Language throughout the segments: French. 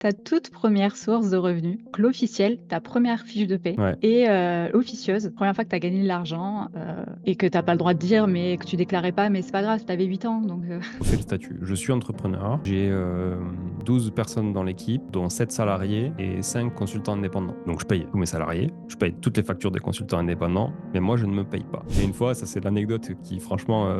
ta toute première source de revenus, donc l'officiel, ta première fiche de paie, Ouais, et officieuse, première fois que tu as gagné de l'argent et que tu n'as pas le droit de dire, mais que tu déclarais pas, mais c'est pas grave, tu avais 8 ans, donc on fait le statut. Je suis entrepreneur. J'ai 12 personnes dans l'équipe, dont 7 salariés et 5 consultants indépendants. Donc je paye tous mes salariés, je paye toutes les factures des consultants indépendants, mais moi je ne me paye pas. Et une fois, ça c'est l'anecdote qui franchement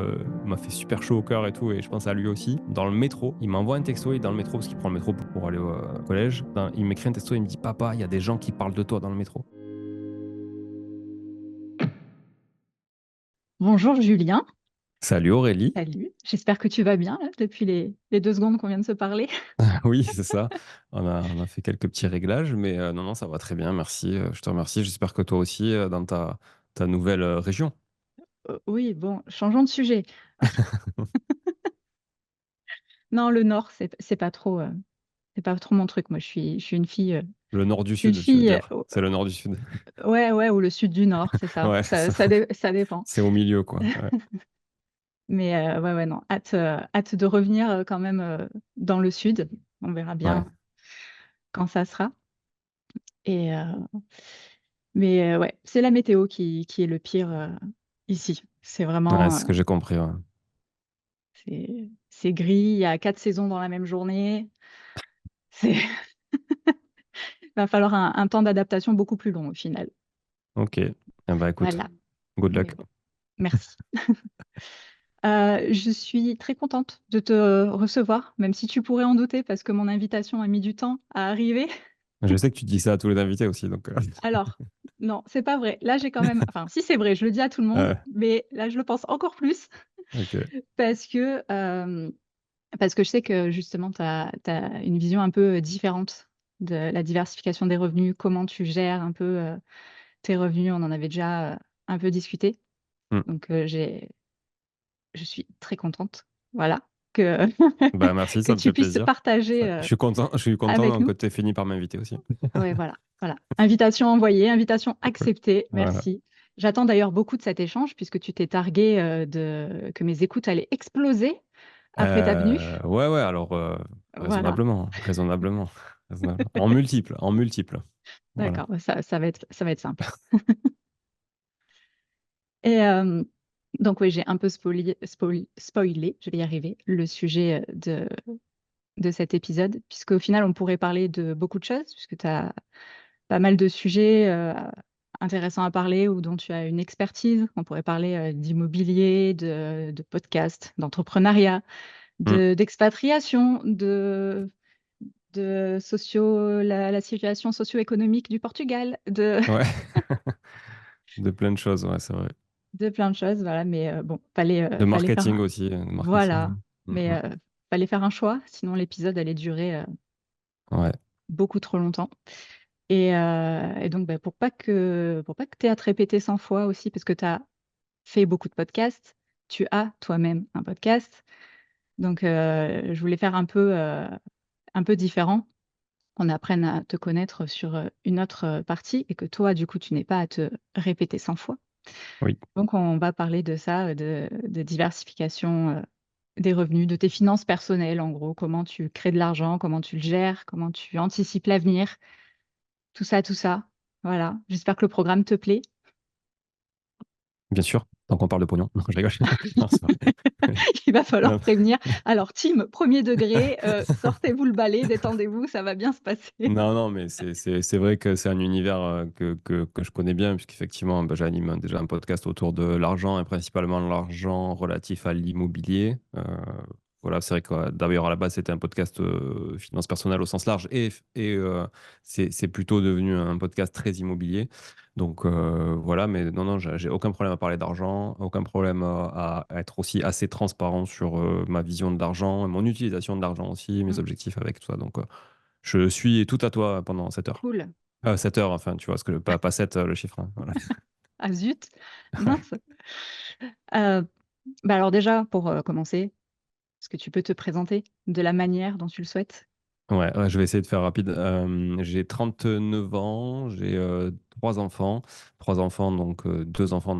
m'a fait super chaud au cœur et tout, et je pense à lui aussi. Dans le métro, il m'envoie un texto, il est dans le métro parce qu'il prend le métro pour aller au collège. Il m'écrit un texto, il me dit papa, il y a des gens qui parlent de toi dans le métro. bonjour Julien, Salut Aurélie. salut, j'espère que tu vas bien là, depuis les 2 secondes qu'on vient de se parler. Oui, c'est ça. On a fait quelques petits réglages, mais non, non, ça va très bien, merci. Je te remercie. J'espère que toi aussi, dans ta nouvelle région. Oui, bon, changeons de sujet. Non, le Nord, c'est pas trop mon truc. Moi, je suis une fille, Le nord du je suis une sud, tu veux fille, dire. C'est le nord du sud. ouais, ouais, ou le sud du Nord, c'est ça. Ouais, c'est Ça, ça. ça dépend. C'est au milieu, quoi. Ouais. Mais ouais, ouais, non, hâte de revenir quand même dans le sud. On verra Ouais. bien quand ça sera. Et, mais ouais, c'est la météo qui est le pire ici. C'est Ouais, vraiment, c'est ce que j'ai compris. Ouais. c'est gris. Il y a 4 saisons dans la même journée. C'est, va falloir un temps d'adaptation beaucoup plus long au final. Ok. Eh ben, écoute, Voilà. good Mais luck. bon, merci. Je suis très contente de te recevoir, même si tu pourrais en douter parce que mon invitation a mis du temps à arriver. Je sais que tu dis ça à tous les invités aussi, donc. Alors, non, c'est pas vrai. Là, j'ai quand même, enfin, si c'est vrai, je le dis à tout le monde, Ouais, mais là, je le pense encore plus ok. parce que, euh, parce que je sais que justement, tu as une vision un peu différente de la diversification des revenus, comment tu gères un peu tes revenus. On en avait déjà un peu discuté. Hmm. Donc, je suis très contente, voilà, que, Bah, merci, que ça me tu fait puisses plaisir. partager Je suis avec content que nous. tu aies fini par m'inviter aussi. Oui, voilà, voilà. Invitation envoyée, invitation acceptée, Voilà. merci. J'attends d'ailleurs beaucoup de cet échange puisque tu t'es targué que mes écoutes allaient exploser après ta venue. Ouais, ouais, alors Voilà, raisonnablement, raisonnablement, raisonnablement. En multiple, en multiple. Voilà. d'accord, bah, ça va être simple. Et donc oui, j'ai un peu spoilé, je vais y arriver, le sujet de cet épisode, puisqu'au final, on pourrait parler de beaucoup de choses, puisque tu as pas mal de sujets intéressants à parler ou dont tu as une expertise. On pourrait parler d'immobilier, de podcast, d'entrepreneuriat, Hmm. d'expatriation, de la situation socio-économique du Portugal, Ouais, de plein de choses, ouais, c'est vrai. de plein de choses. Voilà, mais bon, De fallait faire marketing aussi, de voilà, marketing. Hmm, mais hmm. fallait faire un choix, sinon l'épisode allait durer Ouais, beaucoup trop longtemps. Et donc, bah, pour pas que tu aies à te répéter 100 fois aussi, parce que tu as fait beaucoup de podcasts, tu as toi-même un podcast. Donc, je voulais faire un peu différent, qu'on apprenne à te connaître sur une autre partie et que toi, du coup, tu n'aies pas à te répéter 100 fois. oui, Donc, on va parler de ça, de diversification des revenus, de tes finances personnelles, en gros, comment tu crées de l'argent, comment tu le gères, comment tu anticipes l'avenir, tout ça, tout ça. Voilà. J'espère que le programme te plaît. bien sûr. Tant qu'on parle de pognon. Non, je rigole. Non, c'est pas vrai. Il va falloir Non, prévenir. Alors, team, premier degré, sortez-vous le balai, détendez-vous, ça va bien se passer. non, non, mais c'est vrai que c'est un univers que je connais bien, puisqu'effectivement, bah, j'anime déjà un podcast autour de l'argent et principalement l'argent relatif à l'immobilier. Voilà, c'est vrai que d'ailleurs, à la base, c'était un podcast finance personnelle au sens large et c'est plutôt devenu un podcast très immobilier. Donc voilà, mais non, non, j'ai aucun problème à parler d'argent, aucun problème à être aussi assez transparent sur ma vision de l'argent, mon utilisation de l'argent aussi, mes Mm, objectifs avec tout ça. Donc je suis tout à toi pendant 7 heures. cool. 7 heures, enfin, tu vois, pas 7, le chiffre. Hein, voilà. Ah zut, mince. Euh, Bah alors déjà, pour commencer, est-ce que tu peux te présenter de la manière dont tu le souhaites? Ouais, ouais, je vais essayer de faire rapide. J'ai 39 ans, j'ai 3 enfants. 3 enfants, donc 2 enfants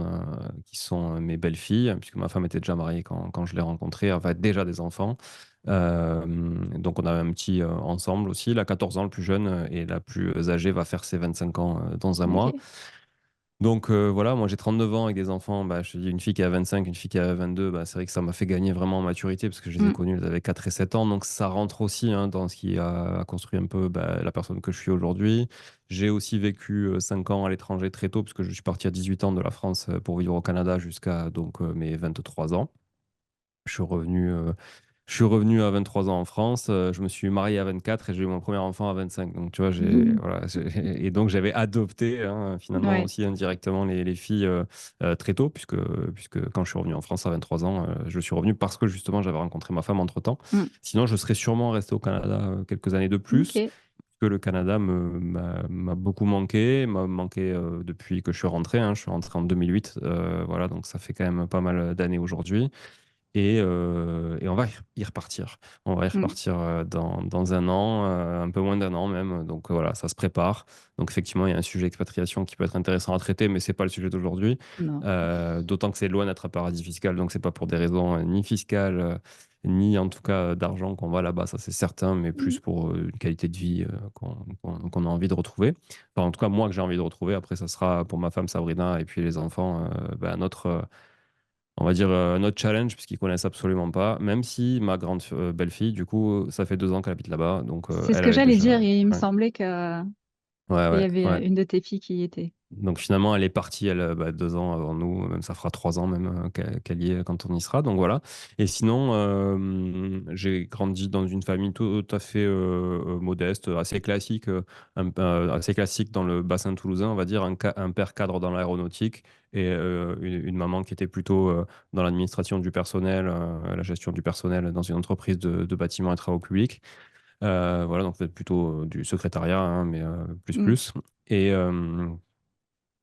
qui sont mes belles-filles, puisque ma femme était déjà mariée quand je l'ai rencontrée, enfin déjà des enfants. Donc on a un petit ensemble aussi. La 14 ans, le plus jeune, et la plus âgée va faire ses 25 ans dans un mois. OK. Donc voilà, moi j'ai 39 ans avec des enfants. Bah, je te dis, une fille qui a 25, une fille qui a 22, bah, c'est vrai que ça m'a fait gagner vraiment en maturité parce que je les ai Mmh. connus, elles avaient 4 et 7 ans. Donc ça rentre aussi, hein, dans ce qui a construit un peu, bah, la personne que je suis aujourd'hui. J'ai aussi vécu 5 ans à l'étranger très tôt parce que je suis parti à 18 ans de la France pour vivre au Canada jusqu'à donc mes 23 ans. Je suis revenu, euh, je suis revenu à 23 ans en France. Je me suis marié à 24 et j'ai eu mon premier enfant à 25. Donc, tu vois, voilà, et donc j'avais adopté, hein, finalement Ouais. aussi indirectement les filles très tôt, puisque quand je suis revenu en France à 23 ans, je suis revenu parce que justement j'avais rencontré ma femme entre-temps. Mmh. Sinon, je serais sûrement resté au Canada quelques années de plus, OK. que le Canada m'a beaucoup manqué, m'a manqué depuis que je suis rentré, hein. Je suis rentré en 2008, voilà, donc ça fait quand même pas mal d'années aujourd'hui. Et on va y repartir. On va y Mmh. repartir dans un an, un peu moins d'un an même. Donc voilà, ça se prépare. Donc effectivement, il y a un sujet expatriation qui peut être intéressant à traiter, mais c'est pas le sujet d'aujourd'hui. Non. D'autant que c'est loin d'être un paradis fiscal. Donc c'est pas pour des raisons ni fiscales, ni en tout cas d'argent qu'on va là-bas, ça c'est certain, mais plus Mmh. pour une qualité de vie qu'on a envie de retrouver. Enfin, en tout cas, moi que j'ai envie de retrouver. Après, ça sera pour ma femme Sabrina et puis les enfants, notre on va dire, notre challenge, puisqu'ils connaissent absolument pas, même si ma grande belle-fille, du coup, ça fait 2 ans qu'elle habite là-bas, donc C'est ce elle, que elle est j'allais déjà. dire et il me Ouais, semblait ouais, qu'il y ouais, avait, ouais. une de tes filles qui y était. Donc finalement, elle est partie, elle, 2 ans avant nous, même ça fera 3 ans même qu'elle y est quand on y sera, donc voilà. Et sinon, j'ai grandi dans une famille tout à fait modeste, assez classique dans le bassin toulousain, on va dire, un père cadre dans l'aéronautique et une maman qui était plutôt dans l'administration du personnel, la gestion du personnel dans une entreprise de bâtiments et travaux publics. Voilà, donc peut-être plutôt du secrétariat, hein, mais plus Mmh. plus. Et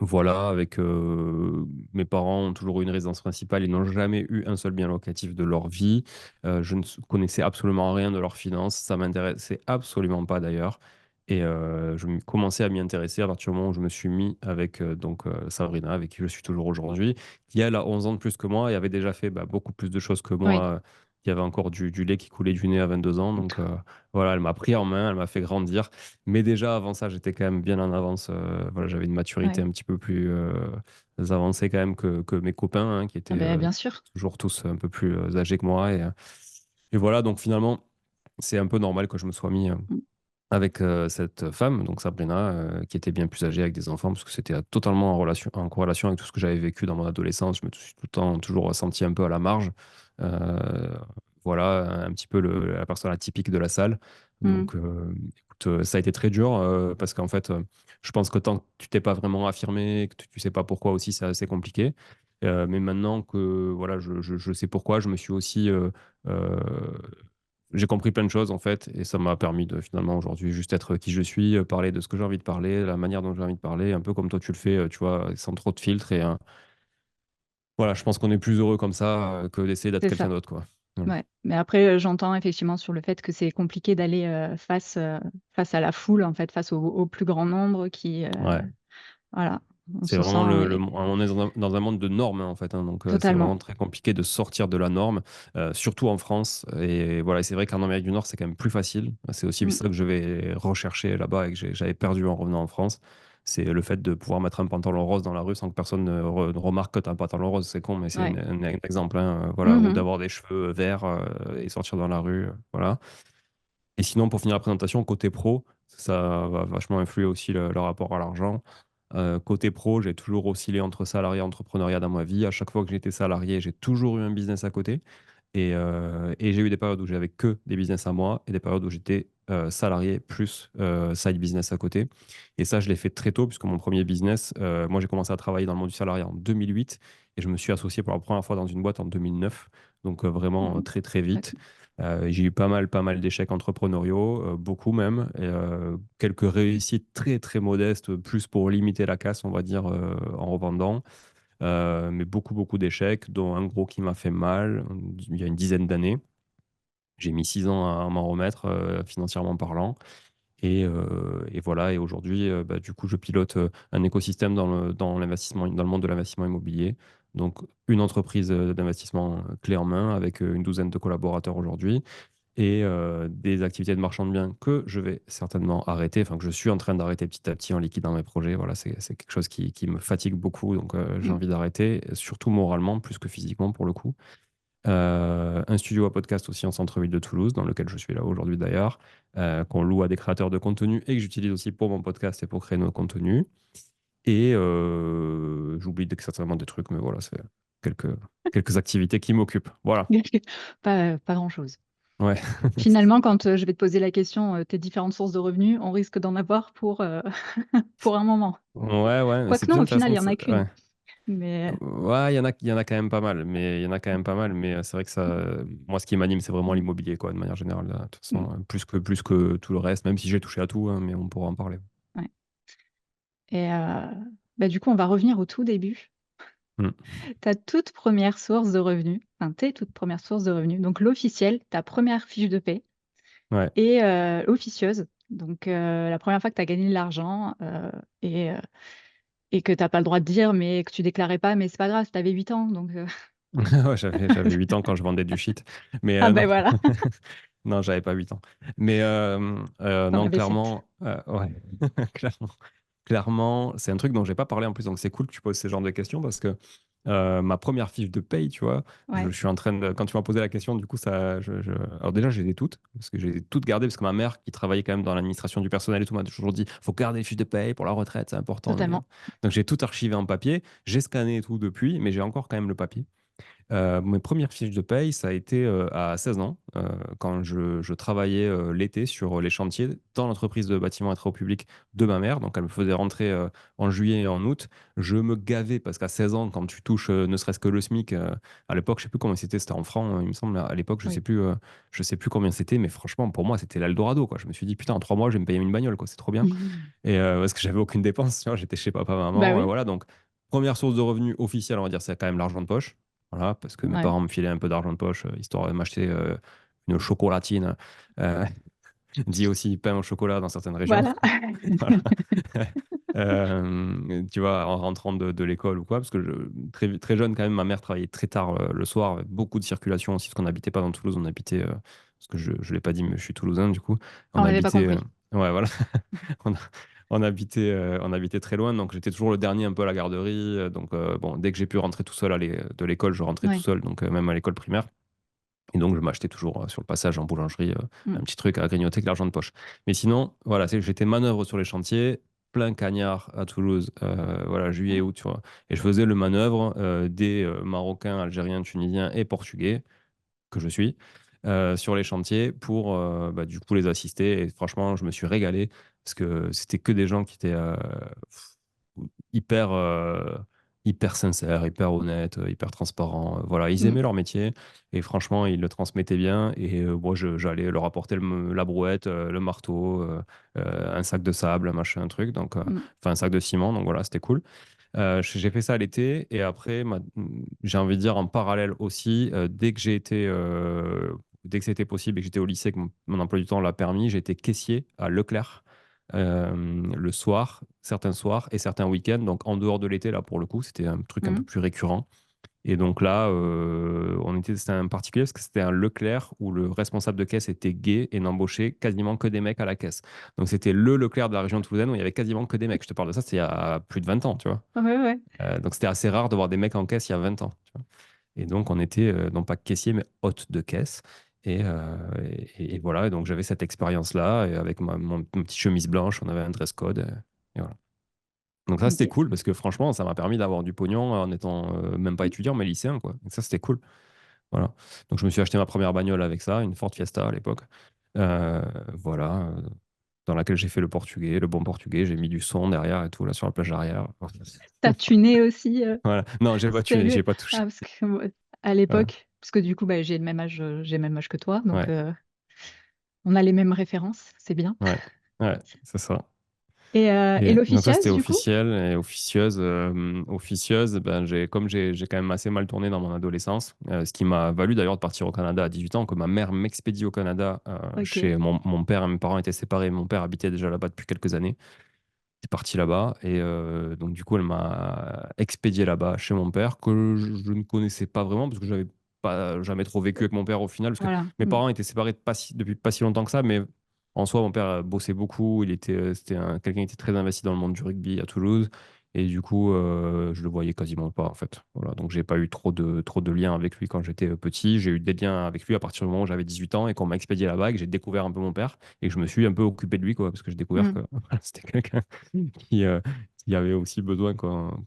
voilà, avec mes parents ont toujours eu une résidence principale, ils n'ont jamais eu un seul bien locatif de leur vie. Je ne connaissais absolument rien de leurs finances, ça m'intéressait absolument pas d'ailleurs. Et commençais à m'y intéresser à partir du moment où je me suis mis avec Sabrina, avec qui je suis toujours aujourd'hui, qui elle a 11 ans de plus que moi et avait déjà fait beaucoup plus de choses que moi, Oui. qui avait encore du lait qui coulait du nez à 22 ans. Donc voilà, elle m'a pris en main, elle m'a fait grandir. Mais déjà, avant ça, j'étais quand même bien en avance. Voilà, j'avais une maturité Ouais. un petit peu plus avancée quand même que mes copains, hein, qui Ah étaient beh, bien sûr. toujours tous un peu plus âgés que moi. Et voilà, donc finalement, c'est un peu normal que je me sois mis Mmh. avec cette femme, donc Sabrina, qui était bien plus âgée avec des enfants, parce que c'était totalement en corrélation avec tout ce que j'avais vécu dans mon adolescence. Je me suis tout le temps toujours ressenti un peu à la marge. Euh, voilà, un petit peu la personne atypique de la salle. Mmh. Donc, écoute, ça a été très dur, parce qu'en fait, je pense que tant que tu t'es pas vraiment affirmé, que tu sais pas pourquoi aussi, c'est assez compliqué. Mais maintenant que voilà, je sais pourquoi, je me suis aussi euh, j'ai compris plein de choses en fait, et ça m'a permis de finalement aujourd'hui juste être qui je suis, parler de ce que j'ai envie de parler, la manière dont j'ai envie de parler, un peu comme toi tu le fais, tu vois, sans trop de filtres. Et voilà, je pense qu'on est plus heureux comme ça que d'essayer d'être C'est quelqu'un ça. d'autre, quoi. Voilà. Ouais. Mais après, j'entends effectivement sur le fait que c'est compliqué d'aller, face à la foule, en fait, face au plus grand nombre qui, Ouais. voilà, on C'est se sent, vraiment on est dans un monde de normes, hein, en fait, hein. Donc c'est totalement. vraiment très compliqué de sortir de la norme, surtout en France. Et voilà, c'est vrai qu'en Amérique du Nord, c'est quand même plus facile. C'est aussi Mmh. ça que je vais rechercher là-bas et que j'avais perdu en revenant en France. C'est le fait de pouvoir mettre un pantalon rose dans la rue sans que personne ne remarque que tu as un pantalon rose. C'est con, mais c'est Ouais. un exemple, hein, voilà. Ou Mmh. d'avoir des cheveux verts et sortir dans la rue, voilà. Et sinon, pour finir la présentation, côté pro, ça va vachement influer aussi le rapport à l'argent. Côté pro, j'ai toujours oscillé entre salarié et entrepreneuriat dans ma vie. À chaque fois que j'étais salarié, j'ai toujours eu un business à côté. Et j'ai eu des périodes où j'avais que des business à moi et des périodes où j'étais salarié plus side business à côté. Et ça, je l'ai fait très tôt, puisque mon premier business, moi, j'ai commencé à travailler dans le monde du salariat en 2008 et je me suis associé pour la première fois dans une boîte en 2009. Donc, vraiment Mmh. très, très vite. D'accord. J'ai eu pas mal d'échecs entrepreneuriaux, beaucoup même, et quelques réussites très, très modestes, plus pour limiter la casse, on va dire, en revendant. Mais beaucoup, beaucoup d'échecs, dont un gros qui m'a fait mal il y a une dizaine d'années. J'ai mis 6 ans à m'en remettre, financièrement parlant. Et voilà, et aujourd'hui, du coup, je pilote un écosystème dans l'investissement, dans le monde de l'investissement immobilier. Donc, une entreprise d'investissement clé en main avec une douzaine de collaborateurs aujourd'hui. et des activités de marchand de biens que je vais certainement arrêter, enfin que je suis en train d'arrêter petit à petit en liquidant mes projets. Voilà, c'est quelque chose qui me fatigue beaucoup, donc j'ai Mmh. envie d'arrêter, surtout moralement, plus que physiquement pour le coup. Un studio à podcast aussi en centre-ville de Toulouse, dans lequel je suis là aujourd'hui d'ailleurs, qu'on loue à des créateurs de contenu et que j'utilise aussi pour mon podcast et pour créer nos contenus. Et j'oublie certainement des trucs, mais voilà, c'est quelques, quelques activités qui m'occupent. Voilà. Pas grand-chose. Ouais. Finalement, quand, je vais te poser la question, tes différentes sources de revenus, on risque d'en avoir pour, pour un moment. Ouais, ouais, mais c'est Quoique plus non, au final, intéressant il de y en a ouais. qu'une. Mais Ouais, il y en a quand même pas mal, mais il y en a quand même pas mal, mais c'est vrai que ça, moi, ce qui m'anime, c'est vraiment l'immobilier, quoi, de manière générale, de toute mmh, façon, plus que tout le reste, même si j'ai touché à tout, hein, mais on pourra en parler. ouais. Et bah, du coup, on va revenir au tout début. Mm. Ta toute première source de revenus, enfin tes toutes premières sources de revenus, donc l'officiel, ta première fiche de paie Ouais. et officieuse, donc la première fois que tu as gagné de l'argent, et heu et que tu as pas le droit de dire, mais que tu déclarais pas, mais c'est pas grave, tu avais 8 ans, donc Ouais, j'avais 8 ans quand je vendais du shit. Mais ah non, ben voilà, non, j'avais pas 8 ans. Mais tu en non, avais 7. clairement, ouais, clairement, clairement, c'est un truc dont j'ai pas parlé en plus. Donc c'est cool que tu poses ce genre de questions parce que ma première fiche de paye, tu vois, je Ouais. suis en train de. Quand tu m'as posé la question, du coup, alors déjà, je les ai toutes parce que je les ai toutes gardées parce que ma mère, qui travaillait quand même dans l'administration du personnel et tout, m'a toujours dit faut garder les fiches de paye pour la retraite, c'est important. Totalement. Donc j'ai tout archivé en papier. J'ai scanné et tout depuis, mais j'ai encore quand même le papier. Mes premières fiches de paye, ça a été à 16 ans, quand je travaillais l'été sur les chantiers dans l'entreprise de bâtiment et travaux publics de ma mère. Donc, elle me faisait rentrer en juillet et en août. Je me gavais parce qu'à 16 ans, quand tu touches ne serait-ce que le SMIC, à l'époque, je sais plus comment c'était en francs, il me semble. À l'époque, Oui. je sais plus combien c'était, mais franchement, pour moi, c'était l'Eldorado, quoi. Je me suis dit, putain, en 3 mois, je vais me payer une bagnole, quoi. C'est trop bien. Mmh. Et parce que j'avais aucune dépense, tu vois, j'étais chez papa, Bah maman, oui, voilà. Donc, première source de revenus officielle, on va dire, c'est quand même l'argent de poche. Voilà, parce que mes ouais, parents me filaient un peu d'argent de poche, histoire de m'acheter une chocolatine, euh, dit aussi pain au chocolat dans certaines régions. voilà. Voilà. Tu vois, en rentrant de l'école ou quoi, parce que très, très jeune, quand même, ma mère travaillait très tard le soir, avec beaucoup de circulation aussi, parce qu'on n'habitait pas dans Toulouse, on habitait, parce que je ne l'ai pas dit, mais je suis toulousain, du coup, On on n'avait pas habitait, compris. ouais, voilà, on, on habitait très loin, donc j'étais toujours le dernier un peu à la garderie, donc bon, dès que j'ai pu rentrer tout seul de l'école, je rentrais tout Ouais. seul, donc même à l'école primaire. Et donc, je m'achetais toujours sur le passage en boulangerie Mmh. un petit truc à grignoter avec l'argent de poche. Mais sinon, voilà, j'étais manœuvre sur les chantiers, plein cagnard à Toulouse, voilà, juillet, Ouais. août, tu vois. Et je faisais le manœuvre des Marocains, Algériens, Tunisiens et Portugais, que je suis, sur les chantiers pour bah, du coup les assister. Et franchement, je me suis régalé parce que c'était que des gens qui étaient hyper, hyper sincères, hyper honnêtes, hyper transparents. Voilà, ils Mmh. aimaient leur métier et franchement, ils le transmettaient bien. Et moi, j'allais leur apporter la brouette, le marteau, un sac de sable, un machin, un truc. Donc, Mmh. enfin, un sac de ciment. Donc voilà, c'était cool. J'ai fait ça à l'été et après, j'ai envie de dire en parallèle aussi, dès que c'était possible et que j'étais au lycée, que mon emploi du temps l'a permis, j'étais caissier à Leclerc le soir, certains soirs et certains week-ends. Donc en dehors de l'été, là pour le coup, c'était un truc un peu Mmh. plus récurrent. Et donc là, c'était un particulier parce que c'était un Leclerc où le responsable de caisse était gay et n'embauchait quasiment que des mecs à la caisse. Donc c'était le Leclerc de la région toulousaine où il y avait quasiment que des mecs. Je te parle de ça, c'était il y a plus de 20 ans, tu vois. Ouais, ouais. Donc c'était assez rare de voir des mecs en caisse il y a 20 ans. Tu vois. Et donc on était non pas caissier, mais hôte de caisse. Et voilà, et donc j'avais cette expérience-là, et avec mon petite chemise blanche, on avait un dress code. Et voilà. Donc ça, c'était OK. cool parce que franchement, ça m'a permis d'avoir du pognon en étant même pas Mmh. étudiant, mais lycéen, quoi. Donc ça, c'était cool. Voilà. Donc je me suis acheté ma première bagnole avec ça, une Ford Fiesta à l'époque. Euh, voilà. Dans laquelle j'ai fait le portugais, le bon portugais. J'ai mis du son derrière et tout, là, sur la plage arrière. Tu tuné aussi, Voilà. Non, j'ai pas tué, sérieux? j'ai pas touché. Ah parce que moi, à Voilà. l'époque parce que du coup, bah, j'ai le même âge que toi, donc Ouais, on a les mêmes références, c'est bien. ouais, ouais, c'est ça. Et Donc ça, c'était l'officieuse, du coup? officiel. Et officieuse, ben, comme j'ai quand même assez mal tourné dans mon adolescence, ce qui m'a valu d'ailleurs de partir au Canada à 18 ans, que ma mère m'expédie au Canada OK. chez mon père. Mes parents étaient séparés. Mon père habitait déjà là-bas depuis quelques années. C'est parti là-bas. Et donc, du coup, elle m'a expédié là-bas chez mon père, que je ne connaissais pas vraiment, parce que j'avais pas jamais trop vécu avec mon père au final, parce que Voilà. mes parents étaient séparés depuis pas si longtemps que ça, mais en soi, mon père bossait beaucoup. C'était quelqu'un qui était très investi dans le monde du rugby à Toulouse. Et du coup, je le voyais quasiment pas, en fait. Voilà, donc, j'ai pas eu trop de liens avec lui quand j'étais petit. J'ai eu des liens avec lui à partir du moment où j'avais 18 ans et qu'on m'a expédié là-bas et que j'ai découvert un peu mon père et que je me suis un peu occupé de lui, quoi, parce que j'ai découvert que Mm. voilà, c'était quelqu'un qui, euh, qui avait aussi besoin qu'on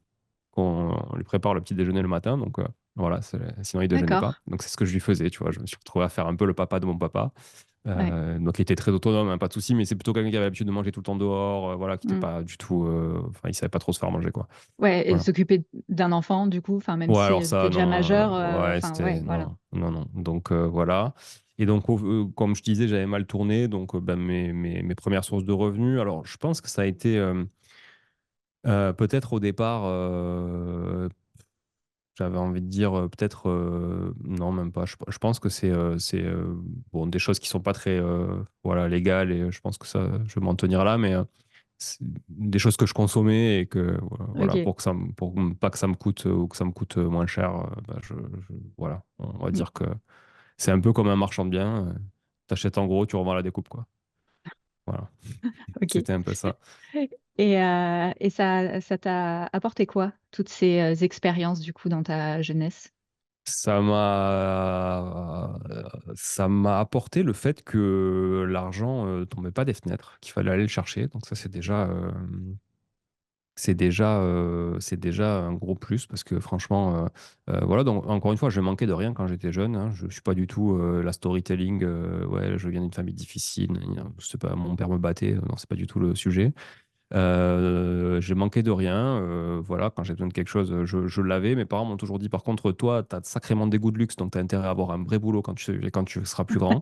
lui prépare le petit déjeuner le matin. Donc, voilà, sinon il déjeunait D'accord. pas. Donc, c'est ce que je lui faisais, tu vois. Je me suis retrouvé à faire un peu le papa de mon papa. Ouais. Donc, il était très autonome, hein, pas de souci, mais c'est plutôt quelqu'un qui avait l'habitude de manger tout le temps dehors, voilà, qui était Mm. pas du tout. Enfin, il savait pas trop se faire manger, quoi. Ouais, et Voilà. s'occuper d'un enfant, du coup, enfin, même Ouais, si alors elles étaient ça, déjà non, majeures, ouais, enfin, ouais, c'était, voilà. non, non, non. Donc, voilà. Et donc, comme je disais, j'avais mal tourné. Donc, ben, mes premières sources de revenus, alors, je pense que ça a été peut-être au départ, j'avais envie de dire peut-être non, même pas. Je pense que c'est bon, des choses qui sont pas très voilà, légales et je pense que ça, je vais m'en tenir là, mais c'est des choses que je consommais et que voilà, Ok. pour pas que ça me coûte ou que ça me coûte moins cher, bah, voilà, on va Mm. dire que c'est un peu comme un marchand de biens. T'achètes en gros, tu revends à la découpe, quoi. Voilà, Ok. c'était un peu ça. Et ça t'a apporté quoi, toutes ces expériences, du coup, dans ta jeunesse? Ça m'a apporté le fait que l'argent tombait pas des fenêtres, qu'il fallait aller le chercher. Donc ça, c'est déjà un gros plus parce que franchement, voilà. Donc encore une fois, je manquais de rien quand j'étais jeune, hein. Je suis pas du tout la storytelling. Ouais, je viens d'une famille difficile. C'est pas mon père me battait. Non, c'est pas du tout le sujet. J'ai manqué de rien. Voilà, quand j'ai besoin de quelque chose, je l'avais. Mes parents m'ont toujours dit, par contre, toi, tu as sacrément des goûts de luxe, donc tu as intérêt à avoir un vrai boulot quand tu seras plus grand.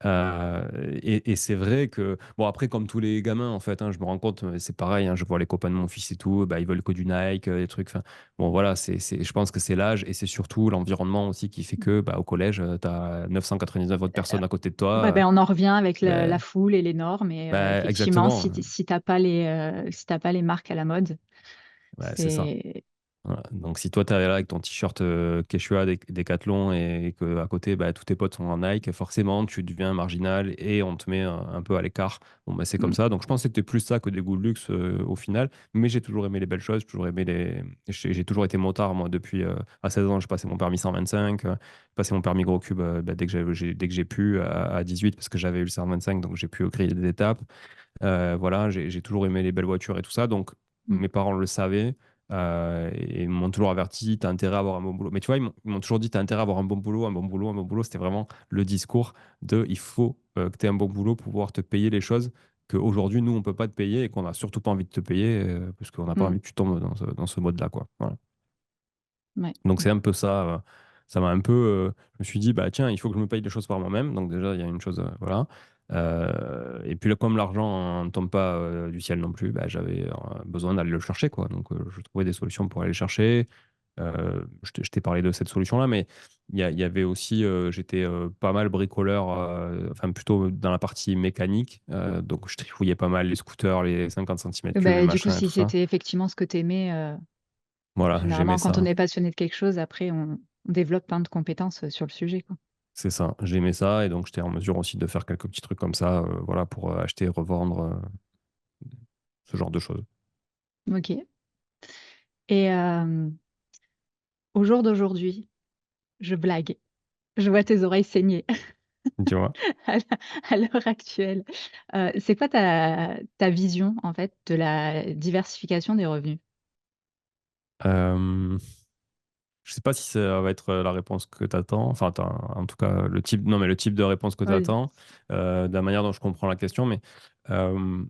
Et c'est vrai que, bon, après, comme tous les gamins, en fait, hein, je me rends compte, c'est pareil, hein, je vois les copains de mon fils et tout, bah, ils veulent que du Nike, des trucs. Enfin, bon, voilà, je pense que c'est l'âge et c'est surtout l'environnement aussi qui fait que, bah, au collège, tu as 999 autres personnes à côté de Ouais, toi. ben, on en revient avec la Ben, foule et les normes. Et effectivement, exactement. si t'as pas les marques à la mode, Ouais, c'est ça. c'est... Voilà. Donc, si toi, tu es là avec ton t-shirt Quechua Decathlon et que à côté, bah, tous tes potes sont en Nike, forcément, tu deviens marginal et on te met un peu à l'écart. Bon, bah, c'est comme Mm, ça. Donc, je pense que c'était plus ça que des goûts de luxe au final. Mais j'ai toujours aimé les belles choses. J'ai toujours été motard, moi, depuis à 16 ans. J'ai passé mon permis 125, passé mon permis gros cube bah, dès que j'ai pu à 18 parce que j'avais eu le 125, donc j'ai pu griller des étapes. Voilà, j'ai toujours aimé les belles voitures et tout ça. Donc, mm, mes parents le savaient et ils m'ont toujours averti, t'as intérêt à avoir un bon boulot. Mais tu vois, ils m'ont toujours dit, t'as intérêt à avoir un bon boulot, un bon boulot, un bon boulot. C'était vraiment le discours de, il faut que tu aies un bon boulot pour pouvoir te payer les choses qu'aujourd'hui, nous, on peut pas te payer et qu'on n'a surtout pas envie de te payer parce qu'on n'a pas mm. envie que tu tombes dans ce mode-là, quoi. Voilà. Ouais. Donc c'est un peu ça. Ça m'a un peu. Je me suis dit, bah tiens, il faut que je me paye les choses par moi-même. Donc déjà, il y a une chose, voilà. Et puis là, comme l'argent ne tombe pas du ciel non plus, bah, j'avais besoin d'aller le chercher, quoi. Donc je trouvais des solutions pour aller le chercher. Je t'ai parlé de cette solution-là, mais il y avait aussi, j'étais pas mal bricoleur, enfin plutôt dans la partie mécanique. Donc je trifouillais pas mal les scooters, les 50 centimètres cubes, les Bah, du coup, machins et si tout ça. c'était effectivement ce que tu aimais, Voilà, j'aimais généralement, quand on ça. est passionné de quelque chose, après, on développe plein de compétences sur le sujet, quoi. C'est ça, j'aimais ça et donc j'étais en mesure aussi de faire quelques petits trucs comme ça, voilà, pour acheter, revendre, ce genre de choses. Ok. Et au jour d'aujourd'hui, je blague. Je vois tes oreilles saigner Tu vois? à à l'heure actuelle. C'est quoi ta vision, en fait, de la diversification des revenus? Euh, je sais pas si ça va être la réponse que tu attends, enfin, en tout cas, non, mais le type de réponse que tu Ouais. attends, de la manière dont je comprends la question, mais euh,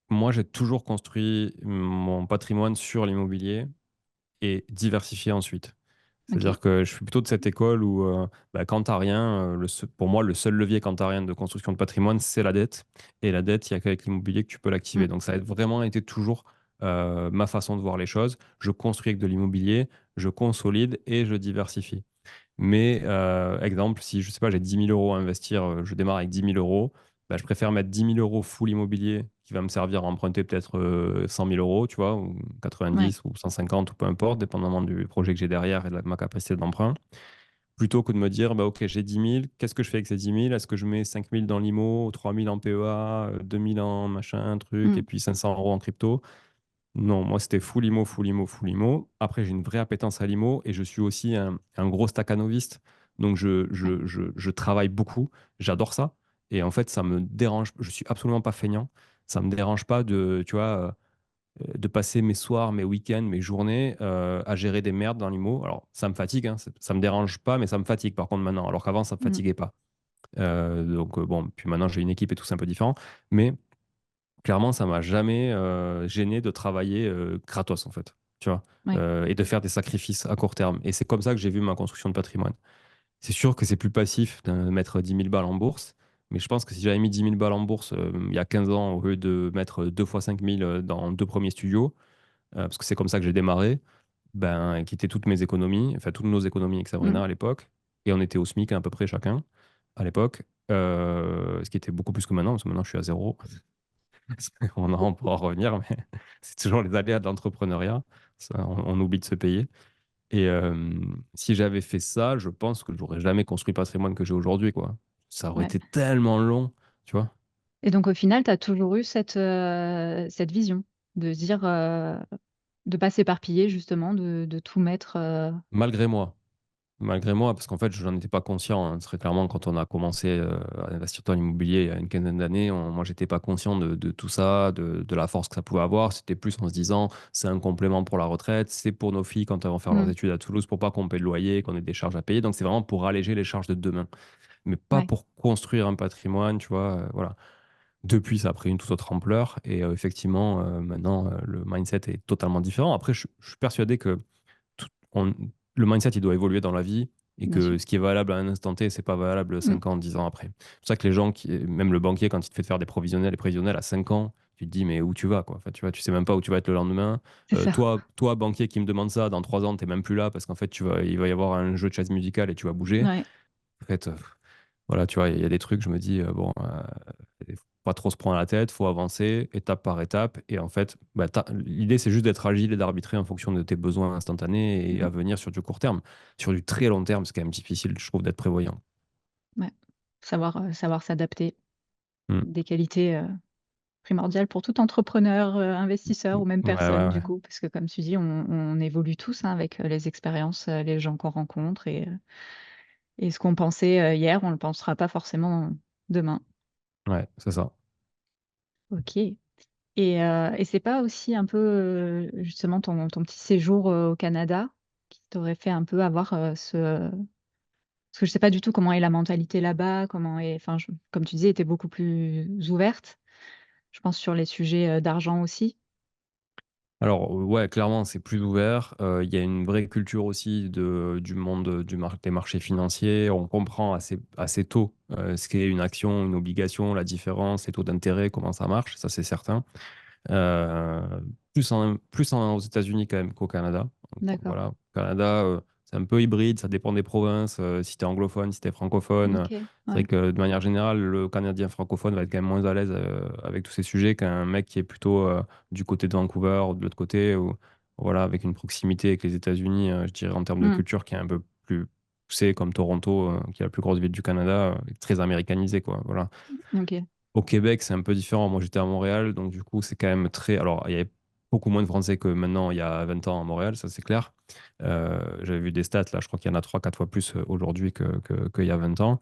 moi, j'ai toujours construit mon patrimoine sur l'immobilier et diversifié ensuite. Ok. C'est-à-dire que je suis plutôt de cette école où, bah, quand tu n'as rien, pour moi, le seul levier quand tu n'as rien de construction de patrimoine, c'est la dette. Et la dette, il n'y a qu'avec l'immobilier que tu peux l'activer. Mm. Donc, ça a vraiment été toujours ma façon de voir les choses. Je construis avec de l'immobilier, je consolide et je diversifie. Mais, exemple, si je sais pas, j'ai 10 000 euros à investir, je démarre avec 10 000 euros. bah, je préfère mettre 10 000 € full immobilier qui va me servir à emprunter peut-être 100 000 euros, tu vois, ou Ouais. 90 ou 150 ou peu importe, dépendamment du projet que j'ai derrière et de ma capacité d'emprunt, plutôt que de me dire, bah, ok, j'ai 10 000, qu'est-ce que je fais avec ces 10 000? Est-ce que je mets 5 000 dans l'IMO, 3 000 en PEA, 2 000 en machin, truc, et Mm. puis 500 € en crypto? Non, moi c'était full IMO, full IMO, full IMO. Après, j'ai une vraie appétence à l'IMO et je suis aussi un gros staccanoviste. Donc, Ouais. je travaille beaucoup. J'adore ça. Et en fait, ça me dérange. Je suis absolument pas feignant. Ça me dérange pas de, tu vois, de passer mes soirs, mes week-ends, mes journées à gérer des merdes dans l'IMO. Alors, ça me fatigue, hein. Ça me dérange pas, mais ça me fatigue par contre maintenant. Alors qu'avant, ça me Mm. fatiguait pas. Bon, puis maintenant, j'ai une équipe et tout, c'est un peu différent. Mais clairement, ça m'a jamais gêné de travailler gratos, en fait, tu vois, Ouais. et de faire des sacrifices à court terme. Et c'est comme ça que j'ai vu ma construction de patrimoine. C'est sûr que c'est plus passif de mettre 10 000 balles en bourse, mais je pense que si j'avais mis 10 000 balles en bourse il y a 15 ans, au lieu de mettre 2 fois 5 000 dans deux premiers studios, parce que c'est comme ça que j'ai démarré, ben, quitter toutes mes économies, enfin toutes nos économies avec Mm. Sabrina à l'époque, et on était au SMIC à peu près chacun à l'époque, ce qui était beaucoup plus que maintenant, parce que maintenant je suis à zéro. On pourra revenir, mais c'est toujours les aléas de l'entrepreneuriat. Ça, on oublie de se payer. Et si j'avais fait ça, je pense que j'aurais jamais construit le patrimoine que j'ai aujourd'hui, quoi. Ça aurait Ouais. été tellement long, tu vois. Et donc, au final, tu as toujours eu cette vision de dire, de pas s'éparpiller, justement, de tout mettre. Malgré moi. Malgré moi, parce qu'en fait, je n'en étais pas conscient, hein. Très clairement, quand on a commencé à investir dans l'immobilier il y a une quinzaine d'années, moi, j'étais pas conscient de tout ça, de la force que ça pouvait avoir. C'était plus en se disant, c'est un complément pour la retraite, c'est pour nos filles quand elles vont faire leurs Mm. études à Toulouse, pour pas qu'on paie le loyer, qu'on ait des charges à payer. Donc, c'est vraiment pour alléger les charges de demain, mais pas Ouais. pour construire un patrimoine, tu vois. Voilà. Depuis, ça a pris une toute autre ampleur. Et effectivement, maintenant, le mindset est totalement différent. Après, je suis persuadé que tout- on- le mindset, il doit évoluer dans la vie et Bien sûr. que ce qui est valable à un instant T, c'est pas valable Mm. 5 ans, 10 ans après. C'est pour ça que les gens, même le banquier, quand il te fait faire des provisionnels et prévisionnels à 5 ans, tu te dis, mais où tu vas, quoi? Enfin, tu vois, tu sais même pas où tu vas être le lendemain. C'est ça. Toi, banquier qui me demande ça, dans 3 ans, t'es même plus là parce qu'en fait, il va y avoir un jeu de chaise musicale et tu vas bouger. Ouais. En fait, voilà, tu vois, il y a des trucs, je me dis, bon, il faut pas trop se prendre la tête, faut avancer étape par étape. Et en fait, bah, l'idée, c'est juste d'être agile et d'arbitrer en fonction de tes besoins instantanés et à Mm. venir sur du court terme. Sur du très long terme, c'est quand même difficile, je trouve, d'être prévoyant. Ouais. Savoir s'adapter. Hmm. Des qualités primordiales pour tout entrepreneur, investisseur ou même Ouais, personne, ouais, du ouais. coup, parce que comme tu dis, on évolue tous, hein, avec les expériences, les gens qu'on rencontre et ce qu'on pensait hier, on ne le pensera pas forcément demain. Ouais, c'est ça. Ok. Et c'est pas aussi un peu justement ton petit séjour au Canada qui t'aurait fait un peu avoir Parce que je sais pas du tout comment est la mentalité là-bas, enfin, comme tu disais, était beaucoup plus ouverte, je pense, sur les sujets d'argent aussi. Alors, ouais, clairement, c'est plus ouvert. Il y a une vraie culture aussi du monde des marchés financiers. On comprend assez tôt ce qu'est une action, une obligation, la différence, les taux d'intérêt, comment ça marche, ça c'est certain. Euh, aux États-Unis quand même qu'au Canada. Donc, D'accord. voilà, au Canada, c'est un peu hybride, ça dépend des provinces, si tu es anglophone, si tu es francophone. Ok. C'est vrai Ouais. que de manière générale, le Canadien francophone va être quand même moins à l'aise avec tous ces sujets qu'un mec qui est plutôt du côté de Vancouver ou de l'autre côté, ou voilà, avec une proximité avec les États-Unis, je dirais en termes de Hmm. culture qui est un peu plus poussée, comme Toronto, qui est la plus grosse ville du Canada, très américanisée, quoi. Voilà. Ok. Au Québec, c'est un peu différent. Moi, j'étais à Montréal, donc du coup, c'est quand même très. Alors, il y avait beaucoup moins de Français que maintenant, il y a 20 ans à Montréal, ça c'est clair. J'avais vu des stats, là, je crois qu'il y en a 3 4 fois plus aujourd'hui qu'il y a 20 ans.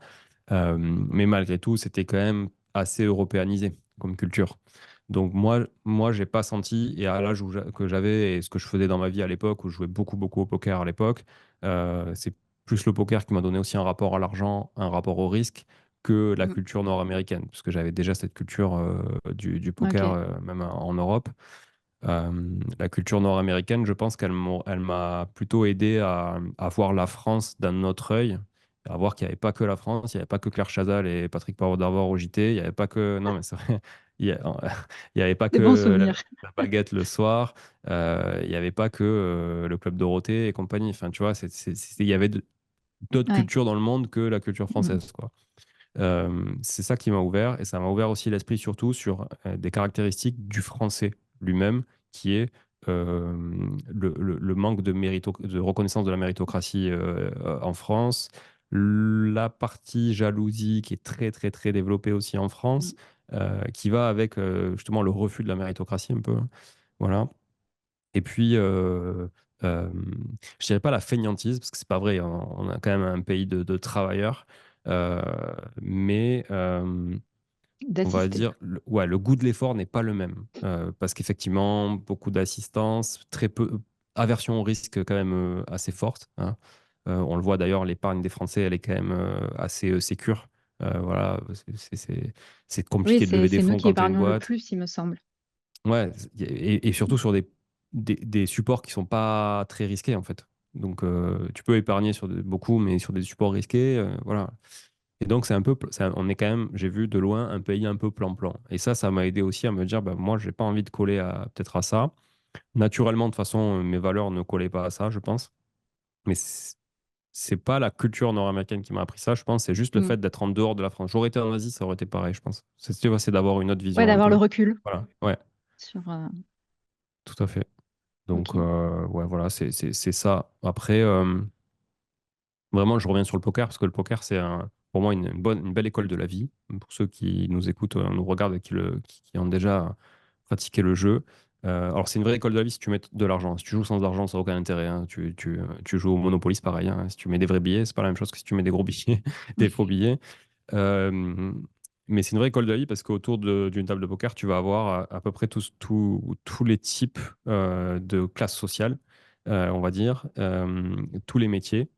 Mais malgré tout, c'était quand même assez européanisé comme culture. Donc moi, j'ai pas senti, et à l'âge que j'avais et ce que je faisais dans ma vie à l'époque, où je jouais beaucoup, beaucoup au poker à l'époque, c'est plus le poker qui m'a donné aussi un rapport à l'argent, un rapport au risque, que la Hmm. culture nord-américaine, parce que j'avais déjà cette culture du poker, Ok. même en Europe. La culture nord-américaine, je pense elle m'a plutôt aidé à voir la France d'un autre œil, à voir qu'il n'y avait pas que la France, il n'y avait pas que Claire Chazal et Patrick Poivre d'Arvor au JT, il n'y avait pas que... Non, mais c'est vrai, il n'y il y avait pas Des bons que souvenirs. la baguette le soir, il n'y avait pas que le Club Dorothée et compagnie. Enfin, tu vois, il y avait d'autres Ouais. cultures dans le monde que la culture Hmm. française, quoi. C'est ça qui m'a ouvert et ça m'a ouvert aussi l'esprit surtout sur des caractéristiques du français lui-même, qui est le manque de reconnaissance de la méritocratie en France, la partie jalousie qui est très très très développée aussi en Mm. France, qui va avec justement le refus de la méritocratie un peu, hein. Voilà. Et puis, euh, je dirais pas la fainéantise, parce que c'est pas vrai, hein, on a quand même un pays de travailleurs, euh, mais on va D'assister. dire, ouais, le goût de l'effort n'est pas le même. Parce qu'effectivement, beaucoup d'assistance, très peu, aversion au risque quand même assez forte, hein. On le voit d'ailleurs, l'épargne des Français, elle est quand même assez sécure. Voilà, c'est Oui, compliqué de lever des c'est nous fonds qui quand tu as une épargnons le boîte. plus, il me semble. Ouais, et surtout sur des supports qui sont pas très risqués en fait. Donc tu peux épargner sur beaucoup, mais sur des supports risqués, voilà. Et donc c'est un peu, on est quand même, j'ai vu de loin un pays un peu plan-plan. Et ça m'a aidé aussi à me dire, bah, moi, j'ai pas envie de coller à peut-être à ça. Naturellement, de toute façon, mes valeurs ne collaient pas à ça, je pense. Mais c'est pas la culture nord-américaine qui m'a appris ça, je pense. C'est juste le Mm. fait d'être en dehors de la France. J'aurais été en Asie, ça aurait été pareil, je pense. Tu vois, c'est d'avoir une autre Ouais, vision un d'avoir le peu. recul Voilà, ouais, sur. tout à fait. Donc, Ok. ouais, voilà, c'est ça. Après, vraiment, je reviens sur le poker parce que le poker, c'est pour moi une belle école de la vie. Pour ceux qui nous écoutent, nous regardent et qui ont déjà pratiqué le jeu. Alors, c'est une vraie école de la vie si tu mets de l'argent. Si tu joues sans argent, ça n'a aucun intérêt, hein. Tu joues au Monopoly, c'est pareil, hein. Si tu mets des vrais billets, c'est pas la même chose que si tu mets des gros billets, des faux billets. Euh, mais c'est une vraie école de la vie parce qu'autour d'une table de poker, tu vas avoir à peu près tous les types de classes sociales, on va dire, tous les métiers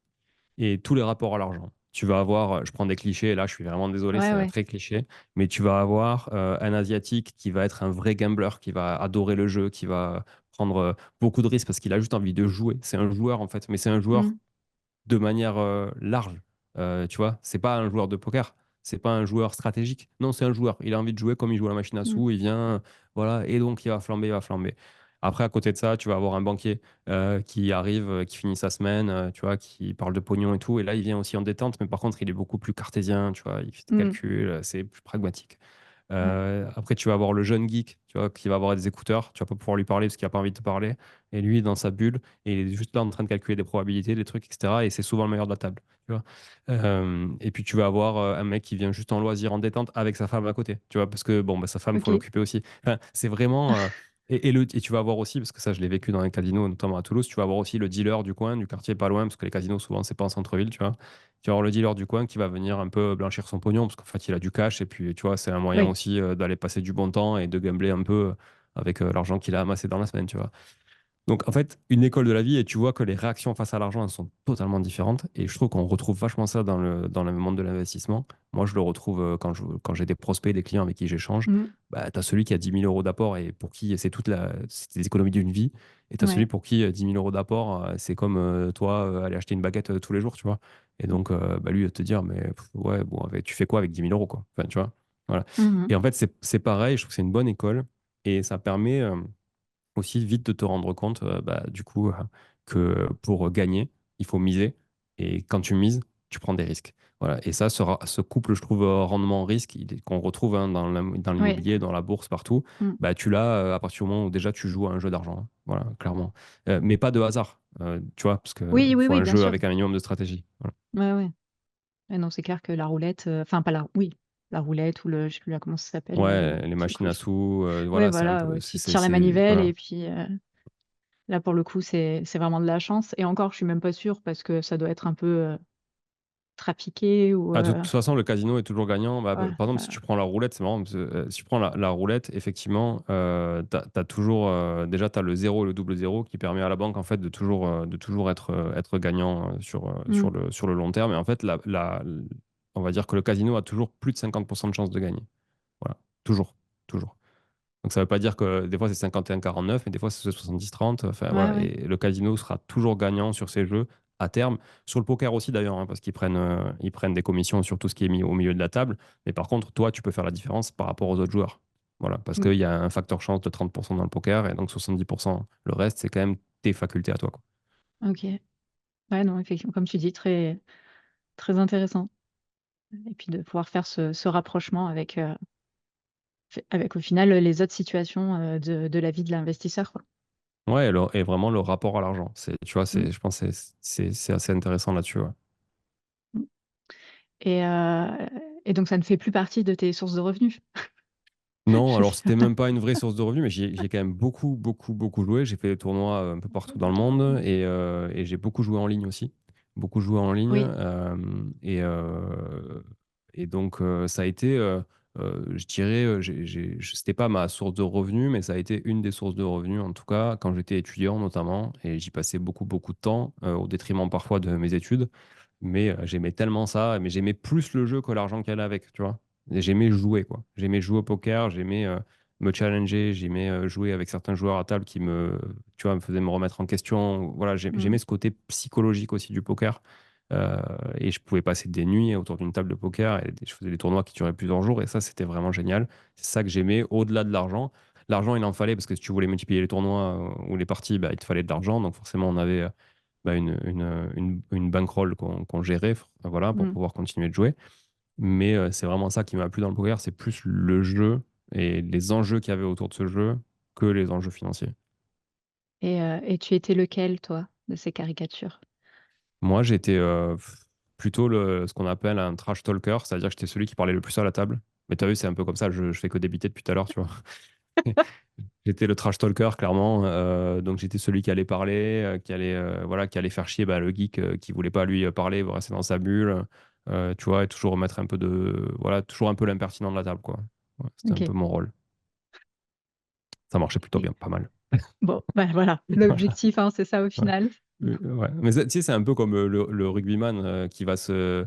et tous les rapports à l'argent. Tu vas avoir, je prends des clichés, et là je suis vraiment désolé, Ouais, c'est un ouais. très cliché, mais tu vas avoir un Asiatique qui va être un vrai gambler, qui va adorer le jeu, qui va prendre beaucoup de risques parce qu'il a juste envie de jouer. C'est un joueur en fait, mais c'est un joueur Mm. de manière large. Tu vois, c'est pas un joueur de poker, c'est pas un joueur stratégique. Non, c'est un joueur. Il a envie de jouer comme il joue à la machine à Mm. sous, il vient, voilà, et donc il va flamber, il va flamber. Après, à côté de ça, tu vas avoir un banquier qui arrive, qui finit sa semaine, tu vois, qui parle de pognon et tout. Et là, il vient aussi en détente, mais par contre, il est beaucoup plus cartésien, tu vois, il fait des Mm. calculs, c'est plus pragmatique. Ouais. Après, tu vas avoir le jeune geek, tu vois, qui va avoir des écouteurs. Tu vas pas pouvoir lui parler parce qu'il a pas envie de te parler. Et lui, dans sa bulle, et il est juste là en train de calculer des probabilités, des trucs, etc. Et c'est souvent le meilleur de la table, tu vois. Et puis, tu vas avoir un mec qui vient juste en loisir, en détente, avec sa femme à côté, tu vois, parce que bon, bah, sa femme, faut Ok. l'occuper aussi. Enfin, c'est vraiment. Et tu vas avoir aussi, parce que ça, je l'ai vécu dans un casino, notamment à Toulouse, tu vas avoir aussi le dealer du coin, du quartier pas loin, parce que les casinos, souvent, c'est pas en centre-ville, tu vois. Tu vas avoir le dealer du coin qui va venir un peu blanchir son pognon, parce qu'en fait, il a du cash, et puis, tu vois, c'est un moyen Oui. aussi d'aller passer du bon temps et de gambler un peu avec l'argent qu'il a amassé dans la semaine, tu vois. Donc, en fait, une école de la vie, et tu vois que les réactions face à l'argent, elles sont totalement différentes. Et je trouve qu'on retrouve vachement ça dans le monde de l'investissement. Moi, je le retrouve quand j'ai des prospects, des clients avec qui j'échange. Mm. Bah, tu as celui qui a 10 000 € d'apport et pour qui c'est des économies d'une vie. Et tu as celui Ouais. pour qui 10 000 € d'apport, c'est comme toi aller acheter une baguette tous les jours, tu vois. Et donc, bah, lui, il va te dire, mais ouais, bon, tu fais quoi avec 10 000 € quoi? Enfin, tu vois. Voilà. Mhm. Et en fait, c'est pareil, je trouve que c'est une bonne école. Et ça permet aussi vite de te rendre compte, bah, du coup, que pour gagner, il faut miser. Et quand tu mises, tu prends des risques. Voilà. Et ça, ce couple, je trouve, rendement-risque, qu'on retrouve hein, dans Ouais. l'immobilier, dans la bourse, partout, Mm. bah, tu l'as à partir du moment où déjà tu joues à un jeu d'argent, hein. Voilà, clairement. Mais pas de hasard, tu vois, parce qu'il Oui, oui, faut oui, un bien jeu sûr. avec un minimum de stratégie. Voilà. Ouais, ouais. Ouais, non, c'est clair que la roulette, enfin, pas la, oui, la roulette ou je sais plus là comment ça s'appelle, Ouais, les truc machines où à sous, ouais, voilà, c'est un voilà, peu. tu tires la manivelle Voilà. et puis là, pour le coup, c'est vraiment de la chance. Et encore, je suis même pas sûre parce que ça doit être un peu trafiqué ou. Ah, de toute façon, le casino est toujours gagnant. Bah, Ouais, par exemple, si tu prends la roulette, c'est marrant, parce que, si tu prends la roulette, effectivement, t'as toujours, déjà, tu as le zéro et le double zéro qui permet à la banque en fait, de toujours être gagnant mm, sur le long terme. Et en fait, on va dire que le casino a toujours plus de 50% de chances de gagner. Voilà, toujours, toujours. Donc ça ne veut pas dire que des fois c'est 51-49, mais des fois c'est 70-30. Enfin, ouais, voilà. ouais. Et le casino sera toujours gagnant sur ces jeux à terme. Sur le poker aussi d'ailleurs, hein, parce ils prennent des commissions sur tout ce qui est mis au milieu de la table. Mais par contre, toi, tu peux faire la différence par rapport aux autres joueurs. Voilà, parce Mm, qu'il y a un facteur chance de 30% dans le poker et donc 70%. Le reste, c'est quand même tes facultés à toi, quoi. ok. Ouais, non, effectivement, comme tu dis, très, très intéressant. et puis de pouvoir faire ce rapprochement avec au final les autres situations de la vie de l'investisseur, quoi. Ouais, et vraiment le rapport à l'argent. Tu vois, Mm. je pense que c'est assez intéressant là-dessus. Ouais. Mm. Et, euh, et donc ça ne fait plus partie de tes sources de revenus. Non, alors c'était même pas une vraie source de revenus, mais j'y ai quand même beaucoup, beaucoup, beaucoup joué. J'ai fait des tournois un peu partout dans le monde et j'ai beaucoup joué en ligne aussi. Beaucoup joué en ligne. Oui. Et donc, ça a été, je dirais, c'était pas ma source de revenus, mais ça a été une des sources de revenus, en tout cas, quand j'étais étudiant notamment. Et j'y passais beaucoup, beaucoup de temps, au détriment parfois de mes études. Mais j'aimais tellement ça, mais j'aimais plus le jeu que l'argent qu'elle allait avec, tu vois. Et j'aimais jouer, quoi. J'aimais jouer au poker, j'aimais me challenger, j'aimais jouer avec certains joueurs à table qui tu vois, me faisaient me remettre en question. Voilà, Mm. j'aimais ce côté psychologique aussi du poker. Euh, et je pouvais passer des nuits autour d'une table de poker et je faisais des tournois qui duraient plusieurs jours et ça, c'était vraiment génial. C'est ça que j'aimais au-delà de l'argent. L'argent, il en fallait parce que si tu voulais multiplier les tournois ou les parties, bah, il te fallait de l'argent. Donc forcément, on avait bah, une bankroll qu'on gérait, voilà, pour Mm. pouvoir continuer de jouer. Mais c'est vraiment ça qui m'a plu dans le poker, c'est plus le jeu et les enjeux qu'il y avait autour de ce jeu que les enjeux financiers. Et tu étais lequel, toi, de ces caricatures? Moi, j'étais plutôt ce qu'on appelle un trash talker, c'est-à-dire que j'étais celui qui parlait le plus à la table. Mais tu as vu, c'est un peu comme ça, je fais que débiter depuis tout à l'heure, tu vois. J'étais le trash talker, clairement. Donc, j'étais celui qui allait parler, voilà, qui allait faire chier bah, le geek qui voulait pas lui parler, rester dans sa bulle, tu vois, et toujours mettre un peu voilà, toujours un peu l'impertinent de la table, quoi. Ouais, c'était un Ok. peu mon rôle. Ça marchait plutôt Et- bien, pas mal. bon, bah, voilà, Voilà. l'objectif, hein, c'est ça au Ouais. final. Ouais. Mais tu sais, c'est un peu comme le rugbyman qui va se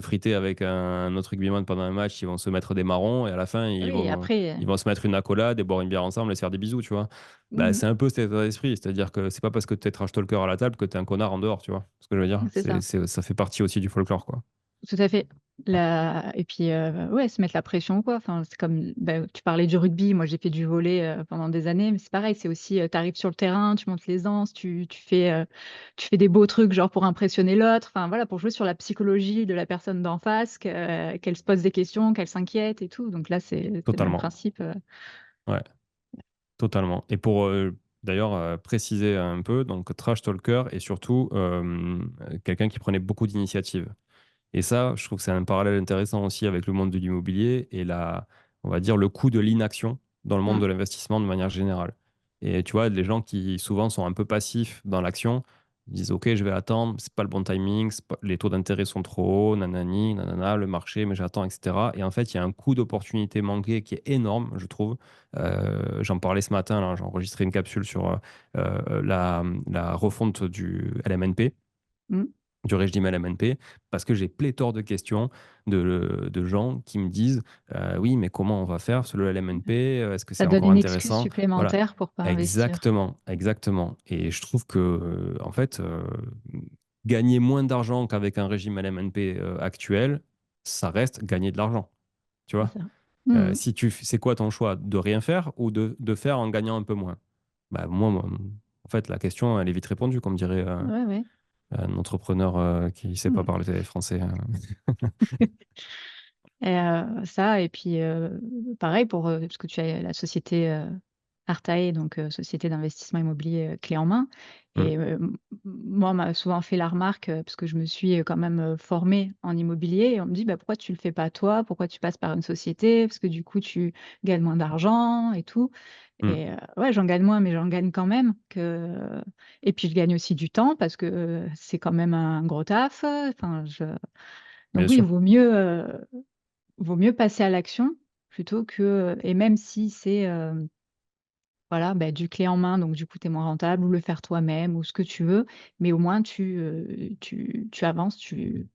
friter avec un autre rugbyman pendant un match. Ils vont se mettre des marrons et à la fin, Oui, après. ils vont se mettre une accolade et boire une bière ensemble et se faire des bisous, tu vois. Bah, Mhm. c'est un peu cet état d'esprit. C'est-à-dire que c'est pas parce que tu es trash talker à la table que tu es un connard en dehors, tu vois. Ce que je veux dire, C'est ça. ça fait partie aussi du folklore, quoi. Tout à fait. Et puis, ouais, se mettre la pression, quoi. Enfin, c'est comme, bah, tu parlais du rugby. Moi, j'ai fait du volley pendant des années, mais c'est pareil. C'est aussi, tu arrives sur le terrain, tu montes les anses, tu fais des beaux trucs, genre pour impressionner l'autre. Enfin, voilà, pour jouer sur la psychologie de la personne d'en face, qu'elle se pose des questions, qu'elle s'inquiète et tout. Donc là, c'est le même Totalement. principe. Ouais, totalement. Et pour d'ailleurs préciser un peu, donc trash talker et surtout quelqu'un qui prenait beaucoup d'initiatives. Et ça, je trouve que c'est un parallèle intéressant aussi avec le monde de l'immobilier et on va dire, le coût de l'inaction dans le monde Mm. de l'investissement de manière générale. Et tu vois, les gens qui souvent sont un peu passifs dans l'action, ils disent, OK, je vais attendre, c'est pas le bon timing, les taux d'intérêt sont trop hauts, nanani, nanana, le marché, mais j'attends, etc. Et en fait, il y a un coût d'opportunité manqué qui est énorme, je trouve. J'en parlais ce matin, là, j'ai enregistré une capsule sur la refonte du LMNP Mm. du régime LMNP, parce que j'ai pléthore de questions de gens qui me disent oui, mais comment on va faire sur le LMNP? Est-ce que c'est Ça donne encore une excuse intéressant? Voilà, supplémentaire pour pas investir. exactement, exactement. Et je trouve que, en fait, gagner moins d'argent qu'avec un régime LMNP actuel, ça reste gagner de l'argent. Tu C'est vois? ça. Mm. C'est quoi ton choix? De rien faire ou de faire en gagnant un peu moins? Bah, en fait, la question, elle est vite répondue, comme dirait Ouais, ouais. un entrepreneur qui ne sait pas Mm. parler français. Ça, et puis pareil pour, parce que tu as la société Artae, donc société d'investissement immobilier clé en main. Mm. Et moi, on m'a souvent fait la remarque, parce que je me suis quand même formée en immobilier, et on me dit, bah, pourquoi tu le fais pas toi? Pourquoi tu passes par une société? Parce que du coup, tu gagnes moins d'argent et tout. Mm. Et ouais, j'en gagne moins, mais j'en gagne quand même. Et puis, je gagne aussi du temps, parce que c'est quand même un gros taf. Enfin, Bien donc oui, sûr. vaut mieux passer à l'action plutôt que, et même si c'est voilà, bah, du clé en main, donc du coup, tu es moins rentable, ou le faire toi-même, ou ce que tu veux, mais au moins tu avances, tu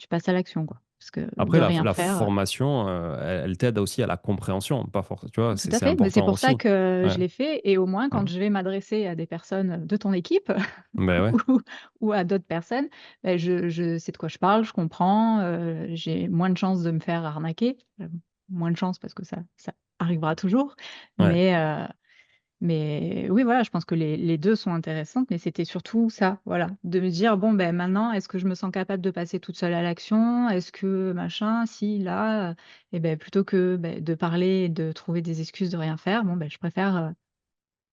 passes à l'action, quoi. Parce que Après, de rien la faire, formation, elle t'aide aussi à la compréhension, pas forcément. Tu vois, tout à c'est fait. Mais c'est important pour ça aussi. que Ouais. je l'ai fait, et au moins, quand Ouais. je vais m'adresser à des personnes de ton équipe Ben ouais, ou, ou à d'autres personnes, bah, je sais de quoi je parle, je comprends, j'ai moins de chances de me faire arnaquer. Moins de chance parce que ça arrivera toujours, ouais. mais Mais oui, voilà, je pense que les 2 sont intéressantes, mais c'était surtout ça, voilà, de me dire: «Bon, ben, maintenant, est-ce que je me sens capable de passer toute seule à l'action? Est-ce que machin, si, là, et beh, plutôt que, beh, de parler et de trouver des excuses de rien faire, bon, ben, je préfère,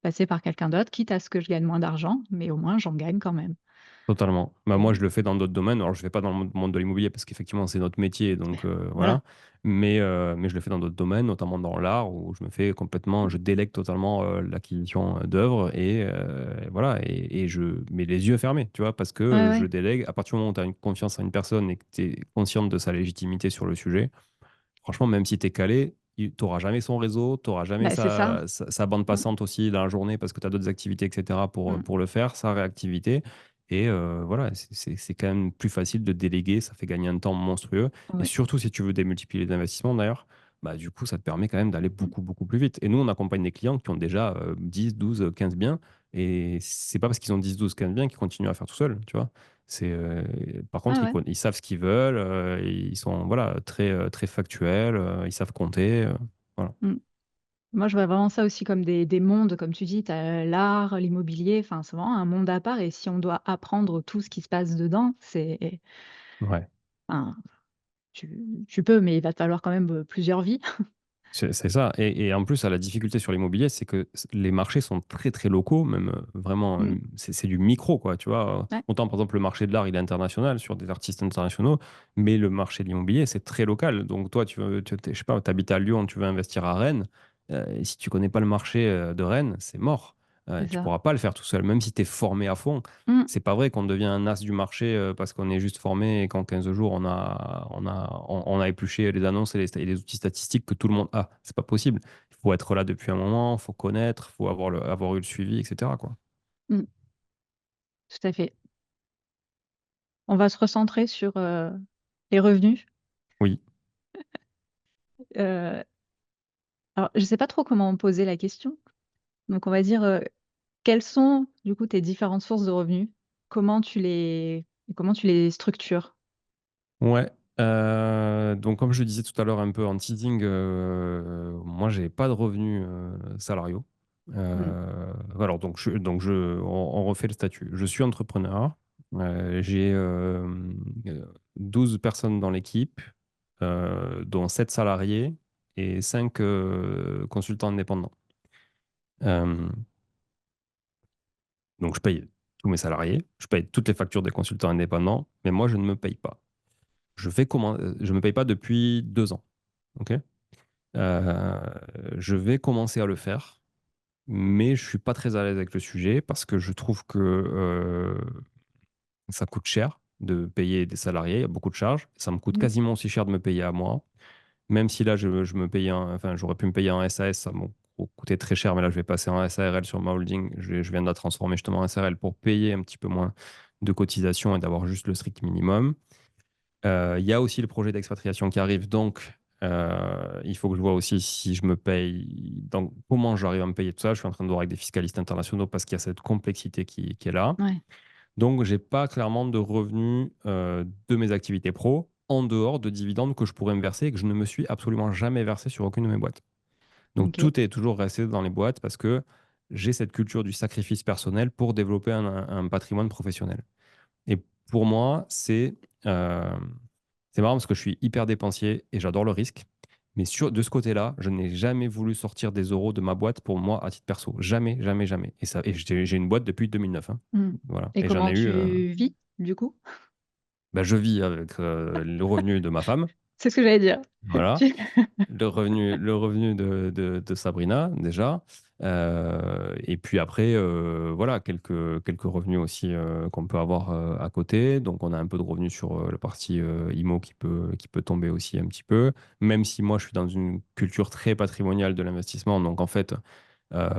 passer par quelqu'un d'autre, quitte à ce que je gagne moins d'argent, mais au moins j'en gagne quand même». Totalement. Bah, moi, Et je le fais dans d'autres domaines. Alors, je ne fais pas dans le monde de l'immobilier parce qu'effectivement, c'est notre métier. Donc, voilà. voilà. Mais je le fais dans d'autres domaines, notamment dans l'art, où je me fais complètement, Mmh. je délègue totalement l'acquisition d'œuvres et voilà. Et je mets les yeux fermés, tu vois, parce Ouais, que je ouais, délègue. À partir du moment où tu as une confiance en une personne et que tu es consciente de sa légitimité sur le sujet, franchement, même si tu es calé, tu n'auras jamais son réseau, tu n'auras jamais bah, c'est ça. sa bande Mmh, passante aussi dans la journée parce que tu as d'autres activités, etc. mmh, pour le faire, sa réactivité. Et voilà, c'est quand même plus facile de déléguer, ça fait gagner un temps monstrueux. Et ouais, surtout, si tu veux démultiplier les investissements, d'ailleurs, bah, du coup, ça te permet quand même d'aller mmh, beaucoup, beaucoup plus vite. Et nous, on accompagne des clients qui ont déjà 10, 12, 15 biens. Et c'est pas parce qu'ils ont 10, 12, 15 biens qu'ils continuent à faire tout seuls, tu vois. C'est, par ouais, contre, ouais, ils savent ce qu'ils veulent, ils sont voilà, très, très factuels, ils savent compter. Voilà. mmh. Moi, je vois vraiment ça aussi comme des mondes, comme tu dis, tu as l'art, l'immobilier, enfin, c'est vraiment un monde à part et si on doit apprendre tout ce qui se passe dedans, c'est Ouais. enfin, tu peux, mais il va te falloir quand même, plusieurs vies. C'est ça. Et en plus, la difficulté sur l'immobilier, c'est que les marchés sont très, très locaux, même vraiment, Mmh. c'est du micro, quoi. Tu vois. Ouais, Autant, par exemple, le marché de l'art, il est international sur des artistes internationaux, mais le marché de l'immobilier, c'est très local. Donc, toi, je sais pas, tu habites à Lyon, tu veux investir à Rennes. Et si tu connais pas le marché de Rennes, c'est mort. c'est Tu ça. pourras pas le faire tout seul, même si tu es formé à fond. Mmh, C'est pas vrai qu'on devient un as du marché parce qu'on est juste formé et qu'en 15 jours, on a épluché les annonces et les outils statistiques que tout le monde a. C'est pas possible. Il faut être là depuis un moment, il faut connaître, il faut avoir eu le suivi, etc., quoi. mmh, tout à fait. On va se recentrer sur, les revenus. Oui. Heu, alors je sais pas trop comment poser la question, donc on va dire, quelles sont, du coup, tes différentes sources de revenus? Comment tu les structures? Ouais. Donc, comme je le disais tout à l'heure un peu en teasing, moi, j'ai pas de revenus salariaux. Mmh, Alors, on refait le statut. Je suis entrepreneur. J'ai 12 personnes dans l'équipe, dont 7 salariés et 5 consultants indépendants. Euh, donc, je paye tous mes salariés, je paye toutes les factures des consultants indépendants, mais moi, je ne me paye pas. Je me paye pas depuis 2 ans. Ok. Euh, je vais commencer à le faire, mais je suis pas très à l'aise avec le sujet parce que je trouve que ça coûte cher de payer des salariés, il y a beaucoup de charges. Ça me coûte mmh, quasiment aussi cher de me payer à moi. Même si là, je me payais enfin, j'aurais pu me payer en SAS, ça m'a coûté très cher, mais là, je vais passer en SARL sur ma holding. Je viens de la transformer justement en SARL pour payer un petit peu moins de cotisations et d'avoir juste le strict minimum. Il y a aussi le projet d'expatriation qui arrive, donc il faut que je vois aussi si je me paye, donc comment j'arrive à me payer tout ça. Je suis en train de voir avec des fiscalistes internationaux parce qu'il y a cette complexité qui est là. ouais, Donc, j'ai pas clairement de revenus de mes activités pro en dehors de dividendes que je pourrais me verser et que je ne me suis absolument jamais versé sur aucune de mes boîtes. Donc, OK. tout est toujours resté dans les boîtes parce que j'ai cette culture du sacrifice personnel pour développer un patrimoine professionnel. Et pour moi, euh, c'est marrant parce que je suis hyper dépensier et j'adore le risque. Mais de ce côté-là, je n'ai jamais voulu sortir des euros de ma boîte pour moi à titre perso. Jamais, jamais, jamais. Et j'ai une boîte depuis 2009, hein. Mmh, Voilà. et Et j'en ai comment eu. tu vis, du coup? Bah, je vis avec le revenu de ma femme. C'est ce que j'allais dire. Voilà. Tu Le revenu de Sabrina, déjà. Et puis après, voilà, quelques revenus aussi qu'on peut avoir à côté. Donc, on a un peu de revenus sur la partie IMO qui peut tomber aussi un petit peu. Même si moi, je suis dans une culture très patrimoniale de l'investissement. Donc, en fait, euh,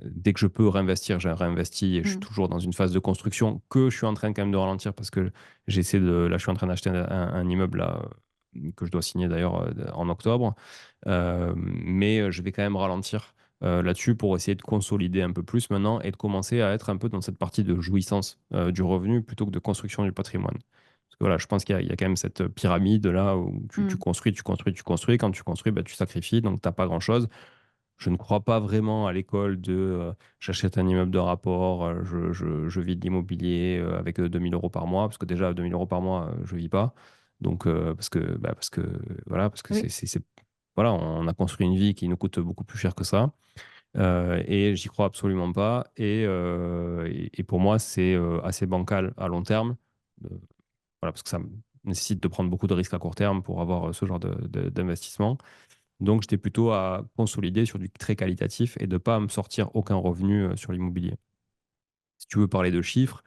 dès que je peux réinvestir, j'ai réinvesti et je suis mmh, toujours dans une phase de construction que je suis en train quand même de ralentir parce que là, je suis en train d'acheter un immeuble là, que je dois signer d'ailleurs en octobre. Mais je vais quand même ralentir là-dessus pour essayer de consolider un peu plus maintenant et de commencer à être un peu dans cette partie de jouissance du revenu plutôt que de construction du patrimoine. Parce que voilà, je pense qu'il y a quand même cette pyramide là où tu mmh, construis, tu construis, tu construis. Quand tu construis, bah, tu sacrifies, donc tu n'as pas grand-chose. Je ne crois pas vraiment à l'école de j'achète un immeuble de rapport, je vis de l'immobilier avec 2000 euros par mois, parce que déjà 2000 euros par mois, je vis pas. Donc, voilà, parce que Oui. voilà, on a construit une vie qui nous coûte beaucoup plus cher que ça. Et j'y crois absolument pas. Et pour moi, c'est assez bancal à long terme. Euh, voilà, parce que ça nécessite de prendre beaucoup de risques à court terme pour avoir ce genre d'investissement. Donc, j'étais plutôt à consolider sur du très qualitatif et de ne pas me sortir aucun revenu sur l'immobilier. Si tu veux parler de chiffres,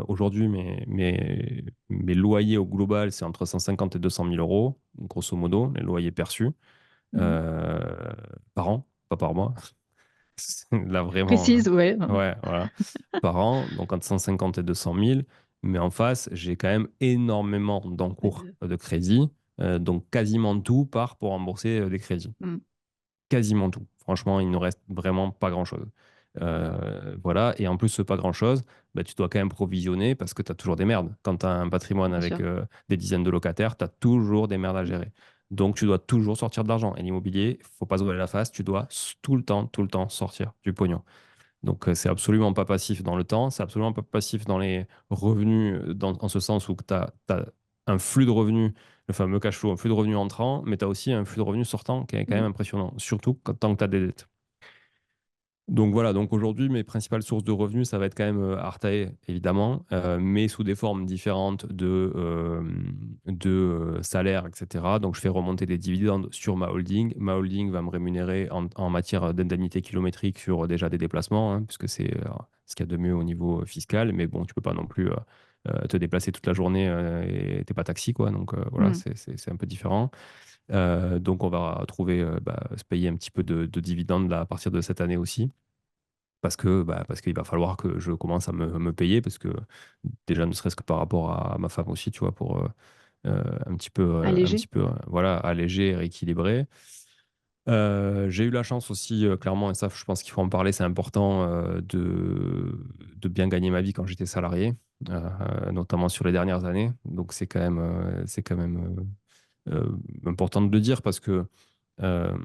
aujourd'hui, mes loyers au global, c'est entre 150 et 200 000 euros, grosso modo, les loyers perçus Mhm. euh, par an, pas par mois. Là, vraiment, Précise, ouais. ouais, voilà, par an, donc entre 150 et 200 000. Mais en face, j'ai quand même énormément d'encours de crédit. Donc, quasiment tout part pour rembourser des crédits. Mm. Quasiment tout. Franchement, il ne reste vraiment pas grand-chose. Voilà. Et en plus, ce pas grand-chose, bah, tu dois quand même provisionner parce que tu as toujours des merdes. Quand tu as un patrimoine Bien avec sûr. des dizaines de locataires, tu as toujours des merdes à Mm. gérer. Donc, tu dois toujours sortir de l'argent. Et l'immobilier, faut pas se voiler la face, tu dois tout le temps sortir du pognon. Donc, c'est absolument pas passif dans le temps, c'est absolument pas passif dans les revenus, en ce sens où tu as un flux de revenus, le fameux cash flow, un flux de revenus entrant, mais tu as aussi un flux de revenus sortant qui est quand même Mm. impressionnant, surtout tant que tu as des dettes. Donc voilà, donc aujourd'hui, mes principales sources de revenus, ça va être quand même Artae, évidemment, mais sous des formes différentes de salaire, etc. Donc je fais remonter des dividendes sur ma holding. Ma holding va me rémunérer en matière d'indemnité kilométrique sur déjà des déplacements, hein, puisque c'est ce qu'il y a de mieux au niveau fiscal. Mais bon, tu peux pas non plus te déplacer toute la journée et t'es pas taxi, quoi. Donc voilà, Mm. c'est un peu différent. Donc on va trouver, se payer un petit peu de dividendes là, à partir de cette année aussi parce qu'il va falloir que je commence à me payer, parce que déjà, ne serait-ce que par rapport à ma femme aussi, tu vois, pour un Allégé. petit peu voilà, alléger et rééquilibrer. J'ai eu la chance aussi, clairement, et ça, je pense qu'il faut en parler, c'est important de bien gagner ma vie quand j'étais salarié, notamment sur les dernières années. Donc, c'est quand même important de le dire parce que euh,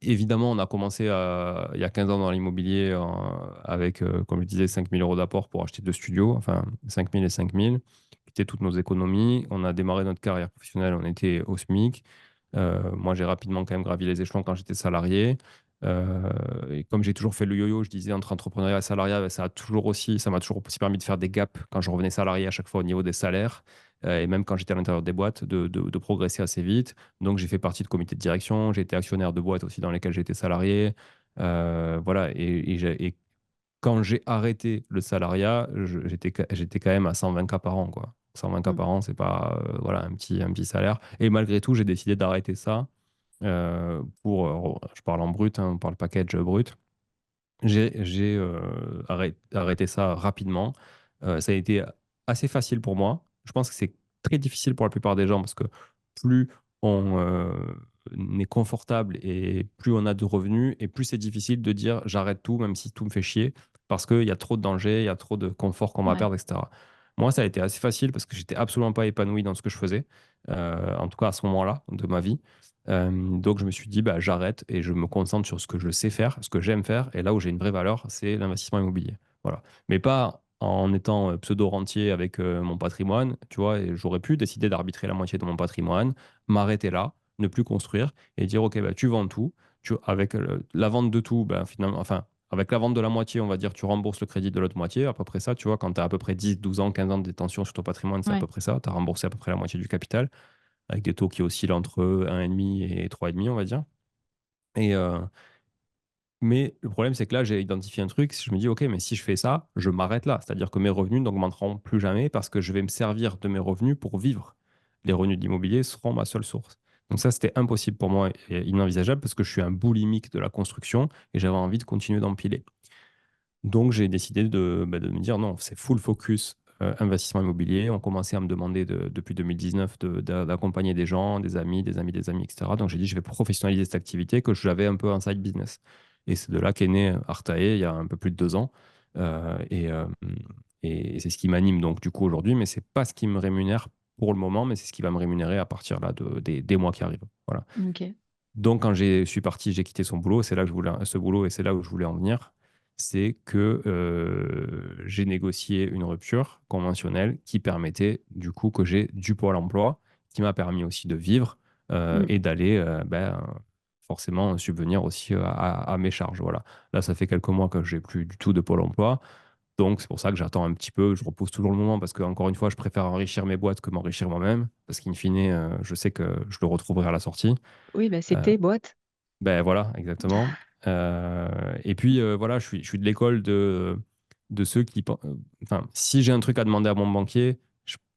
évidemment, on a commencé il y a 15 ans dans l'immobilier avec, comme je disais, 5 000 euros d'apport pour acheter deux studios, enfin 5 000 et 5 000, qui étaient toutes nos économies. On a démarré notre carrière professionnelle, on était au SMIC. Moi, j'ai rapidement quand même gravi les échelons quand j'étais salarié. Et comme j'ai toujours fait le yo-yo, je disais, entre entrepreneuriat et salariat, ben, ça m'a toujours aussi permis de faire des gaps quand je revenais salarié à chaque fois au niveau des salaires. Et même quand j'étais à l'intérieur des boîtes, de progresser assez vite. Donc, j'ai fait partie de comités de direction, j'ai été actionnaire de boîtes aussi dans lesquelles j'étais salarié. Voilà. Et quand j'ai arrêté le salariat, j'étais quand même à 120 k par an, quoi. 120 k Mm. par an, c'est pas voilà, un petit salaire. Et malgré tout, j'ai décidé d'arrêter ça je parle en brut, hein, on parle package brut. J'ai arrêté ça rapidement. Ça a été assez facile pour moi. Je pense que c'est très difficile pour la plupart des gens parce que plus on est confortable et plus on a de revenus et plus c'est difficile de dire j'arrête tout même si tout me fait chier parce qu'il y a trop de dangers, il y a trop de confort qu'on va Ouais. perdre, etc. Moi, ça a été assez facile parce que j'étais absolument pas épanoui dans ce que je faisais, en tout cas à ce moment-là de ma vie. Donc je me suis dit, bah, j'arrête et je me concentre sur ce que je sais faire, ce que j'aime faire. Et là où j'ai une vraie valeur, c'est l'investissement immobilier. Voilà. Mais pas en étant pseudo-rentier avec mon patrimoine, tu vois, et j'aurais pu décider d'arbitrer la moitié de mon patrimoine, m'arrêter là, ne plus construire et dire, OK, bah, tu vends tout. Avec la vente de tout, bah, finalement, enfin, avec la vente de la moitié, on va dire, tu rembourses le crédit de l'autre moitié, à peu près ça, tu vois, quand tu as à peu près 10, 12 ans, 15 ans de détention sur ton patrimoine, c'est à peu Ouais. près ça, tu as remboursé à peu près la moitié du capital avec des taux qui oscillent entre 1,5 et 3,5, on va dire. Et, mais le problème, c'est que là, j'ai identifié un truc. Je me dis, OK, mais si je fais ça, je m'arrête là. C'est-à-dire que mes revenus n'augmenteront plus jamais parce que je vais me servir de mes revenus pour vivre. Les revenus de l'immobilier seront ma seule source. Donc ça, c'était impossible pour moi et inenvisageable parce que je suis un boulimique de la construction et j'avais envie de continuer d'empiler. Donc, j'ai décidé de me dire non, c'est full focus investissement immobilier. On commençait à me demander depuis 2019 d'accompagner des gens, des amis, des amis, des amis, etc. Donc, j'ai dit, je vais professionnaliser cette activité que j'avais un peu en side business. Et c'est de là qu'est né Artae il y a un peu plus de 2 ans. Euh, et euh, et c'est ce qui m'anime donc du coup aujourd'hui, mais c'est pas ce qui me rémunère pour le moment, mais c'est ce qui va me rémunérer à partir là des mois qui arrivent. Voilà. Ok. Donc, quand je suis parti, j'ai quitté son boulot, c'est là que je voulais, ce boulot, et c'est là où je voulais en venir. C'est que j'ai négocié une rupture conventionnelle qui permettait du coup que j'ai du Pôle emploi, qui m'a permis aussi de vivre Mm. et d'aller forcément subvenir aussi à mes charges. Voilà. Là, ça fait quelques mois que j'ai plus du tout de Pôle emploi. Donc, c'est pour ça que j'attends un petit peu. Je repousse toujours le moment parce que, encore une fois, je préfère enrichir mes boîtes que m'enrichir moi-même. Parce qu'in fine, je sais que je le retrouverai à la sortie. Oui, bah, c'est Euh, tes boîtes. ben voilà, exactement. Et puis voilà, je suis de l'école de ceux qui. Enfin, si j'ai un truc à demander à mon banquier,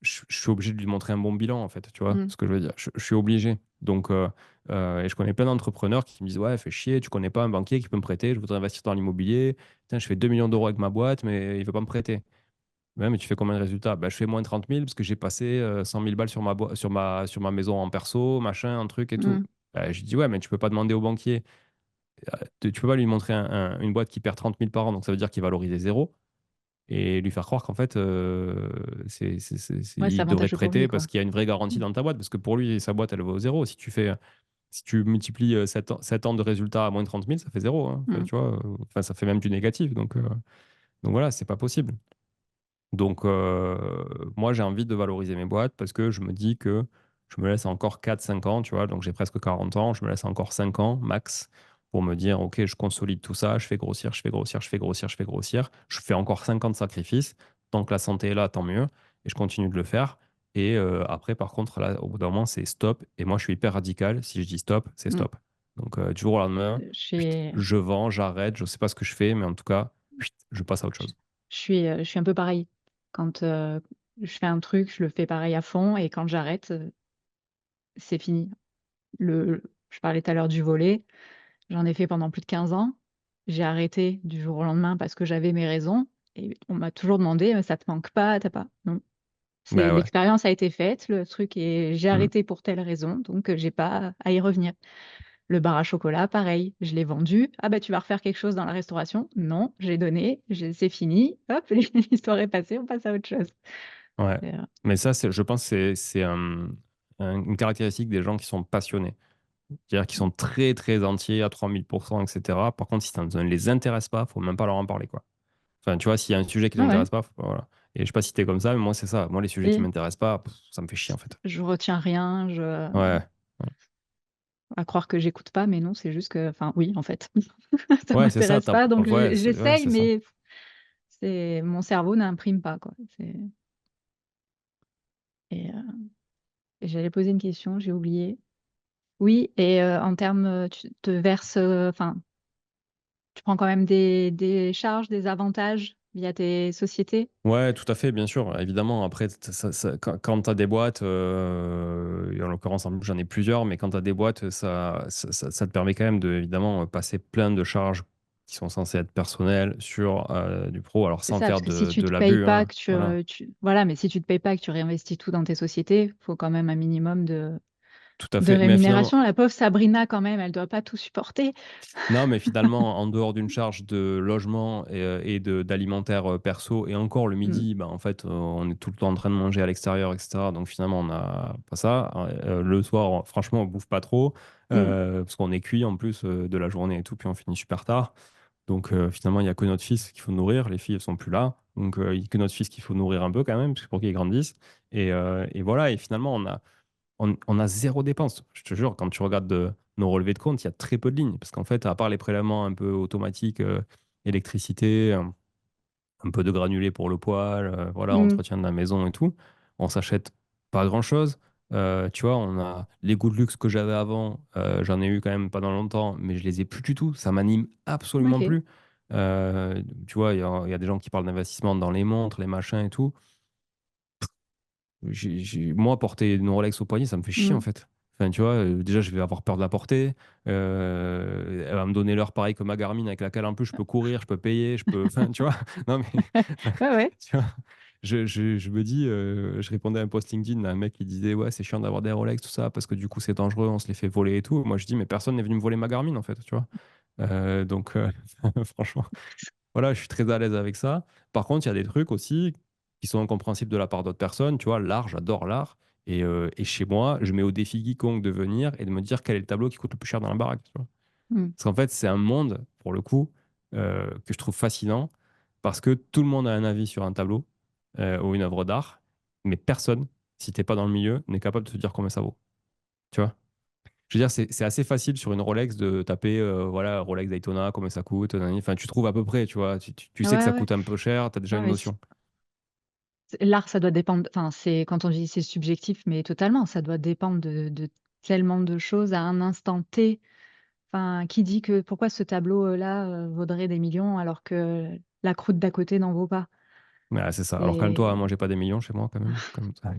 je suis obligé de lui montrer un bon bilan, en fait. Tu vois Mm. ce que je veux dire? Je suis obligé. Donc, et je connais plein d'entrepreneurs qui me disent, ouais, fais chier, tu connais pas un banquier qui peut me prêter, je voudrais investir dans l'immobilier. Putain, je fais 2 millions d'euros avec ma boîte, mais il veut pas me prêter. Ouais, mais tu fais combien de résultats? Ben, je fais moins de 30 000 parce que j'ai passé 100 000 balles sur sur ma maison en perso, machin, un truc et tout. Mm. Ben, je dis, ouais, mais tu peux pas demander au banquier, tu peux pas lui montrer une boîte qui perd 30 000 par an, donc ça veut dire qu'il valorise zéro, et lui faire croire qu'en fait, Ouais, c'est il devrait te avantageux pour prêter lui, parce quoi. qu'il y a une vraie garantie Mm. dans ta boîte, parce que pour lui, sa boîte, elle vaut zéro. Si tu multiplies 7 ans de résultats à moins de 30 000, ça fait zéro, hein. Enfin, Mm. tu vois, enfin, ça fait même du négatif. Donc voilà, c'est pas possible. Donc, moi, j'ai envie de valoriser mes boîtes parce que je me dis que je me laisse encore 4 5 ans, tu vois, donc j'ai presque 40 ans, je me laisse encore 5 ans max pour me dire, OK, je consolide tout ça, je fais grossir, je fais grossir, je fais grossir, je fais grossir. Je fais encore 5 ans de sacrifice. Tant que la santé est là, tant mieux. Et je continue de le faire. Et après, par contre, là, au bout d'un moment, c'est stop. Et moi, je suis hyper radical. Si je dis stop, c'est Mm. stop. Donc, du jour au lendemain, Je suis, je vends, j'arrête, je ne sais pas ce que je fais, mais en tout cas, je passe à autre chose. je suis un peu pareil. Quand je fais un truc, je le fais pareil à fond, et quand j'arrête, c'est fini. Je parlais tout à l'heure du volet. J'en ai fait pendant plus de 15 ans. J'ai arrêté du jour au lendemain parce que j'avais mes raisons. Et on m'a toujours demandé, ça te manque pas, t'as pas. Non. Ben ouais. L'expérience a été faite, le truc est, j'ai Mm. arrêté pour telle raison, donc j'ai pas à y revenir. Le bar à chocolat, pareil, je l'ai vendu. Ah bah tu vas refaire quelque chose dans la restauration? Non, j'ai donné, c'est fini. Hop, l'histoire est passée, on passe à autre chose. Ouais. C'est, Mais ça, je pense que c'est une caractéristique des gens qui sont passionnés. C'est-à-dire qu'ils sont très, très entiers à 3000%, etc. Par contre, si ça ne les intéresse pas, faut même pas leur en parler, quoi. Enfin, tu vois, s'il y a un sujet qui ne ah ouais. t'intéresse pas, voilà. Et je sais pas si t'es comme ça, mais moi, c'est ça. Moi, les sujets qui Et m'intéressent pas, ça me fait chier, en fait. je retiens rien, Ouais. à croire que j'écoute pas, mais non, c'est juste que, enfin oui, en fait, ça Ouais, c'est ça. m'intéresse pas, donc Ouais, ouais, j'essaye, c'est ça. mais c'est mon cerveau n'imprime pas, quoi. Et, et j'allais poser une question, j'ai oublié. Oui, et en termes, tu te verses, enfin, tu prends quand même des charges, des avantages via tes sociétés? Ouais, tout à fait, bien sûr. Évidemment, après, quand tu as des boîtes, et en l'occurrence, j'en ai plusieurs, mais quand tu as des boîtes, ça te permet quand même de, évidemment, passer plein de charges qui sont censées être personnelles sur du pro, alors C'est sans ça, faire parce que si tu de te payes l'abus, pas, hein. Voilà, voilà, mais si tu te payes pas, que tu réinvestis tout dans tes sociétés, faut quand même un minimum tout à de fait. Mais finalement, rémunération. La pauvre Sabrina, quand même, elle doit pas tout supporter. non, mais finalement, en dehors d'une charge de logement et d'alimentaire perso, et encore le Mm, midi, bah, en fait, on est tout le temps en train de manger à l'extérieur, etc. Donc finalement, on n'a pas ça. Le soir, franchement, on bouffe pas trop, mm, parce qu'on est cuit en plus de la journée et tout, puis on finit super tard. Donc finalement, il n'y a que notre fils qu'il faut nourrir. Les filles, elles sont plus là. Donc il n'y a que notre fils qu'il faut nourrir un peu quand même, parce que pour qu'il grandisse. Et voilà, et finalement, on a zéro dépense. Je te jure, quand tu regardes nos relevés de compte, il y a très peu de lignes. Parce qu'en fait, à part les prélèvements un peu automatiques, électricité, un peu de granulés pour le poêle, voilà, mm. entretien de la maison et tout, on s'achète pas grand-chose. Tu vois, on a les goûts de luxe que j'avais avant, j'en ai eu quand même pendant longtemps, mais je les ai plus du tout. Ça m'anime absolument Ok. plus. Tu vois, il y a des gens qui parlent d'investissement dans les montres, les machins et tout. Moi, porter une Rolex au poignet, ça me fait chier en Mm. fait. Enfin, tu vois, déjà, je vais avoir peur de la porter. Elle va me donner l'heure pareil que ma Garmin avec laquelle en plus je peux courir, je peux payer, je peux. Enfin, tu vois, non mais. Ouais, ouais. Tu vois, je me dis, je répondais à un post LinkedIn d'un mec qui disait, ouais, c'est chiant d'avoir des Rolex, tout ça, parce que du coup, c'est dangereux, on se les fait voler et tout. Moi, je dis, mais personne n'est venu me voler ma Garmin en fait, tu vois. Donc, franchement. Voilà, je suis très à l'aise avec ça. Par contre, il y a des trucs aussi qui sont incompréhensibles de la part d'autres personnes. Tu vois, l'art, j'adore l'art. Et chez moi, je mets au défi quiconque de venir et de me dire quel est le tableau qui coûte le plus cher dans la baraque. Tu vois. Mm. Parce qu'en fait, c'est un monde, pour le coup, que je trouve fascinant parce que tout le monde a un avis sur un tableau ou une œuvre d'art, mais personne, si t'es pas dans le milieu, n'est capable de te dire combien ça vaut. Tu vois? Je veux dire, c'est assez facile sur une Rolex de taper, voilà, Rolex Daytona, combien ça coûte, nanani. Enfin, tu trouves à peu près, tu vois. Tu sais que Ouais, ça ouais. coûte un peu cher, tu as déjà Non, une mais notion. l'art, ça doit dépendre. Enfin, c'est quand on dit c'est subjectif, mais totalement, ça doit dépendre de tellement de choses à un instant T. Enfin, qui dit que pourquoi ce tableau-là vaudrait des millions alors que la croûte d'à côté n'en vaut pas? Ouais, c'est ça. Alors, calme-toi, hein, Et moi, j'ai pas des millions chez moi, quand même. Comme ça.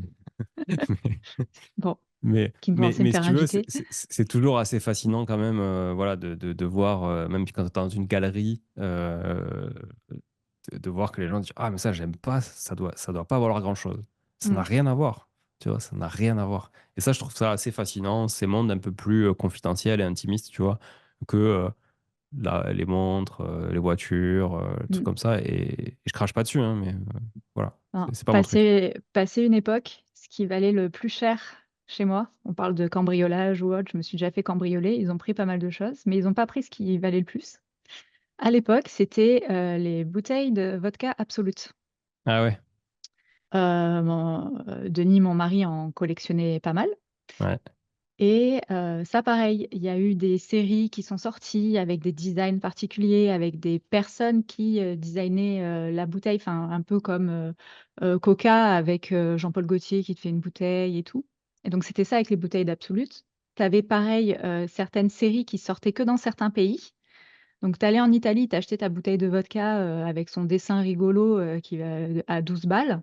bon, Mais, qui me pensait me mais si faire tu veux, inviter. c'est toujours assez fascinant quand même, voilà, de voir, même quand tu es dans une galerie, de voir que les gens disent, ah, mais ça, j'aime pas, ça doit pas valoir grand-chose. Ça n'a Mm, rien à voir. Tu vois, ça n'a rien à voir. Et ça, je trouve ça assez fascinant, ces mondes un peu plus confidentiels et intimistes, tu vois, que les montres, les voitures, trucs mm. comme ça. Et je crache pas dessus, hein, mais voilà, Enfin, c'est pas mon truc. passer une époque, ce qui valait le plus cher chez moi, on parle de cambriolage ou autre, je me suis déjà fait cambrioler, ils ont pris pas mal de choses, mais ils n'ont pas pris ce qui valait le plus. À l'époque, c'était les bouteilles de vodka Absolut. Ah ouais, Denis, mon mari, en collectionnait pas mal. ouais. Et ça, pareil, il y a eu des séries qui sont sorties avec des designs particuliers, avec des personnes qui designaient la bouteille, enfin un peu comme Coca avec Jean-Paul Gaultier qui te fait une bouteille et tout. Et donc c'était ça avec les bouteilles d'Absolut. Tu avais pareil certaines séries qui sortaient que dans certains pays. Donc, tu allais en Italie, tu achetais ta bouteille de vodka avec son dessin rigolo qui va à 12 balles.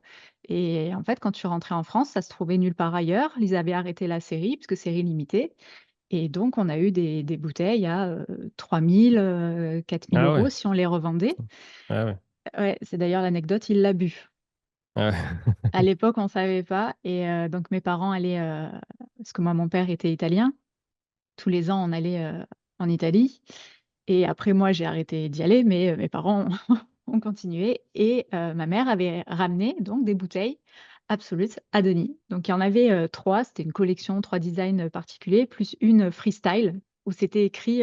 Et en fait, quand tu rentrais en France, ça se trouvait nulle part ailleurs. Ils avaient arrêté la série, puisque série limitée. Et donc, on a eu des bouteilles à 3 000, 4 000 Ah euros ouais. si on les revendait. Ah ouais. Ouais, c'est d'ailleurs l'anecdote, il l'a bu. Ah ouais. À l'époque, on ne savait pas. Et donc, mes parents allaient, parce que moi, mon père était italien. Tous les ans, on allait en Italie. Et après, moi, j'ai arrêté d'y aller, mais mes parents ont continué. Et ma mère avait ramené donc des bouteilles Absolut à Denis. Donc, il y en avait trois. C'était une collection, trois designs particuliers, plus une freestyle où c'était écrit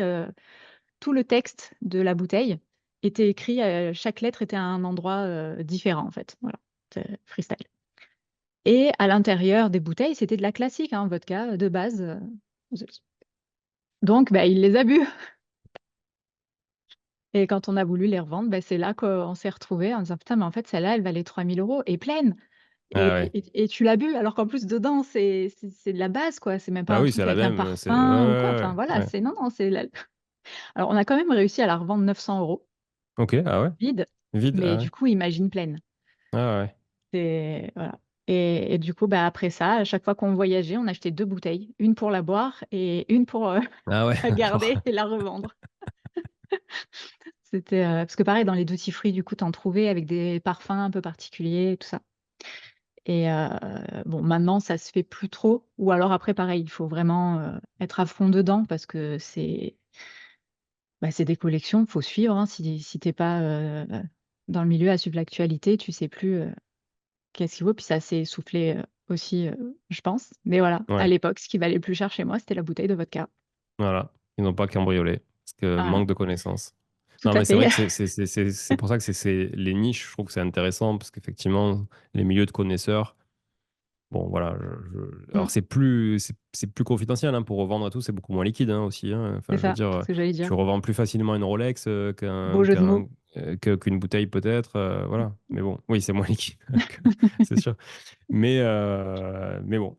tout le texte de la bouteille était écrit. Chaque lettre était à un endroit différent, en fait. Voilà, c'est freestyle. Et à l'intérieur des bouteilles, c'était de la classique, hein, vodka de base. Donc, bah, il les a bu. Et quand on a voulu les revendre, bah, c'est là qu'on s'est retrouvés en disant, putain, mais en fait, celle-là, elle valait 3 000 € et pleine. Ah ouais. Et tu l'as bu, alors qu'en plus, dedans, c'est de la base, quoi. C'est même pas Ah un oui, truc c'est la avec un même. C'est... Ouais, parfum ou quoi. ouais, Enfin, voilà, ouais. Ouais. c'est non, non, c'est Alors, on a quand même réussi à la revendre 900 € Ok, ah ouais. vide, Vide, mais ah ouais. du coup, imagine pleine. Ah ouais. Voilà. Et du coup, bah, après ça, à chaque fois qu'on voyageait, on achetait deux bouteilles, une pour la boire et une pour Ah ouais, la d'accord. garder et la revendre. C'était parce que pareil, dans les duty free, du coup, t'en trouvais avec des parfums un peu particuliers, tout ça. Et bon, maintenant, ça se fait plus trop. Ou alors après, pareil, il faut vraiment être à fond dedans parce que c'est des collections, il faut suivre. Hein. Si t'es pas dans le milieu à suivre l'actualité, tu sais plus qu'est-ce qu'il vaut. Puis ça s'est essoufflé aussi, je pense. Mais voilà, à Ouais, l'époque, ce qui valait le plus cher chez moi, c'était la bouteille de vodka. voilà. Ils n'ont pas cambriolé. Parce que Voilà, manque de connaissances. tout Non, à mais c'est fait. vrai que c'est pour ça que les niches, je trouve que c'est intéressant. Parce qu'effectivement, les milieux de connaisseurs, bon, voilà. Mm, Alors, c'est plus confidentiel hein, pour revendre et tout. C'est beaucoup moins liquide hein, aussi. Hein. Enfin, c'est je veux ça, dire, ce que j'allais tu dire. revends plus facilement une Rolex Beau jeu de mots. qu'une bouteille, peut-être. Voilà. Mais bon, oui, c'est moins liquide. C'est sûr. Mais bon,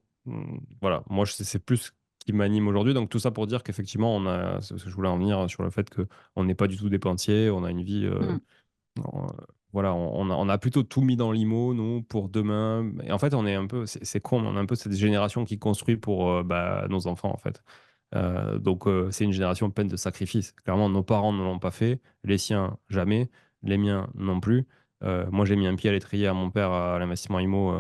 voilà. Moi, c'est plus ce qui m'anime aujourd'hui. Donc, tout ça pour dire qu'effectivement, c'est ce que je voulais en venir sur le fait qu'on n'est pas du tout dépensier. On a une vie. Mm, On- voilà, on a plutôt tout mis dans l'IMO, nous, pour demain. Et en fait, on est un peu, c'est con, mais on est un peu cette génération qui construit pour nos enfants, en fait. C'est une génération pleine de sacrifices. Clairement, nos parents ne l'ont pas fait, les siens, jamais, les miens non plus. Moi, j'ai mis un pied à l'étrier à mon père à l'investissement IMO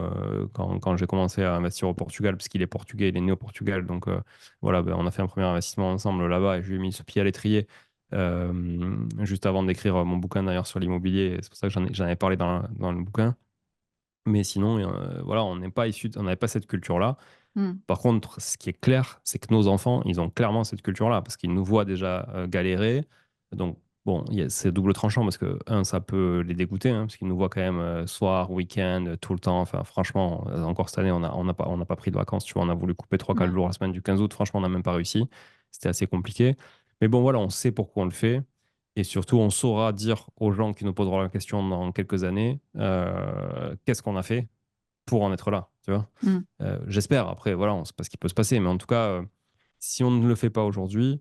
quand j'ai commencé à investir au Portugal, parce qu'il est portugais, il est né au Portugal. Donc, voilà, ben, on a fait un premier investissement ensemble là-bas et je lui ai mis ce pied à l'étrier juste avant d'écrire mon bouquin d'ailleurs sur l'immobilier. C'est pour ça que j'en ai parlé dans le bouquin. Mais sinon, voilà, on n'avait pas cette culture-là. Mmh. Par contre, ce qui est clair, c'est que nos enfants, ils ont clairement cette culture-là, parce qu'ils nous voient déjà galérer. Donc, bon, c'est double tranchant, parce que, un, ça peut les dégoûter, hein, parce qu'ils nous voient quand même soir, week-end, tout le temps. Enfin, franchement, encore cette année, on n'a pas pris de vacances, tu vois. On a voulu couper 3 4 Ouais. jours la semaine du 15 août. Franchement, on n'a même pas réussi. C'était assez compliqué. Mais bon, voilà, on sait pourquoi on le fait. Et surtout, on saura dire aux gens qui nous poseront la question dans quelques années, qu'est-ce qu'on a fait pour en être là, tu vois. Mmh. J'espère. Après, voilà, on sait pas ce qui peut se passer. Mais en tout cas, si on ne le fait pas aujourd'hui,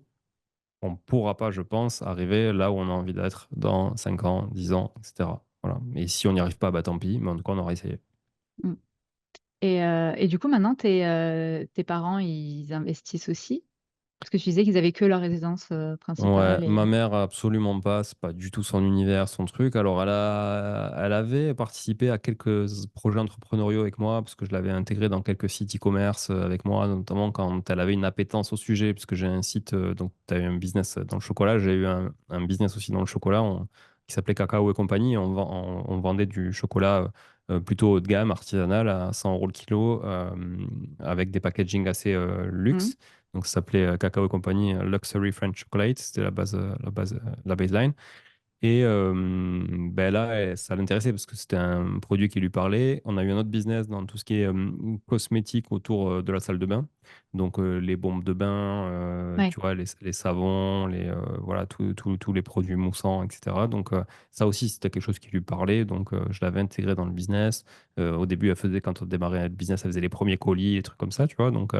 on ne pourra pas, je pense, arriver là où on a envie d'être dans 5 ans, 10 ans, etc. Voilà. Et si on n'y arrive pas, bah tant pis. Mais en tout cas, on aura essayé. Mmh. Et du coup, maintenant, tes parents, ils investissent aussi? Parce que tu disais qu'ils avaient que leur résidence, Ouais, principale ma et mère, absolument pas. C'est pas du tout son univers, son truc. Alors, elle avait participé à quelques projets entrepreneuriaux avec moi, parce que je l'avais intégré dans quelques sites e-commerce avec moi, notamment quand elle avait une appétence au sujet, puisque j'ai un site, donc tu as eu un business dans le chocolat, j'ai eu un business aussi dans le chocolat qui s'appelait Cacao et compagnie. On vendait du chocolat plutôt haut de gamme, artisanal, à 100 euros le kilo, avec des packaging assez mmh, luxe. Donc, ça s'appelait Cacao et compagnie Luxury French Chocolate. C'était la baseline. Et ben là, ça l'intéressait parce que c'était un produit qui lui parlait. On a eu un autre business dans tout ce qui est cosmétique autour de la salle de bain. Donc, les bombes de bain, ouais. tu vois, les savons, voilà, tous les produits moussants, etc. Donc, ça aussi, c'était quelque chose qui lui parlait. Donc, je l'avais intégré dans le business. Au début, quand on démarrait le business, elle faisait les premiers colis, les trucs comme ça, tu vois. Donc,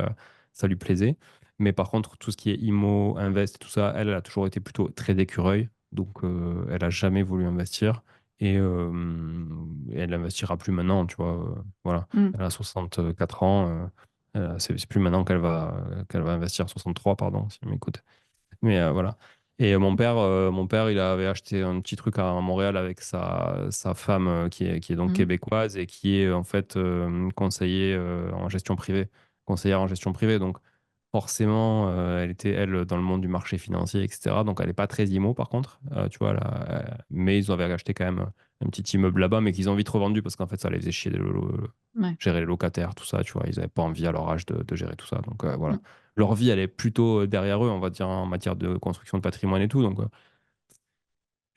ça lui plaisait. Mais par contre, tout ce qui est IMO, Invest, tout ça, elle a toujours été plutôt très d'écureuil. Donc, elle a jamais voulu investir et elle n'investira plus maintenant, tu vois. Voilà, Mmh. elle a 64 ans. C'est plus maintenant qu'elle va investir, 63, pardon, si je m'écoute. Mais voilà. Et mon père, il avait acheté un petit truc à Montréal avec sa femme qui est donc Mmh. québécoise et qui est en fait conseiller en gestion privée, conseillère en gestion privée. Donc, forcément, elle était, elle, dans le monde du marché financier, etc. Donc, elle n'est pas très IMO, par contre. Tu vois, là, mais ils avaient acheté quand même un petit immeuble là-bas, mais qu'ils ont vite revendu parce qu'en fait, ça les faisait chier de Ouais. gérer les locataires, tout ça. Tu vois, ils n'avaient pas envie à leur âge de gérer tout ça. Donc, voilà. Mmh. Leur vie, elle est plutôt derrière eux, on va dire, en matière de construction de patrimoine et tout. Donc,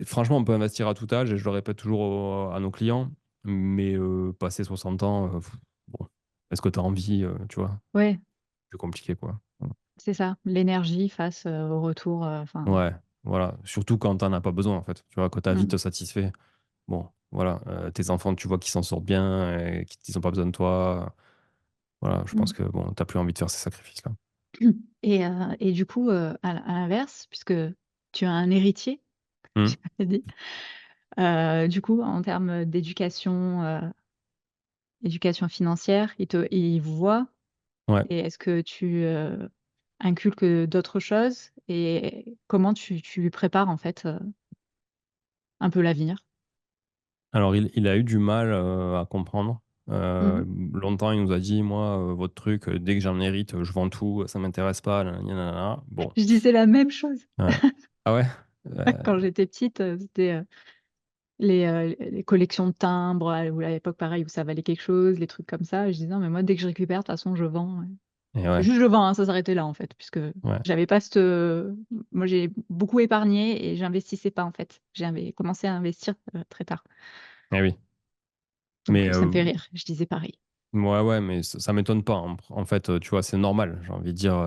franchement, on peut investir à tout âge, et je le répète toujours à nos clients. Mais passer 60 ans, bon, est-ce que tu as envie, tu vois? Ouais, C'est compliqué, quoi. c'est ça, l'énergie face, au retour, enfin, Ouais, voilà. Surtout quand t'en as pas besoin, en fait. Tu vois, quand ta vie mmh, te satisfait. Bon, voilà. Tes enfants, tu vois qu'ils s'en sortent bien, et qu'ils n'ont pas besoin de toi. Voilà, je pense mmh. que bon, t'as plus envie de faire ces sacrifices-là. Et du coup, à l'inverse, puisque tu as un héritier, Hmm. tu m'as dit, du coup, en termes d'éducation, éducation financière, ils vous voient Ouais. et est-ce que tu, inculques, d'autres choses et comment tu lui prépares, en fait, un peu l'avenir? Alors, il a eu du mal à comprendre. Mmh. Longtemps, il nous a dit, moi, votre truc, dès que j'en hérite, je vends tout, ça m'intéresse pas, nanani, nanana. Bon, Je disais la même chose. ouais. Ah ouais? Quand j'étais petite, c'était, les collections de timbres, ou à l'époque pareil où ça valait quelque chose, les trucs comme ça. Je disais: «Non mais moi dès que je récupère de toute façon je vends, ouais». Et ouais, Juste je vends, hein, ça s'arrêtait là en fait, puisque ouais. j'avais pas cette, moi j'ai beaucoup épargné et j'investissais pas en fait. J'avais commencé à investir, très tard. Eh oui. Donc Mais ça me fait rire, je disais pareil. ouais, ouais, mais ça m'étonne pas. En fait, tu vois, c'est normal, j'ai envie de dire.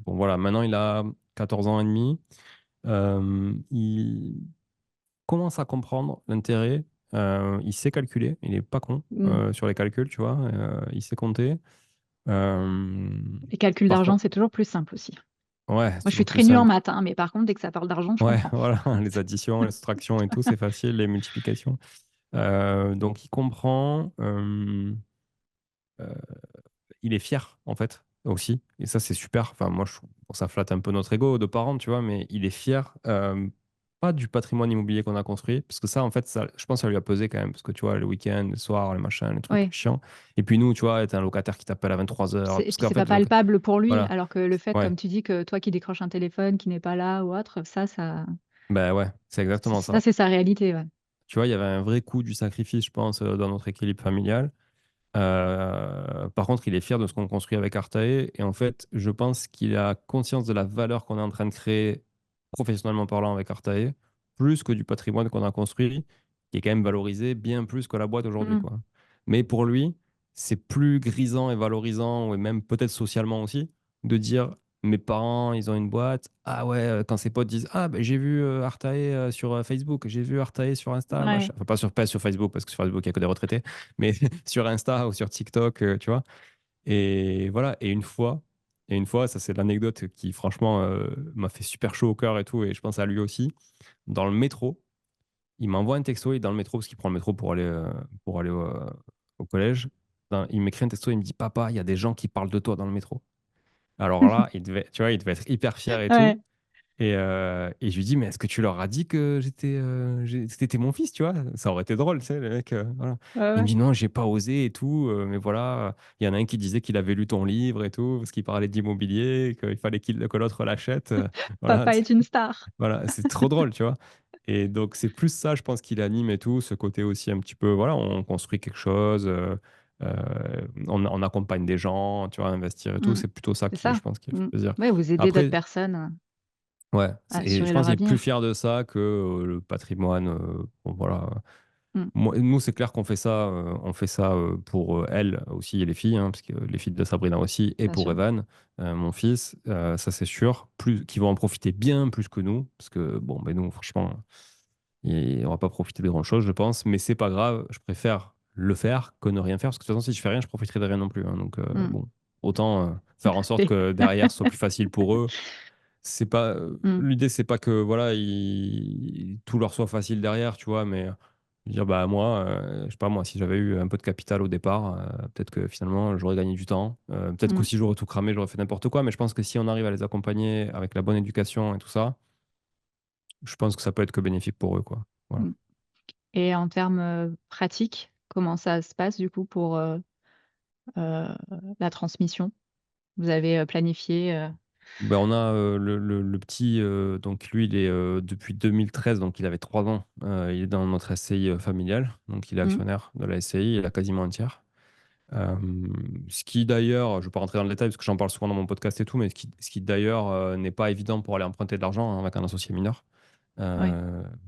Bon, voilà, maintenant, il a 14 ans et demi. Il commence à comprendre l'intérêt. Il sait calculer, il est pas con Mmh. sur les calculs, tu vois. Il sait compter. Euh, Les calculs Par d'argent, contre, c'est toujours plus simple aussi. ouais, c'est Moi je suis toujours plus très nulle en simple. maths, hein, mais par contre dès que ça parle d'argent, je Ouais, comprends. voilà, les additions, les soustractions et tout, c'est facile, les multiplications. Donc, il comprend. Euh, il est fier, en fait, aussi. Et ça, c'est super. Enfin, moi, je trouve bon, ça flatte un peu notre ego de parents, tu vois, mais il est fier, pas du patrimoine immobilier qu'on a construit, parce que ça, en fait, ça, je pense que ça lui a pesé quand même, parce que tu vois, le week-end, le soir, les machins, les trucs Ouais. chiants. Et puis nous, tu vois, t'es un locataire qui t'appelle à 23 h, Et parce puis qu'en c'est fait, pas palpable pour lui, voilà, alors que le fait, ouais, comme tu dis, que toi qui décroches un téléphone qui n'est pas là ou autre, ça ben ouais, c'est exactement ça ça. c'est sa réalité, ouais. Tu vois, il y avait un vrai coût du sacrifice, je pense, dans notre équilibre familial. Par contre, il est fier de ce qu'on construit avec Artae. Et en fait, je pense qu'il a conscience de la valeur qu'on est en train de créer professionnellement parlant avec Artae, plus que du patrimoine qu'on a construit, qui est quand même valorisé bien plus que la boîte aujourd'hui, Mm. quoi. Mais pour lui, c'est plus grisant et valorisant, et même peut-être socialement aussi, de dire mes parents, ils ont une boîte. Ah ouais, quand ses potes disent ah, ben, j'ai vu Artae sur Facebook, j'ai vu Artae sur Insta, machin. Ouais. Enfin, pas sur Facebook, parce que sur Facebook, il n'y a que des retraités, mais sur Insta ou sur TikTok, tu vois. Et voilà, et une fois, ça c'est l'anecdote qui franchement m'a fait super chaud au cœur et tout, et je pense à lui aussi. Dans le métro, il m'envoie un texto, il est dans le métro, parce qu'il prend le métro pour aller au collège. Il m'écrit un texto, il me dit, Papa, il y a des gens qui parlent de toi dans le métro. Alors là, tu vois, il devait être hyper fier et tout. Ouais. Et je lui dis, mais est-ce que tu leur as dit que c'était mon fils, tu vois? Ça aurait été drôle, tu sais, le mec. Voilà. Ouais, Il me ouais. dit, non, j'ai pas osé et tout, mais voilà, il y en a un qui disait qu'il avait lu ton livre et tout, parce qu'il parlait d'immobilier, qu'il fallait que l'autre l'achète. Voilà, Papa est une star. voilà, c'est trop drôle, tu vois. Et donc, c'est plus ça, je pense, qu'il anime et tout, ce côté aussi un petit peu, voilà, on construit quelque chose, on accompagne des gens, tu vois, investir et tout, Mm. c'est plutôt ça C'est qui, je ça. pense, qui fait Mm. plaisir. Ouais, vous aidez d'autres Après, personnes ouais, à et je assurer pense leur qu'il est plus avenir. fier de ça que le patrimoine. Bon, voilà. Mm. Nous, c'est clair qu'on fait ça, on fait ça pour elle aussi et les filles, hein, parce que les filles de Sabrina aussi, et Bien pour sûr. Evan, mon fils, ça c'est sûr, plus, qui vont en profiter bien plus que nous, parce que bon, ben nous, franchement, on va pas profiter de grand-chose, je pense, mais c'est pas grave, je préfère le faire que ne rien faire, parce que de toute façon, si je fais rien, je profiterai de rien non plus, hein. Donc, Mm. bon, autant faire en sorte Et- que derrière, ce soit plus facile pour eux. C'est pas Mm. L'idée, c'est pas que voilà, tout leur soit facile derrière, tu vois, mais dire bah moi, je sais pas moi, si j'avais eu un peu de capital au départ, peut-être que finalement j'aurais gagné du temps. Peut-être Mm. qu'aussi j'aurais tout cramé, j'aurais fait n'importe quoi, mais je pense que si on arrive à les accompagner avec la bonne éducation et tout ça, je pense que ça peut être que bénéfique pour eux, quoi. Voilà. Mm. Et en termes pratiques, comment ça se passe du coup pour euh, la transmission? Vous avez planifié. Ben, on a le petit, donc lui, il est depuis 2013, donc il avait 3 ans. Il est dans notre SCI familiale, donc il est Mm. actionnaire de la SCI, il a quasiment entière. Euh, Ce qui d'ailleurs, je ne vais pas rentrer dans le détail parce que j'en parle souvent dans mon podcast et tout, mais ce qui d'ailleurs n'est pas évident pour aller emprunter de l'argent, hein, avec un associé mineur. Ouais.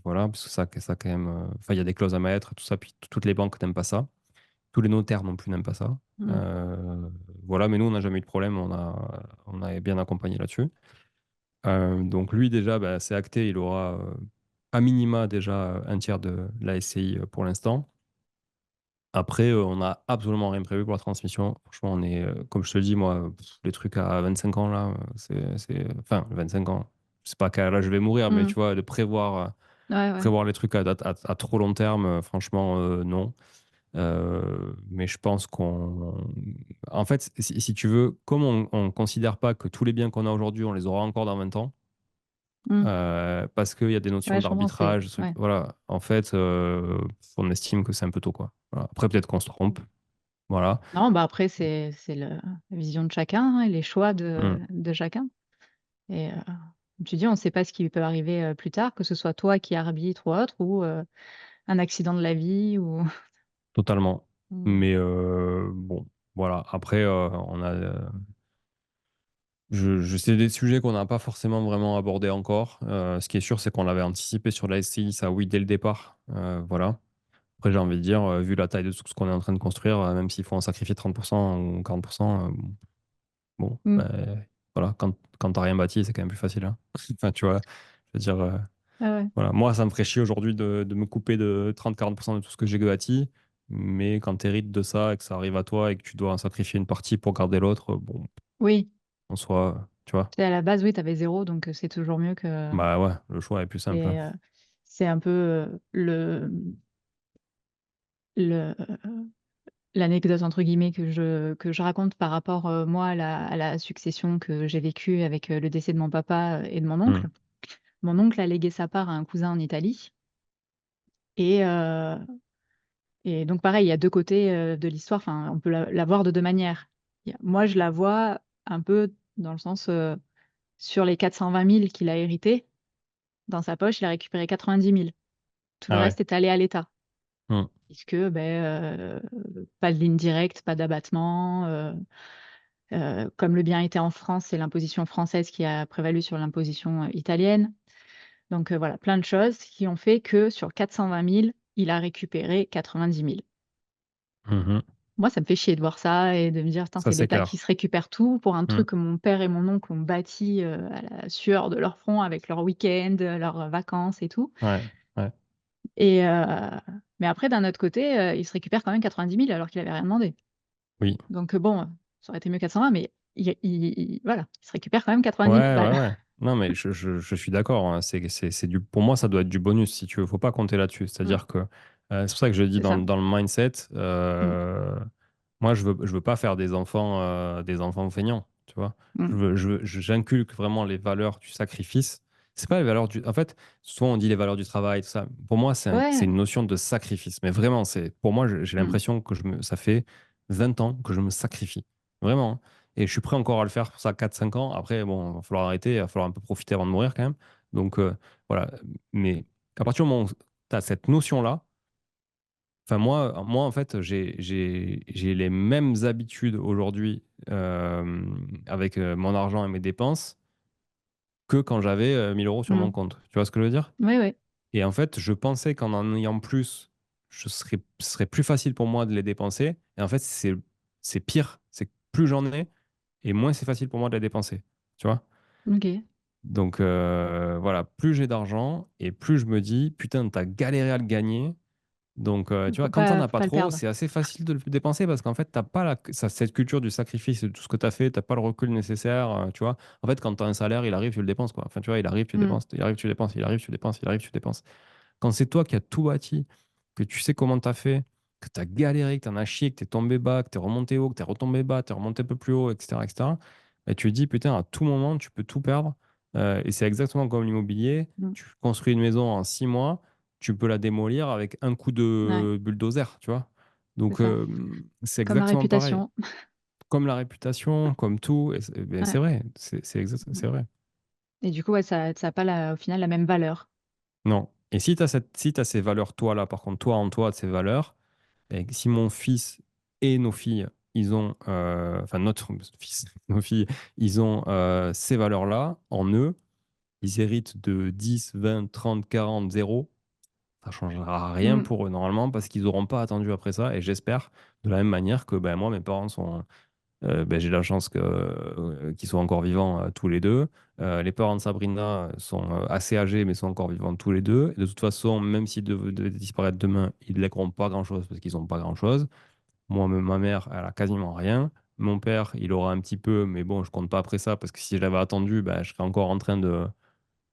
Voilà, parce que ça quand même. Enfin, il y a des clauses à mettre, tout ça, puis toutes les banques n'aiment pas ça. Tous les notaires non plus n'aiment pas ça. Mm. Euh, voilà, mais nous, on n'a jamais eu de problème, on a bien accompagné là-dessus. Donc lui, déjà, bah, c'est acté, il aura à minima déjà un tiers de la SCI pour l'instant. Après, on n'a absolument rien prévu pour la transmission. Franchement, comme je te le dis, moi, les trucs à 25 ans, là, enfin, 25 ans, je sais pas à quel âge je vais mourir, mais Mm. tu vois, de prévoir, Ouais, ouais. prévoir les trucs à trop long terme, franchement, non. Mais je pense En fait, si tu veux, comme on ne considère pas que tous les biens qu'on a aujourd'hui, on les aura encore dans 20 ans, Mm. parce qu'il y a des notions Ouais, je comprends. d'arbitrage, des trucs, Ouais. voilà. En fait, on estime que c'est un peu tôt, quoi. Voilà. Après, peut-être qu'on se trompe. Voilà. Non, bah après, c'est la vision de chacun, hein, et les choix Mm. de chacun. Et comme tu dis, on ne sait pas ce qui peut arriver plus tard, que ce soit toi qui arbitre ou autre, ou un accident de la vie, ou. Totalement. Mm. Mais bon, voilà. Après, c'est des sujets qu'on n'a pas forcément vraiment abordés encore. Ce qui est sûr, c'est qu'on l'avait anticipé sur la SCI, ça oui, dès le départ. Voilà. Après, j'ai envie de dire, vu la taille de tout ce qu'on est en train de construire, même s'il faut en sacrifier 30% ou 40%, bon, Mm. voilà, quand t'as rien bâti, c'est quand même plus facile, hein. Enfin, tu vois, je veux dire, Ah ouais. voilà. Moi, ça me ferait chier aujourd'hui de me couper de 30-40% de tout ce que j'ai bâti, mais quand tu hérites de ça et que ça arrive à toi et que tu dois en sacrifier une partie pour garder l'autre, bon, Oui, en soi, tu vois, à la base, oui, tu avais zéro, donc c'est toujours mieux que. bah ouais, le choix est plus simple, hein. Et c'est un peu le, l'anecdote, entre guillemets, que je raconte par rapport, moi, à la succession que j'ai vécue avec le décès de mon papa et de mon Hmm. oncle. Mon oncle a légué sa part à un cousin en Italie. Et, et donc, pareil, il y a deux côtés de l'histoire. Enfin, on peut la voir de deux manières. Moi, je la vois un peu dans le sens, sur les 420 000 qu'il a hérités, dans sa poche, il a récupéré 90 000. Tout le Ah ouais. reste est allé à l'État. Hmm. Puisque pas de ligne directe, pas d'abattement. Comme le bien était en France, c'est l'imposition française qui a prévalu sur l'imposition italienne. Donc voilà, plein de choses qui ont fait que sur 420 000, il a récupéré 90 000. Mhm. Moi, ça me fait chier de voir ça et de me dire, Ça, c'est c'est l'État qui clair. se récupère tout pour un Hmm. truc que mon père et mon oncle ont bâti à la sueur de leur front avec leurs week-ends, leurs vacances et tout. Ouais, ouais. Et, mais après, d'un autre côté, il se récupère quand même 90 000 alors qu'il avait rien demandé. Oui. Donc bon, ça aurait été mieux 420, mais voilà, il se récupère quand même 90 000 Ouais, ouais, balles. ouais. Non, mais je suis d'accord, hein. Pour moi, ça doit être du bonus, si tu veux. Faut pas compter là-dessus. Mm, C'est-à-dire que c'est pour ça que je dis c'est ça. dans le mindset, Mm, moi, je veux pas faire des enfants feignants, tu vois. mm. J'inculque vraiment les valeurs du sacrifice. C'est pas les valeurs du. En fait, souvent on dit les valeurs du travail, tout ça. Pour moi, c'est Ouais. une notion de sacrifice. Mais vraiment, pour moi, j'ai Mm, l'impression que ça fait 20 ans que je me sacrifie. Vraiment, hein. Et je suis prêt encore à le faire pour ça 4 5 ans. Après, bon, il va falloir arrêter, il va falloir un peu profiter avant de mourir quand même. Donc, voilà. Mais à partir du moment où tu as cette notion-là, enfin, moi, en fait, j'ai les mêmes habitudes aujourd'hui avec mon argent et mes dépenses que quand j'avais 1000 euros sur mon mm. compte. Tu vois ce que je veux dire? Ouais, ouais. Et en fait, je pensais qu'en en ayant plus, ce serait plus facile pour moi de les dépenser. Et en fait, c'est pire. C'est que plus j'en ai, et moins c'est facile pour moi de les dépenser. Tu vois? Ok. Donc voilà, plus j'ai d'argent et plus je me dis, putain, t'as galéré à le gagner. Donc tu vois, quand t'en as Faut pas pas le trop, perdre. c'est assez facile de le dépenser parce qu'en fait, t'as pas cette culture du sacrifice de tout ce que t'as fait, t'as pas le recul nécessaire, tu vois. En fait, quand t'as un salaire, il arrive, tu le dépenses, quoi. Enfin, tu vois, il arrive, tu Mm, dépenses, il arrive, tu dépenses, il arrive, tu dépenses, il arrive, tu dépenses. Quand c'est toi qui as tout bâti, que tu sais comment t'as fait, que t'as galéré, que t'en as chié, que t'es tombé bas, que t'es remonté haut, que t'es retombé bas, t'es remonté un peu plus haut, etc., etc., et tu te dis, putain, à tout moment, tu peux tout perdre. Et c'est exactement comme l'immobilier. mm. Tu construis une maison en 6 mois, tu peux la démolir avec un coup Ouais, de bulldozer, tu vois. c'est Donc, ça. c'est Comme ma exactement pareil. réputation. Comme la réputation, comme tout. Et c'est Ouais. vrai, c'est vrai. Et du coup, ouais, ça a pas au final la même valeur. Non. Et si t'as ces valeurs, toi, là, par contre, toi, en toi, ces valeurs, et que si mon fils et nos filles, ils ont, enfin, notre fils, nos filles, ils ont ces valeurs-là en eux, ils héritent de 10 20 30 40 0, ça changera rien Mm, pour eux, normalement, parce qu'ils n'auront pas attendu après ça. Et j'espère, de la même manière que ben, moi, mes parents sont ben, j'ai la chance qu'ils soient encore vivants tous les deux. Les parents de Sabrina sont assez âgés, mais sont encore vivants tous les deux. Et de toute façon, même s'ils devaient disparaître demain, ils ne légueront pas grand-chose parce qu'ils n'ont pas grand-chose. Moi, ma mère, elle a quasiment rien. Mon père, il aura un petit peu, mais bon, je compte pas après ça parce que si je l'avais attendu, ben, je serais encore en train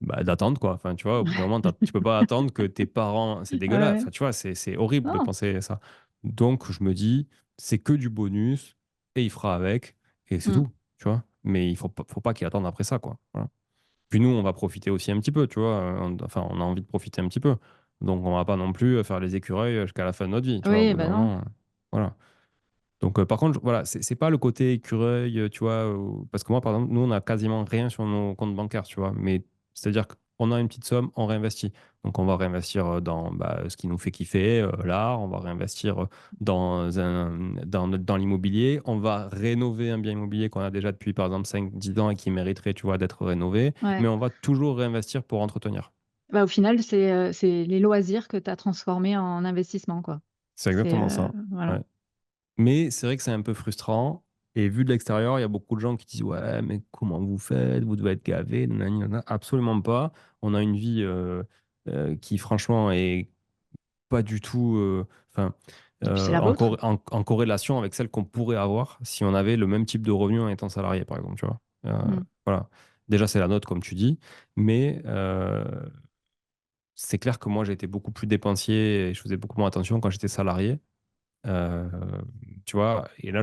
d'attendre, quoi. Enfin, tu vois, au bout d'un moment, tu peux pas attendre que tes parents. C'est ouais, dégueulasse. ouais. Enfin, tu vois, c'est horrible de Non. penser ça. Donc, je me dis, c'est que du bonus et il fera avec et c'est Mm. tout, tu vois. Mais faut pas qu'il attende après ça, quoi. Voilà. Puis nous, on va profiter aussi un petit peu, tu vois. Enfin, on a envie de profiter un petit peu. Donc, on va pas non plus faire les écureuils jusqu'à la fin de notre vie, tu vois. Au Oui, bout d'un bah non. moment, voilà. Donc, par contre, voilà, c'est pas le côté écureuil, tu vois, parce que moi, par exemple, nous, on a quasiment rien sur nos comptes bancaires, tu vois, mais c'est-à-dire qu'on a une petite somme, on réinvestit. Donc, on va réinvestir dans bah, ce qui nous fait kiffer, l'art, on va réinvestir dans l'immobilier, on va rénover un bien immobilier qu'on a déjà depuis, par exemple, 5 10 ans et qui mériterait, tu vois, d'être rénové, mais Ouais. on va toujours réinvestir pour entretenir. Bah, au final, c'est les loisirs que tu as transformés en investissement, quoi. C'est exactement ça. Voilà. Ouais. Mais c'est vrai que c'est un peu frustrant. Et vu de l'extérieur, il y a beaucoup de gens qui disent ouais, mais comment vous faites? Vous devez être gavé. Nanani, nanana. Absolument pas. On a une vie qui, franchement, est pas du tout enfin, Et puis c'est la vôtre. en corrélation avec celle qu'on pourrait avoir si on avait le même type de revenu en étant salarié, par exemple. Tu vois. Mm. Voilà. Déjà, c'est la note, comme tu dis. Mais c'est clair que moi, j'ai été beaucoup plus dépensier et je faisais beaucoup moins attention quand j'étais salarié. Euh, tu vois, et là,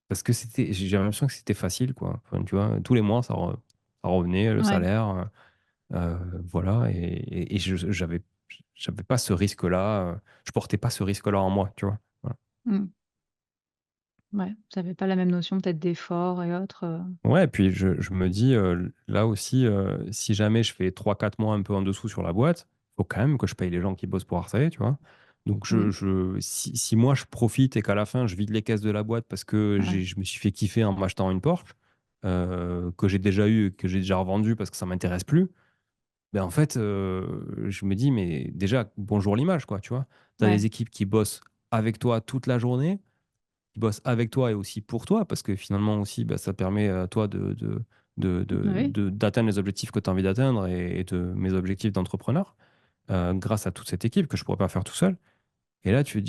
parce que j'ai l'impression que c'était facile, quoi. Enfin, tu vois, tous les mois, ça revenait, le Ouais. salaire, voilà, et j'avais pas ce risque-là, je portais pas ce risque-là en moi, tu vois. Voilà. Mm. Ouais. Vous n'avez pas la même notion peut-être d'effort et autres. Ouais, et puis je me dis, là aussi, si jamais je fais 3 4 mois un peu en dessous sur la boîte, faut quand même que je paye les gens qui bossent pour Arte, tu vois. Donc, Mm. si moi je profite et qu'à la fin je vide les caisses de la boîte parce que Ouais. je me suis fait kiffer en m'achetant une Porsche, que j'ai déjà eu, que j'ai déjà revendu parce que ça m'intéresse plus, ben en fait, je me dis, mais déjà, bonjour l'image, quoi, tu vois. Tu as Ouais. des équipes qui bossent avec toi toute la journée, qui bossent avec toi et aussi pour toi, parce que finalement aussi, bah, ça permet à toi Oui. d'atteindre les objectifs que tu as envie d'atteindre et de mes objectifs d'entrepreneur, grâce à toute cette équipe que je ne pourrais pas faire tout seul. Et là, tu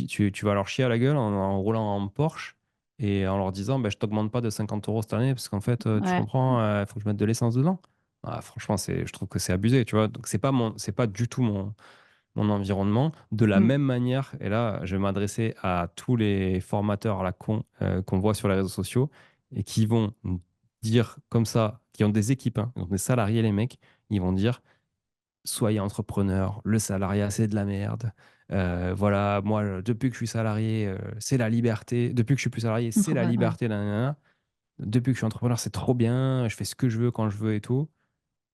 vas leur chier à la gueule en roulant en Porsche et en leur disant, bah, je t'augmente pas de 50 euros cette année parce qu'en fait, tu Ouais. comprends, il faut que je mette de l'essence dedans. Ah, franchement, je trouve que c'est abusé, tu vois. Donc, c'est pas du tout mon environnement. De la Mm. même manière, et là, je vais m'adresser à tous les formateurs à la con qu'on voit sur les réseaux sociaux et qui vont dire comme ça, qui ont des équipes, hein, qui ont des salariés, les mecs, ils vont dire soyez entrepreneur, le salariat, c'est de la merde. Voilà, moi, depuis que je suis salarié, c'est la liberté. Depuis que je suis plus salarié, c'est la Ouais. liberté. Nanana. Depuis que je suis entrepreneur, c'est trop bien. Je fais ce que je veux quand je veux et tout.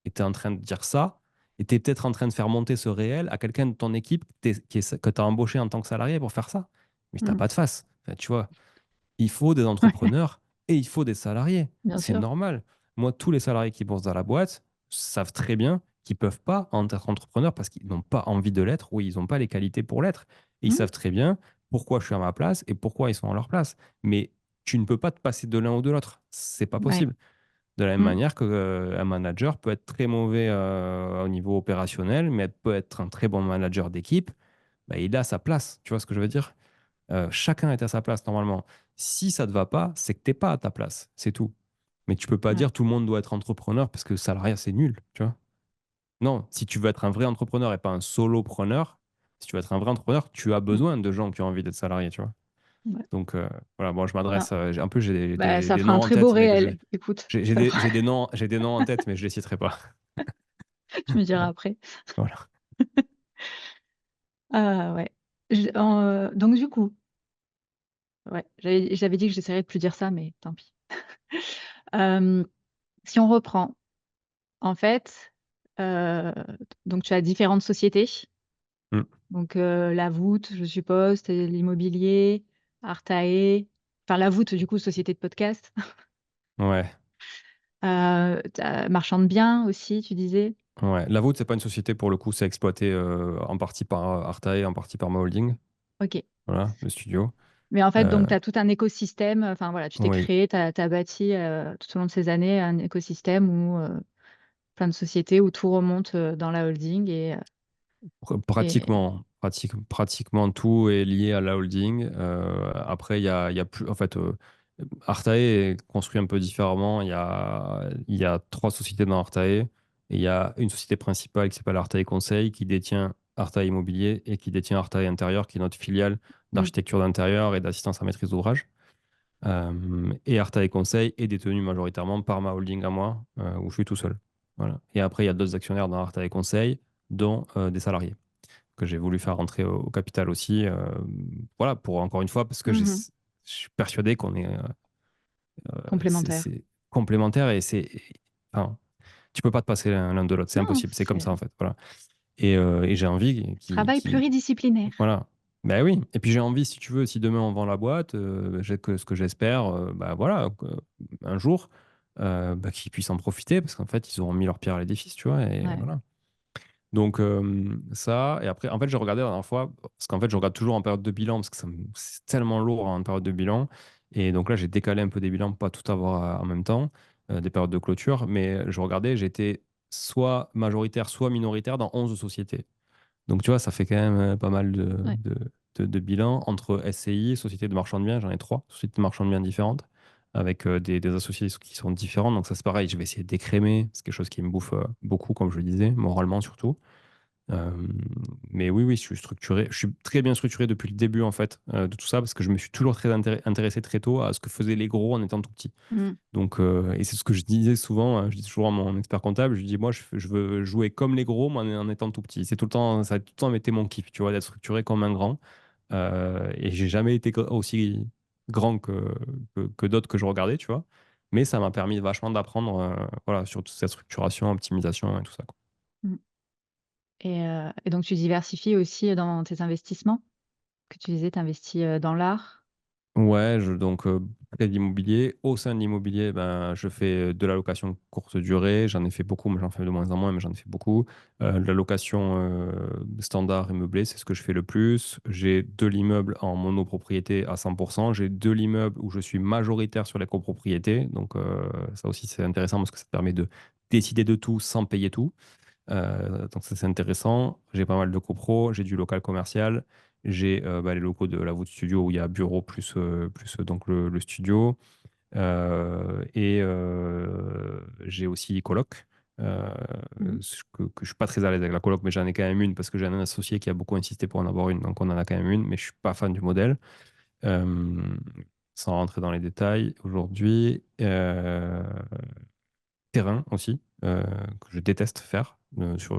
Et tu es en train de dire ça. Et tu es peut-être en train de faire monter ce réel à quelqu'un de ton équipe que tu as embauché en tant que salarié pour faire ça. Mais tu n'as Mm. pas de face. Enfin, tu vois, il faut des Ouais. entrepreneurs et il faut des salariés. Bien C'est sûr. normal. Moi, tous les salariés qui bossent dans la boîte savent très bien qu'ils ne peuvent pas être entrepreneurs parce qu'ils n'ont pas envie de l'être ou ils n'ont pas les qualités pour l'être. Et ils Mm. savent très bien pourquoi je suis à ma place et pourquoi ils sont à leur place. Mais tu ne peux pas te passer de l'un ou de l'autre. C'est pas Ouais. possible. De la même Mm. manière qu'un manager peut être très mauvais au niveau opérationnel, mais peut être un très bon manager d'équipe. Bah, il a sa place. Tu vois ce que je veux dire? Chacun est à sa place normalement. Si ça ne te va pas, c'est que tu n'es pas à ta place. C'est tout. Mais tu peux pas Ouais. dire tout le monde doit être entrepreneur parce que salariat, c'est nul. Tu vois? Non, si tu veux être un vrai entrepreneur et pas un solopreneur, si tu veux être un vrai entrepreneur, tu as Mm. besoin de gens qui ont envie d'être salariés. Tu vois? Ouais. Donc voilà, bon, je Ben, m'adresse. Un peu, j'ai bah, ça des fera un noms en très beau tête, mais réel. Écoute, ça fera... j'ai des noms en tête, mais je les citerai pas. tu me diras Voilà. après. Voilà. Ah ouais. Donc du coup, ouais, j'avais dit que j'essaierais de plus dire ça, mais tant pis. Euh, Si on reprend, en fait, euh, donc tu as différentes sociétés. Mm. Donc la voûte, je suppose, c'est l'immobilier, Artae, enfin la voûte, du coup, société de podcast. Ouais. T'as Marchand de biens aussi, tu disais. Ouais. La vôtre, c'est pas une société pour le coup, c'est exploité en partie par Artae, en partie par Ma Holding. Ok. Voilà, le studio. Mais en fait, Euh, donc, tu as tout un écosystème. Enfin, voilà, tu t'es oui. créé, tu as bâti tout au long de ces années un écosystème où plein de sociétés où tout remonte dans la holding. Et... Pratiquement tout est lié à la holding. Après, il y a plus. En fait, Artae est construit un peu différemment. Il y a trois sociétés dans Artae. Et il y a une société principale qui s'appelle Artae Conseil qui détient Artae Immobilier et qui détient Artae Intérieur, qui est notre filiale Mm. d'architecture d'intérieur et d'assistance à maîtrise d'ouvrage. Et Artae Conseil est détenu majoritairement par ma holding à moi, où je suis tout seul. Voilà. Et après, il y a d'autres actionnaires dans Artae Conseil, dont des salariés que j'ai voulu faire rentrer au capital aussi. Voilà, pour encore une fois, parce que Mhm. je suis persuadé qu'on est, Complémentaire. c'est complémentaire et enfin, tu peux pas te passer l'un de l'autre. C'est Non, impossible. C'est comme c'est ça, en fait. Voilà. Et j'ai envie travail pluridisciplinaire. voilà. Ben oui. Et puis j'ai envie, si tu veux, si demain on vend la boîte, ce que j'espère, bah voilà, un jour, bah, qu'ils puissent en profiter parce qu'en fait, ils auront mis leur pierre à l'édifice, tu vois. Et Ouais. voilà. Donc ça, et après, en fait, j'ai regardé la dernière fois, parce qu'en fait, je regarde toujours en période de bilan, parce que c'est tellement lourd en période de bilan. Et donc là, j'ai décalé un peu des bilans pour pas tout avoir en même temps, des périodes de clôture. Mais je regardais, j'étais soit majoritaire, soit minoritaire dans 11 sociétés. Donc tu vois, ça fait quand même pas mal Ouais. de bilans entre SCI, sociétés de marchand de biens, j'en ai trois, sociétés de marchand de biens différentes, avec des associés qui sont différents. Donc ça, c'est pareil, je vais essayer d'écrémer. C'est quelque chose qui me bouffe beaucoup, comme je le disais, moralement surtout. Euh, mais oui, je suis structuré. Je suis très bien structuré depuis le début, en fait, de tout ça, parce que je me suis toujours très intéressé très tôt à ce que faisaient les gros en étant tout petit. Mm. Donc, et c'est ce que je disais souvent, je dis toujours à mon expert comptable, je dis, moi, je veux jouer comme les gros, moi, en étant tout petit. C'est tout le temps, ça a tout le temps été mon kiff, tu vois, d'être structuré comme un grand. Et j'ai jamais été aussi grand que d'autres que je regardais, tu vois. Mais ça m'a permis vachement d'apprendre, voilà, sur toute cette structuration, optimisation et tout ça, quoi. Mm. Et donc, tu diversifies aussi dans tes investissements, que tu disais, tu investis dans l'art. Ouais, donc prêt d'immobilier. Au sein de l'immobilier, ben, je fais de la location courte durée. J'en ai fait beaucoup, mais j'en fais de moins en moins, mais j'en ai fait beaucoup. De la location standard et meublée, c'est ce que je fais le plus. J'ai de l'immeuble en monopropriété à 100%. J'ai de l'immeuble où je suis majoritaire sur les copropriétés. Donc ça aussi, c'est intéressant parce que ça te permet de décider de tout sans payer tout. Donc ça c'est intéressant. J'ai pas mal de copro, j'ai du local commercial, j'ai les locaux de la voûte studio où il y a bureau plus donc le studio. J'ai aussi coloc. Euh, Mhm. que je suis pas très à l'aise avec la coloc, mais j'en ai quand même une parce que j'ai un associé qui a beaucoup insisté pour en avoir une, donc on en a quand même une, mais je suis pas fan du modèle. Euh, Sans rentrer dans les détails, aujourd'hui, terrain aussi, que je déteste faire.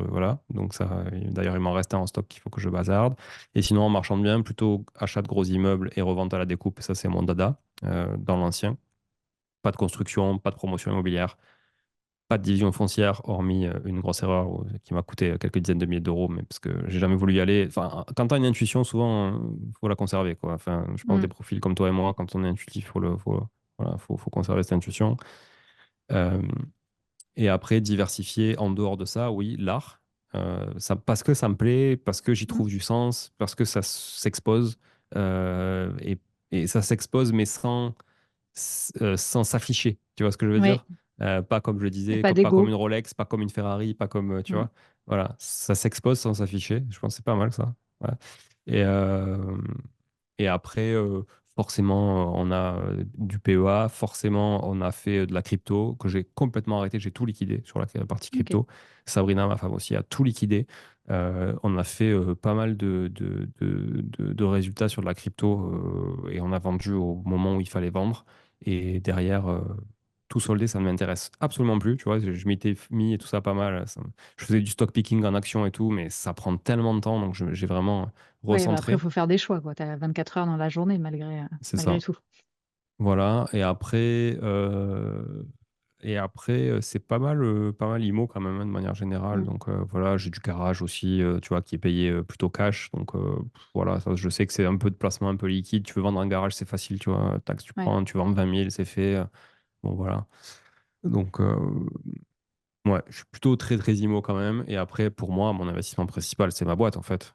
Voilà. Donc ça, d'ailleurs, il m'en reste un en stock qu'il faut que je bazarde. Et sinon, en marchand de biens, plutôt achat de gros immeubles et revente à la découpe. Ça, c'est mon dada dans l'ancien. Pas de construction, pas de promotion immobilière, pas de division foncière, hormis une grosse erreur qui m'a coûté quelques dizaines de milliers d'euros, mais parce que j'ai jamais voulu y aller. Enfin, quand tu as une intuition, souvent, il faut la conserver, quoi. Enfin, je pense des Mhm. profils comme toi et moi, quand on est intuitif, voilà, faut conserver cette intuition. Euh, Et après, diversifier en dehors de ça, oui, l'art. Parce que ça me plaît, parce que j'y Mhm. trouve du sens, parce que ça s'expose. euh, et, et ça s'expose, mais sans s'afficher. Tu vois ce que je veux Oui, dire? Pas comme je le et disais, pas pas comme une d'ego. Rolex, pas comme une Ferrari, pas comme, tu Mhm. vois. Voilà, ça s'expose sans s'afficher. Je pense que c'est pas mal ça. Ouais. Et, euh, et après, forcément, on a du PEA, forcément, on a fait de la crypto que j'ai complètement arrêté. J'ai tout liquidé sur la partie Ok. crypto. Sabrina, ma femme aussi, a tout liquidé. On a fait pas mal de résultats sur de la crypto et on a vendu au moment où il fallait vendre. Et derrière, tout soldé, ça ne m'intéresse absolument plus. Tu vois, je m'étais mis et tout ça pas mal. Je faisais du stock picking en action et tout, mais ça prend tellement de temps. Donc, j'ai vraiment Oui, bah après, il recentré. faut faire des choix, quoi. Tu as 24 heures dans la journée, C'est malgré ça. tout. Voilà. Et après, c'est pas mal IMO quand même, hein, de manière générale. Mhm. Donc voilà, j'ai du garage aussi, tu vois, qui est payé plutôt cash. Donc voilà, ça, je sais que c'est un peu de placement un peu liquide. Tu veux vendre un garage, c'est facile, tu vois. Taxe, tu Ouais, prends, tu vends 20 000, c'est fait. Bon, voilà. Donc, ouais, je suis plutôt très, très IMO quand même. Et après, pour moi, mon investissement principal, c'est ma boîte, en fait.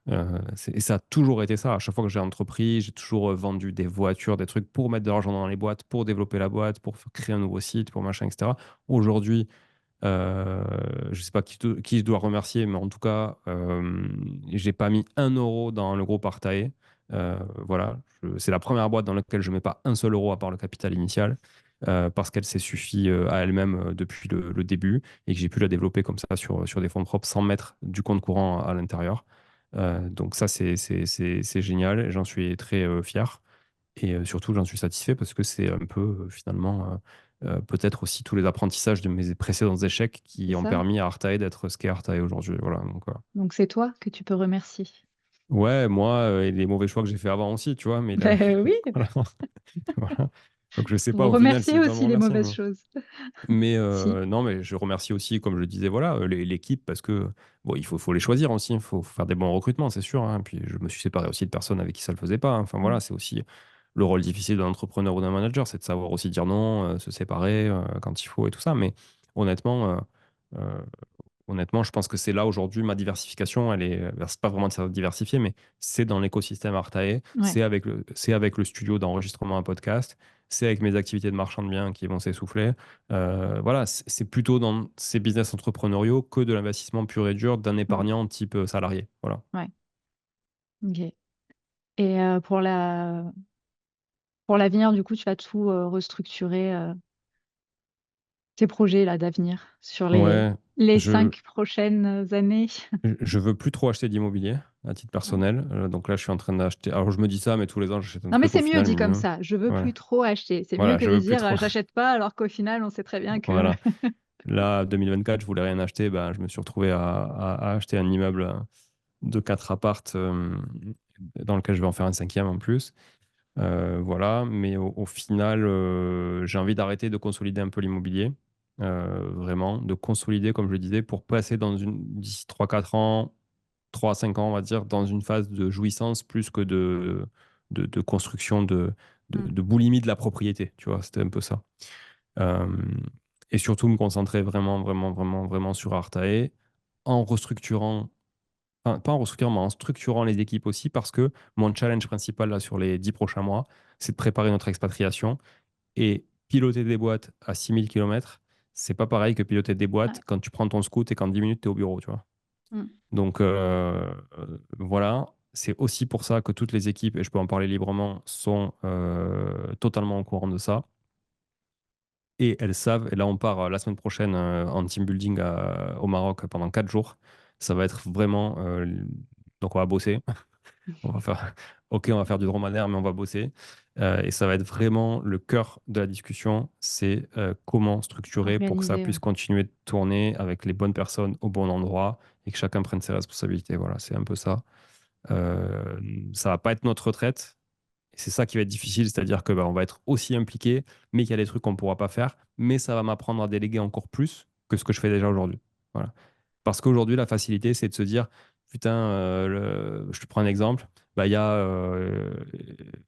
Et ça a toujours été ça. À chaque fois que j'ai entrepris, j'ai toujours vendu des voitures, des trucs pour mettre de l'argent dans les boîtes, pour développer la boîte, pour créer un nouveau site, pour machin, etc. Aujourd'hui, euh, je sais pas qui je dois remercier, mais en tout cas, j'ai pas mis 1 euro dans le groupe Artae. Voilà, c'est la première boîte dans laquelle je mets pas un seul euro à part le capital initial, parce qu'elle s'est suffit à elle-même depuis le début et que j'ai pu la développer comme ça sur des fonds propres sans mettre du compte courant à l'intérieur. Donc ça, c'est génial et j'en suis très fier. Et surtout, j'en suis satisfait parce que c'est un peu finalement peut-être aussi tous les apprentissages de mes précédents échecs c'est qui ont ça. permis à Artae d'être ce qu'est Artae aujourd'hui. Voilà, donc, Donc, c'est toi que tu peux remercier. ouais, moi et les mauvais choix que j'ai fait avant aussi, tu vois, mais là, Ben oui, voilà, voilà. Donc je sais pas faut au final si remercier je dois me aussi les remercier, mauvaises mais choses. mais Si. non, mais je remercie aussi, comme je le disais, voilà, l'équipe parce que bon, faut les choisir aussi, il faut faire des bons recrutements, c'est sûr, hein. Puis je me suis séparé aussi de personnes avec qui ça le faisait pas, hein. Enfin Mm. voilà, c'est aussi le rôle difficile d'un entrepreneur ou d'un manager, c'est de savoir aussi dire non, se séparer quand il faut et tout ça. Mais honnêtement, euh, honnêtement, je pense que c'est là aujourd'hui ma diversification. C'est pas vraiment de se diversifier, mais c'est dans l'écosystème Artae, Ouais, c'est avec le studio d'enregistrement à podcast, c'est avec mes activités de marchand de biens qui vont s'essouffler. Voilà, c'est plutôt dans ces business entrepreneuriaux que de l'investissement pur et dur d'un mm, épargnant type salarié. Voilà. ouais, ok. Et pour l'avenir, du coup, tu vas tout restructurer tes projets là d'avenir sur Ouais, les je, 5 prochaines années. je veux plus trop acheter d'immobilier à titre Ouais. personnel. Donc là, je suis en train d'acheter. Alors je me dis ça, mais tous les ans, j'achète un Non, mais truc au c'est mieux final. dit comme ça. Je veux plus Voilà. trop acheter. C'est mieux Voilà, que je de veux plus dire trop. j'achète pas alors qu'au final, on sait très bien que. Voilà. Là, 2024, je voulais rien acheter. Ben, je me suis retrouvé à acheter un immeuble de 4 appartes dans lequel je vais en faire un cinquième en plus. Voilà. Mais au final, j'ai envie d'arrêter de consolider un peu l'immobilier. Vraiment, de consolider, comme je le disais, pour passer d'ici 3 4 ans. 3 à 5 ans, on va dire, dans une phase de jouissance plus que de construction Mm. de boulimie de la propriété. Tu vois, c'était un peu ça. Euh, et surtout me concentrer vraiment, vraiment, vraiment, vraiment sur Artae en restructurant, enfin, pas en restructurant, mais en structurant les équipes aussi, parce que mon challenge principal là, sur les 10 prochains mois, c'est de préparer notre expatriation. Et piloter des boîtes à 6 000 km, c'est pas pareil que piloter des boîtes Ouais. quand tu prends ton scoot et qu'en 10 minutes, tu es au bureau, tu vois. Mm. Donc voilà, c'est aussi pour ça que toutes les équipes, et je peux en parler librement, sont totalement au courant de ça. Et elles savent, et là on part la semaine prochaine en team building au Maroc pendant 4 jours. Ça va être vraiment... donc on va bosser. On va faire, ok, on va faire du dromadaire, mais on va bosser. Et ça va être vraiment le cœur de la discussion, c'est comment structurer pour que ça Organisé. puisse continuer de tourner avec les bonnes personnes au bon endroit et que chacun prenne ses responsabilités. Voilà, c'est un peu ça. Euh, Ça va pas être notre retraite. Et c'est ça qui va être difficile, c'est-à-dire que bah, on va être aussi impliqué, mais qu'il y a des trucs qu'on ne pourra pas faire. Mais ça va m'apprendre à déléguer encore plus que ce que je fais déjà aujourd'hui. Voilà. Parce qu'aujourd'hui, la facilité, c'est de se dire, putain, je te prends un exemple. Bah, il y a,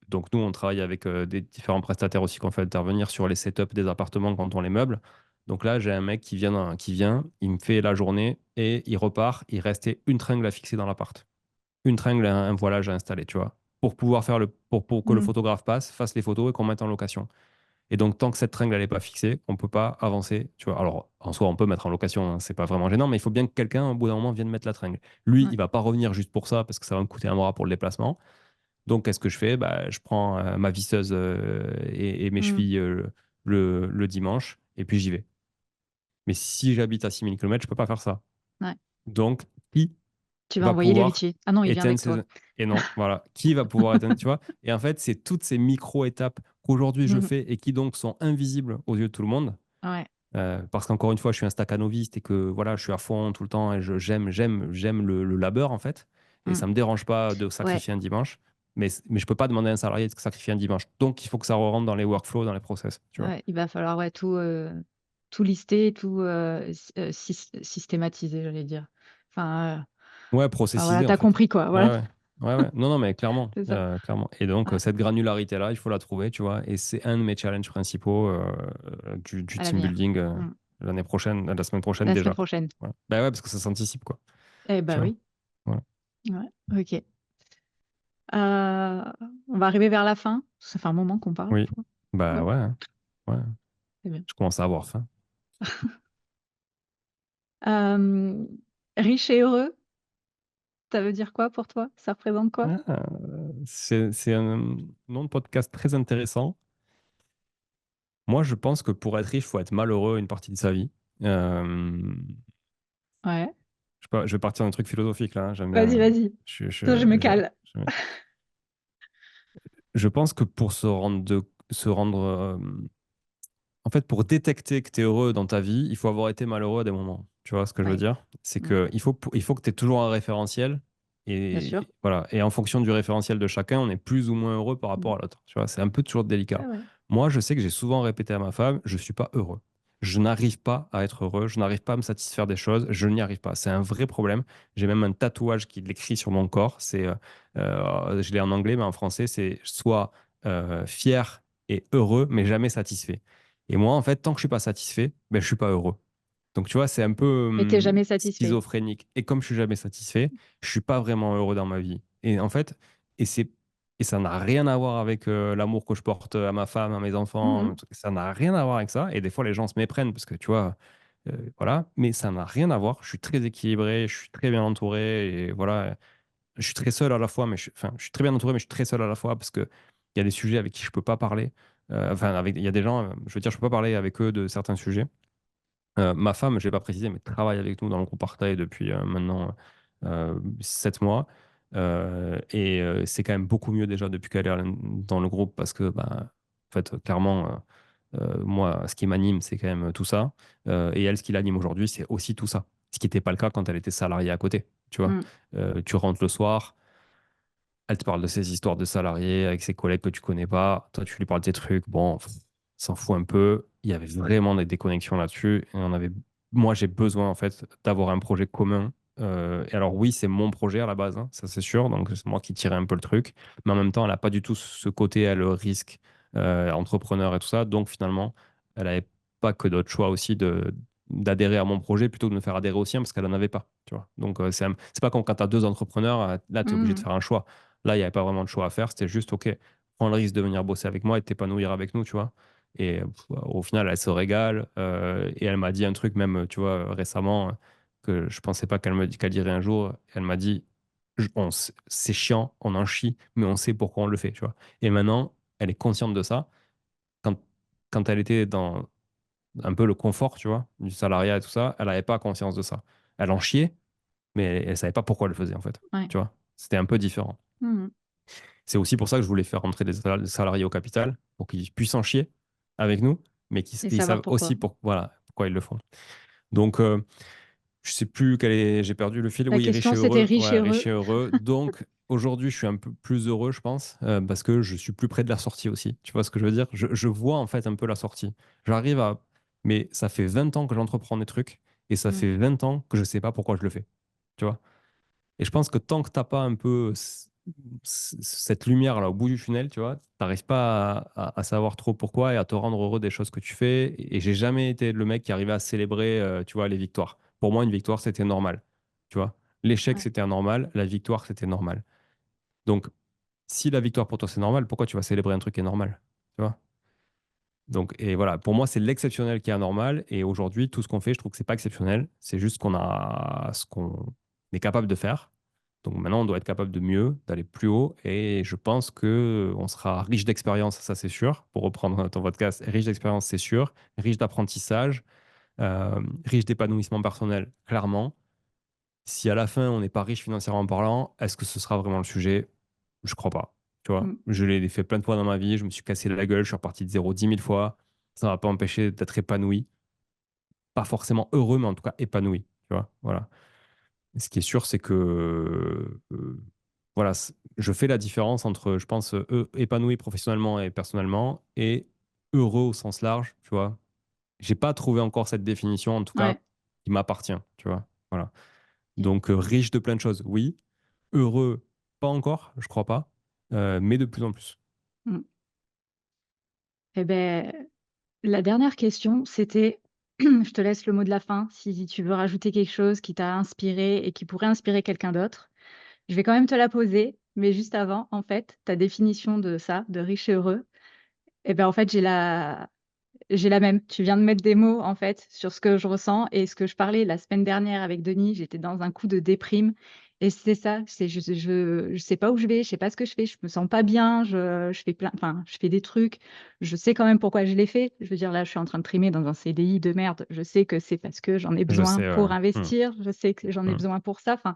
donc nous, on travaille avec des différents prestataires aussi qu'on fait intervenir sur les setups des appartements quand on les meuble. Donc là, j'ai un mec qui vient, il me fait la journée et il repart. Il restait une tringle à fixer dans l'appart. Une tringle, un voilage à installer, tu vois, pour pouvoir faire pour que le Mm. photographe passe, fasse les photos et qu'on mette en location. Et donc, tant que cette tringle n'est pas fixée, on ne peut pas avancer. Tu vois. Alors, en soi, on peut mettre en location, hein, c'est pas vraiment gênant, mais il faut bien que quelqu'un, au bout d'un moment, vienne mettre la tringle. Lui, Ouais. il va pas revenir juste pour ça, parce que ça va me coûter un bras pour le déplacement. Donc, qu'est-ce que je fais? Bah, je prends ma visseuse et mes Mm. chevilles le dimanche, et puis j'y vais. Mais si j'habite à 6 000 km, je peux pas faire ça. Ouais. Donc, qui Tu vas va envoyer pouvoir l'héritier. Ah non, il vient éteindre avec ces... toi. Et non, voilà. Qui va pouvoir éteindre, tu vois? Et en fait, c'est toutes ces micro-étapes qu'aujourd'hui je Mm. fais et qui donc sont invisibles aux yeux de tout le monde. Ouais. Parce qu'encore une fois, je suis un staccanoviste et que voilà, je suis à fond tout le temps et j'aime le labeur en fait. Et Mm. ça me dérange pas de Ouais. sacrifier un dimanche, mais je peux pas demander à un salarié de sacrifier un dimanche. Donc il faut que ça rentre dans les workflows, dans les process, tu vois. Ouais. Il va falloir ouais, tout lister, tout systématiser, j'allais dire. Enfin, Ouais, voilà, processiser en t'as fait. compris quoi. Ouais, Voilà, ouais. Ouais, ouais. Non, non, mais clairement, c'est ça. clairement. Et donc, Ouais. cette granularité-là, il faut la trouver, tu vois. Et c'est un de mes challenges principaux du À team l'avenir. building Mm. l'année prochaine, la semaine prochaine La semaine déjà. prochaine. Voilà. Bah ouais, parce que ça s'anticipe, quoi. Eh Tu ben vois. oui. Voilà. Ouais. Ok. Euh, on va arriver vers la fin. Ça fait un moment qu'on parle. Oui. Bah Ouais, ouais, hein. Ouais. c'est bien. Je commence à avoir faim. Euh, riche et heureux, ça veut dire quoi pour toi? Ça représente quoi? Ah, c'est un nom de podcast très intéressant. Moi, je pense que pour être riche, il faut être malheureux une partie de sa vie. Ouais. Je sais pas, je vais partir dans un truc philosophique là, hein, j'aime Vas-y, bien. vas-y. Je, Toi, je je- me je- cale. je- je pense que pour se rendre en fait, pour détecter que tu es heureux dans ta vie, il faut avoir été malheureux à des moments. Tu vois ce que je veux Ouais. dire? C'est Ouais. que il faut que tu aies toujours un référentiel. Bien sûr. Et voilà. Et en fonction du référentiel de chacun, on est plus ou moins heureux par Mm. rapport à l'autre. Tu vois, c'est un peu toujours délicat. Ouais, ouais. Moi, je sais que j'ai souvent répété à ma femme, je suis pas heureux. Je n'arrive pas à être heureux. Je n'arrive pas à me satisfaire des choses. Je n'y arrive pas. C'est un vrai problème. J'ai même un tatouage qui l'écrit sur mon corps. Je l'ai en anglais, mais en français, c'est soit fier et heureux, mais jamais satisfait. Et moi, en fait, tant que je suis pas satisfait, ben, je suis pas heureux. Donc, tu vois, c'est un peu Mais t'es jamais satisfait. schizophrénique. Et comme je suis jamais satisfait, je suis pas vraiment heureux dans ma vie. Et en fait, et c'est et ça n'a rien à voir avec l'amour que je porte à ma femme, à mes enfants. Mhm. Ça n'a rien à voir avec ça. Et des fois, les gens se méprennent parce que, tu vois, voilà. Mais ça n'a rien à voir. Je suis très équilibré, je suis très bien entouré. Et voilà, je suis très seul à la fois, enfin, je suis très bien entouré, mais je suis très seul à la fois parce que il y a des sujets avec qui je peux pas parler. Enfin, il y a des gens, je veux dire, je peux pas parler avec eux de certains sujets. Ma femme, je vais pas préciser, mais travaille avec nous dans le groupe Partail depuis maintenant 7 mois. C'est quand même beaucoup mieux déjà depuis qu'elle est dans le groupe parce que, bah, en fait, clairement, moi, ce qui m'anime, c'est quand même tout ça. Et elle, ce qui l'anime aujourd'hui, c'est aussi tout ça. Ce qui n'était pas le cas quand elle était salariée à côté. Tu vois, Mm. tu rentres le soir. Elle te parle de ses histoires de salariés avec ses collègues que tu connais pas. Toi, tu lui parles de tes trucs. Bon, s'en fout un peu. Il y avait vraiment des déconnexions là-dessus. Et moi, j'ai besoin, en fait, d'avoir un projet commun Et alors oui, c'est mon projet à la base, hein, ça c'est sûr, donc c'est moi qui tirais un peu le truc. Mais en même temps, elle n'a pas du tout ce côté, elle, risque, entrepreneur et tout ça. Donc finalement, elle n'avait pas que d'autres choix aussi d'adhérer à mon projet plutôt que de me faire adhérer au sien parce qu'elle n'en avait pas. Tu vois. Donc c'est pas comme quand tu as deux entrepreneurs, là tu es obligé de Mhm. faire un choix. Là, il n'y avait pas vraiment de choix à faire. C'était juste, OK, prends le risque de venir bosser avec moi et de t'épanouir avec nous, tu vois. Et au final, elle se régale. Et elle m'a dit un truc même, tu vois, récemment, que je pensais pas qu'elle dirait un jour. Elle m'a dit, c'est chiant, on en chie, mais on sait pourquoi on le fait, tu vois. Et maintenant, elle est consciente de ça. Quand, quand elle était dans un peu le confort, tu vois, du salariat et tout ça, elle n'avait pas conscience de ça. Elle en chiait, mais elle savait pas pourquoi elle le faisait, en fait. Ouais. Tu vois, c'était un peu différent. Mhm. C'est aussi pour ça que je voulais faire rentrer des salariés au capital, pour qu'ils puissent en chier avec nous, mais qu'ils Et ils savoir savent pourquoi. aussi voilà, pourquoi ils le font. Donc, je sais plus quel est. J'ai perdu le fil. La Oui, riche question, et c'était heureux. riche et Ouais, heureux. riche et heureux. Donc aujourd'hui, je suis un peu plus heureux, je pense, parce que je suis plus près de la sortie aussi. Tu vois ce que je veux dire? Je vois en fait un peu la sortie. J'arrive à. Mais ça fait 20 ans que j'entreprends des trucs et ça Mhm. fait 20 ans que je sais pas pourquoi je le fais. Tu vois? Et je pense que tant que t'as pas un peu cette lumière là au bout du tunnel, tu vois, t'arrives pas à savoir trop pourquoi et à te rendre heureux des choses que tu fais. Et j'ai jamais été le mec qui arrivait à célébrer, tu vois, les victoires. Pour moi, une victoire, c'était normal. Tu vois, l'échec, Ouais. c'était anormal. La victoire, c'était normal. Donc, si la victoire pour toi, c'est normal, pourquoi tu vas célébrer un truc qui est normal? Tu vois? Donc, et voilà, pour moi, c'est l'exceptionnel qui est anormal. Et aujourd'hui, tout ce qu'on fait, je trouve que c'est pas exceptionnel. C'est juste qu'on a ce qu'on est capable de faire. Donc maintenant, on doit être capable de mieux, d'aller plus haut. Et je pense que on sera riche d'expérience, ça c'est sûr. Pour reprendre ton podcast, riche d'expérience, c'est sûr. Riche d'apprentissage, riche d'épanouissement personnel, clairement. Si à la fin, on n'est pas riche financièrement parlant, est-ce que ce sera vraiment le sujet? Je crois pas. Tu vois, Mhm. je l'ai fait plein de fois dans ma vie. Je me suis cassé la gueule. Je suis reparti de zéro 10 000 fois. Ça ne m'a pas empêché d'être épanoui. Pas forcément heureux, mais en tout cas épanoui. Tu vois, voilà. Et ce qui est sûr, c'est que voilà, je fais la différence entre, je pense, épanoui professionnellement et personnellement et heureux au sens large. Tu vois, j'ai pas trouvé encore cette définition, en tout Ouais. cas, qui m'appartient. Tu vois, voilà. Donc, riche de plein de choses, oui. Heureux, pas encore, je crois pas, mais de plus en plus. Mhm. Eh ben, la dernière question, c'était, je te laisse le mot de la fin, si tu veux rajouter quelque chose qui t'a inspiré et qui pourrait inspirer quelqu'un d'autre. Je vais quand même te la poser, mais juste avant, en fait, ta définition de ça, de riche et heureux, eh ben, en fait, j'ai la même. Tu viens de mettre des mots, en fait, sur ce que je ressens et ce que je parlais la semaine dernière avec Denis. J'étais dans un coup de déprime et c'est ça. C'est je sais pas où je vais, je sais pas ce que je fais. Je me sens pas bien. Je fais plein, enfin, je fais des trucs. Je sais quand même pourquoi je les fais. Je veux dire, là, je suis en train de trimer dans un CDI de merde. Je sais que c'est parce que j'en ai Je besoin sais, pour hmm, investir. Je sais que j'en ai hmm, besoin pour ça. Enfin,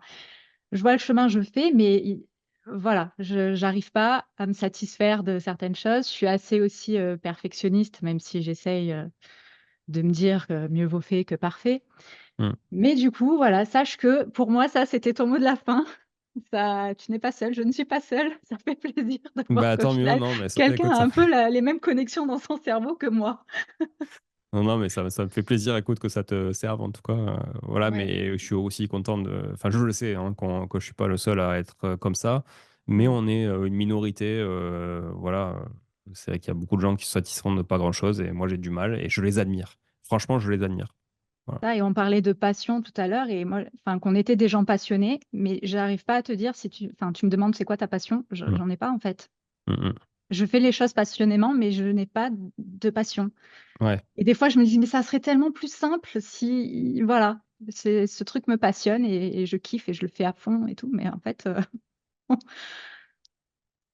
je vois le chemin, je le fais, mais voilà, je j'arrive pas à me satisfaire de certaines choses. Je suis assez aussi perfectionniste, même si j'essaye de me dire que mieux vaut fait que parfait. hmm. Mais du coup, voilà, sache que pour moi, ça, c'était ton mot de la fin. Ça, tu n'es pas seule, je ne suis pas seule. Ça fait plaisir de voir Bah, qu'au tant mieux, final, non, mais quelqu'un écoute, a ça un fait. peu les mêmes connexions dans son cerveau que moi. Non, non, mais ça me fait plaisir, écoute, que ça te serve en tout cas. Voilà, Ouais. mais je suis aussi content de. Enfin, je le sais, hein, que je suis pas le seul à être comme ça, mais Mm. on est une minorité. Voilà, c'est vrai qu'il y a beaucoup de gens qui se satisfont de pas grand-chose et moi j'ai du mal et je les admire. Franchement, je les admire. Voilà. Ça, et on parlait de passion tout à l'heure, et moi, enfin, qu'on était des gens passionnés, mais j'arrive pas à te dire si enfin, tu me demandes c'est quoi ta passion, Mm, j'en ai pas en fait. mm, mm. Je fais les choses passionnément, mais je n'ai pas de passion. Ouais. Et des fois, je me dis, mais ça serait tellement plus simple si, voilà, ce truc me passionne et je kiffe et je le fais à fond et tout, mais en fait,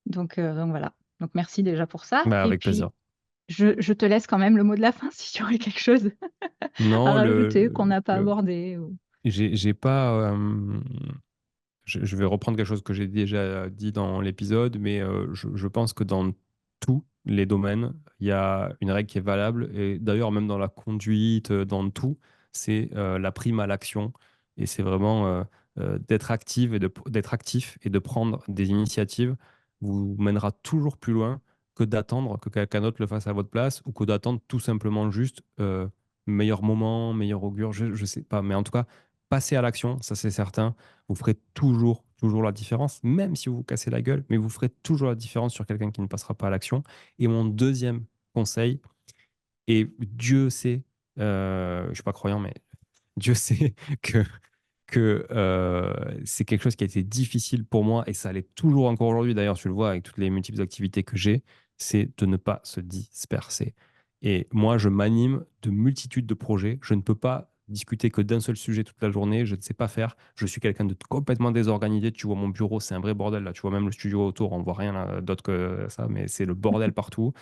donc voilà. Donc merci déjà pour ça. Bah, Et avec puis, plaisir. je te laisse quand même le mot de la fin si tu aurais quelque chose à Non, rajouter qu'on n'a pas le, abordé. j'ai pas. Je vais reprendre quelque chose que j'ai déjà dit dans l'épisode, mais je pense que dans tous les domaines, il y a une règle qui est valable. Et d'ailleurs, même dans la conduite, dans tout, c'est la prime à l'action. Et c'est vraiment d'être active et d'être actif et de prendre des initiatives vous mènera toujours plus loin que d'attendre que quelqu'un d'autre le fasse à votre place ou que d'attendre tout simplement juste meilleur moment, meilleur augure. Je sais pas. Mais en tout cas, passez à l'action, ça c'est certain. Vous ferez toujours, toujours la différence, même si vous vous cassez la gueule, mais vous ferez toujours la différence sur quelqu'un qui ne passera pas à l'action. Et mon deuxième conseil, et Dieu sait, je ne suis pas croyant, mais Dieu sait que c'est quelque chose qui a été difficile pour moi et ça l'est toujours encore aujourd'hui. D'ailleurs, tu le vois avec toutes les multiples activités que j'ai, c'est de ne pas se disperser. Et moi, je m'anime de multitudes de projets. Je ne peux pas discuter que d'un seul sujet toute la journée. Je ne sais pas faire. Je suis quelqu'un de complètement désorganisé. Tu vois, mon bureau, c'est un vrai bordel là. Tu vois, même le studio autour, on voit rien là, d'autre que ça, mais c'est le bordel partout.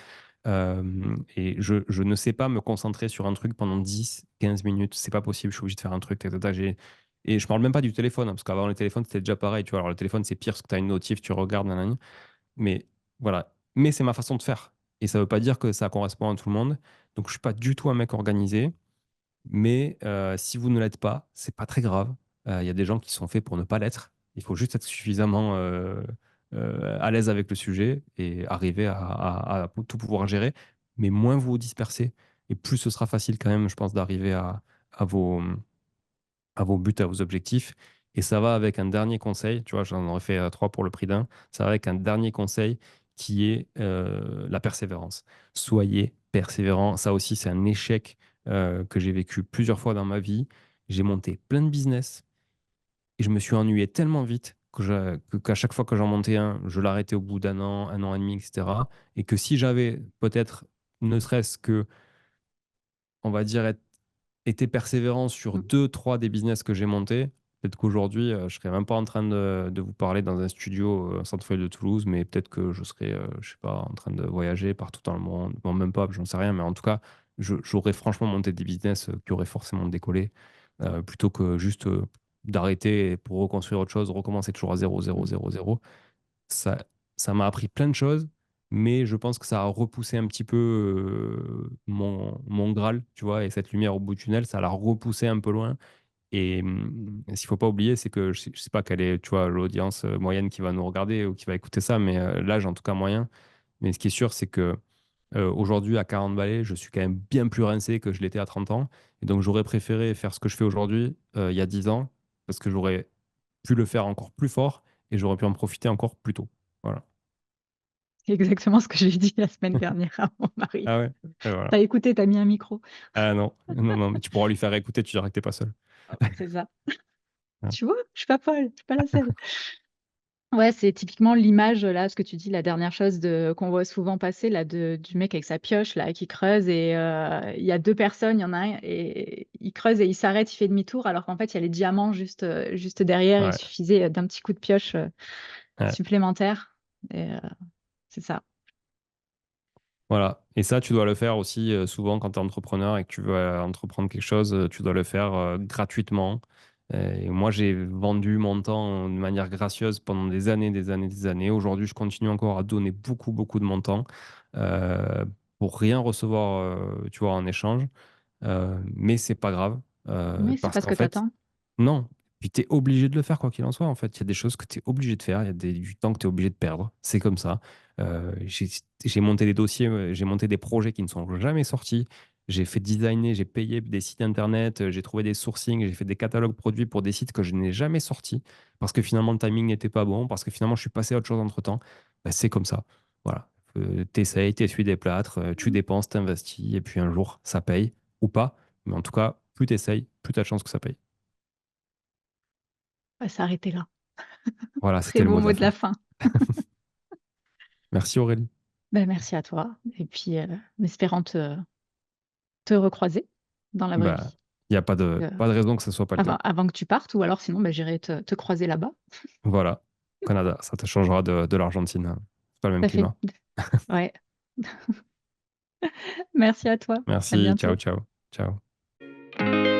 Et je ne sais pas me concentrer sur un truc pendant 10, 15 minutes. C'est pas possible. Je suis obligé de faire un truc. Et je parle même pas du téléphone, hein, parce qu'avant le téléphone, c'était déjà pareil. Tu vois, alors le téléphone, c'est pire parce que tu as une notif, tu regardes, nanani. Mais voilà. Mais c'est ma façon de faire. Et ça veut pas dire que ça correspond à tout le monde. Donc, je suis pas du tout un mec organisé. Mais si vous ne l'êtes pas, c'est pas très grave. Il y a des gens qui sont faits pour ne pas l'être. Il faut juste être suffisamment à l'aise avec le sujet et arriver à tout pouvoir gérer. Mais moins vous vous dispersez, et plus ce sera facile quand même, je pense, d'arriver à vos buts, à vos objectifs. Et ça va avec un dernier conseil. Tu vois, j'en aurais fait trois pour le prix d'un. Ça va avec un dernier conseil qui est la persévérance. Soyez persévérant. Ça aussi, c'est un échec que j'ai vécu plusieurs fois dans ma vie. J'ai monté plein de business et je me suis ennuyé tellement vite qu'à chaque fois que j'en montais un, je l'arrêtais au bout d'un an et demi, etc. Et que si j'avais peut-être, ne serait-ce que, on va dire, été persévérant sur deux, trois des business que j'ai montés, peut-être qu'aujourd'hui, je serais même pas en train de vous parler dans un studio au centre-ville de Toulouse, mais peut-être que je serais, je sais pas, en train de voyager partout dans le monde. Bon, même pas, j'en sais rien, mais en tout cas, j'aurais franchement monté des business qui auraient forcément décollé, plutôt que juste d'arrêter et pour reconstruire autre chose, recommencer toujours à zéro zéro Mm. zéro zéro. Ça, ça m'a appris plein de choses, mais je pense que ça a repoussé un petit peu mon Graal, tu vois, et cette lumière au bout du tunnel, ça l'a repoussé un peu loin. Et ce qu'il faut pas oublier, c'est que je sais pas quelle est, tu vois, l'audience moyenne qui va nous regarder ou qui va écouter ça, mais l'âge en tout cas moyen. Mais ce qui est sûr, c'est que aujourd'hui, à 40 balais, je suis quand même bien plus rincé que je l'étais à 30 ans. Et donc, j'aurais préféré faire ce que je fais aujourd'hui, il y a 10 ans, parce que j'aurais pu le faire encore plus fort et j'aurais pu en profiter encore plus tôt. Voilà. C'est exactement ce que j'ai dit la semaine dernière à mon mari. Ah ouais, et voilà. T'as écouté, t'as mis un micro. Ah non, non, non, mais tu pourras lui faire écouter, tu diras que t'es pas seul. C'est ça. Ah, Tu vois, je suis pas folle, je suis pas la seule. Ouais, c'est typiquement l'image, là, ce que tu dis, la dernière chose qu'on voit souvent passer, là, du mec avec sa pioche, là, qui creuse et il y a deux personnes, il y en a un et il creuse et il s'arrête, il fait demi-tour, alors qu'en fait, il y a les diamants juste derrière, il ouais, suffisait d'un petit coup de pioche ouais. supplémentaire. Et c'est ça. Voilà. Et ça, tu dois le faire aussi souvent quand tu es entrepreneur et que tu veux entreprendre quelque chose, tu dois le faire gratuitement. Et moi, j'ai vendu mon temps de manière gracieuse pendant des années, des années, des années. Aujourd'hui, je continue encore à donner beaucoup, beaucoup de mon temps euh, pour rien recevoir, tu vois, en échange. Mais c'est pas grave Mais c'est parce pas ce qu'en que fait, t'attends. non. Puis tu es obligé de le faire quoi qu'il en soit. En fait, il y a des choses que tu es obligé de faire, il y a du temps que tu es obligé de perdre. C'est comme ça. J'ai monté des dossiers, j'ai monté des projets qui ne sont jamais sortis. J'ai fait designer, j'ai payé des sites internet, j'ai trouvé des sourcings, j'ai fait des catalogues produits pour des sites que je n'ai jamais sortis parce que finalement le timing n'était pas bon, parce que finalement je suis passé à autre chose entre-temps. Ben, c'est comme ça. Voilà. T'essayes, t'essuies des plâtres, tu dépenses, t'investis, et puis un jour ça paye ou pas. Mais en tout cas, plus t'essayes, plus t'as de chances que ça paye. On va s'arrêter là. Voilà, Très c'était le beau mot de mot la de la fin. fin. Merci Aurélie. Ben, merci à toi. Et puis, en espérant te recroiser dans la vraie Bah, vie. il n'y a Euh, pas de raison que ce soit pas le cas. avant que tu partes, ou alors sinon, ben, j'irai te croiser là-bas. Voilà, Canada, ça te changera de l'Argentine, hein. C'est pas le même Ça fait. climat. Ouais. Merci à toi. À Merci, ciao, bientôt. ciao. Ciao.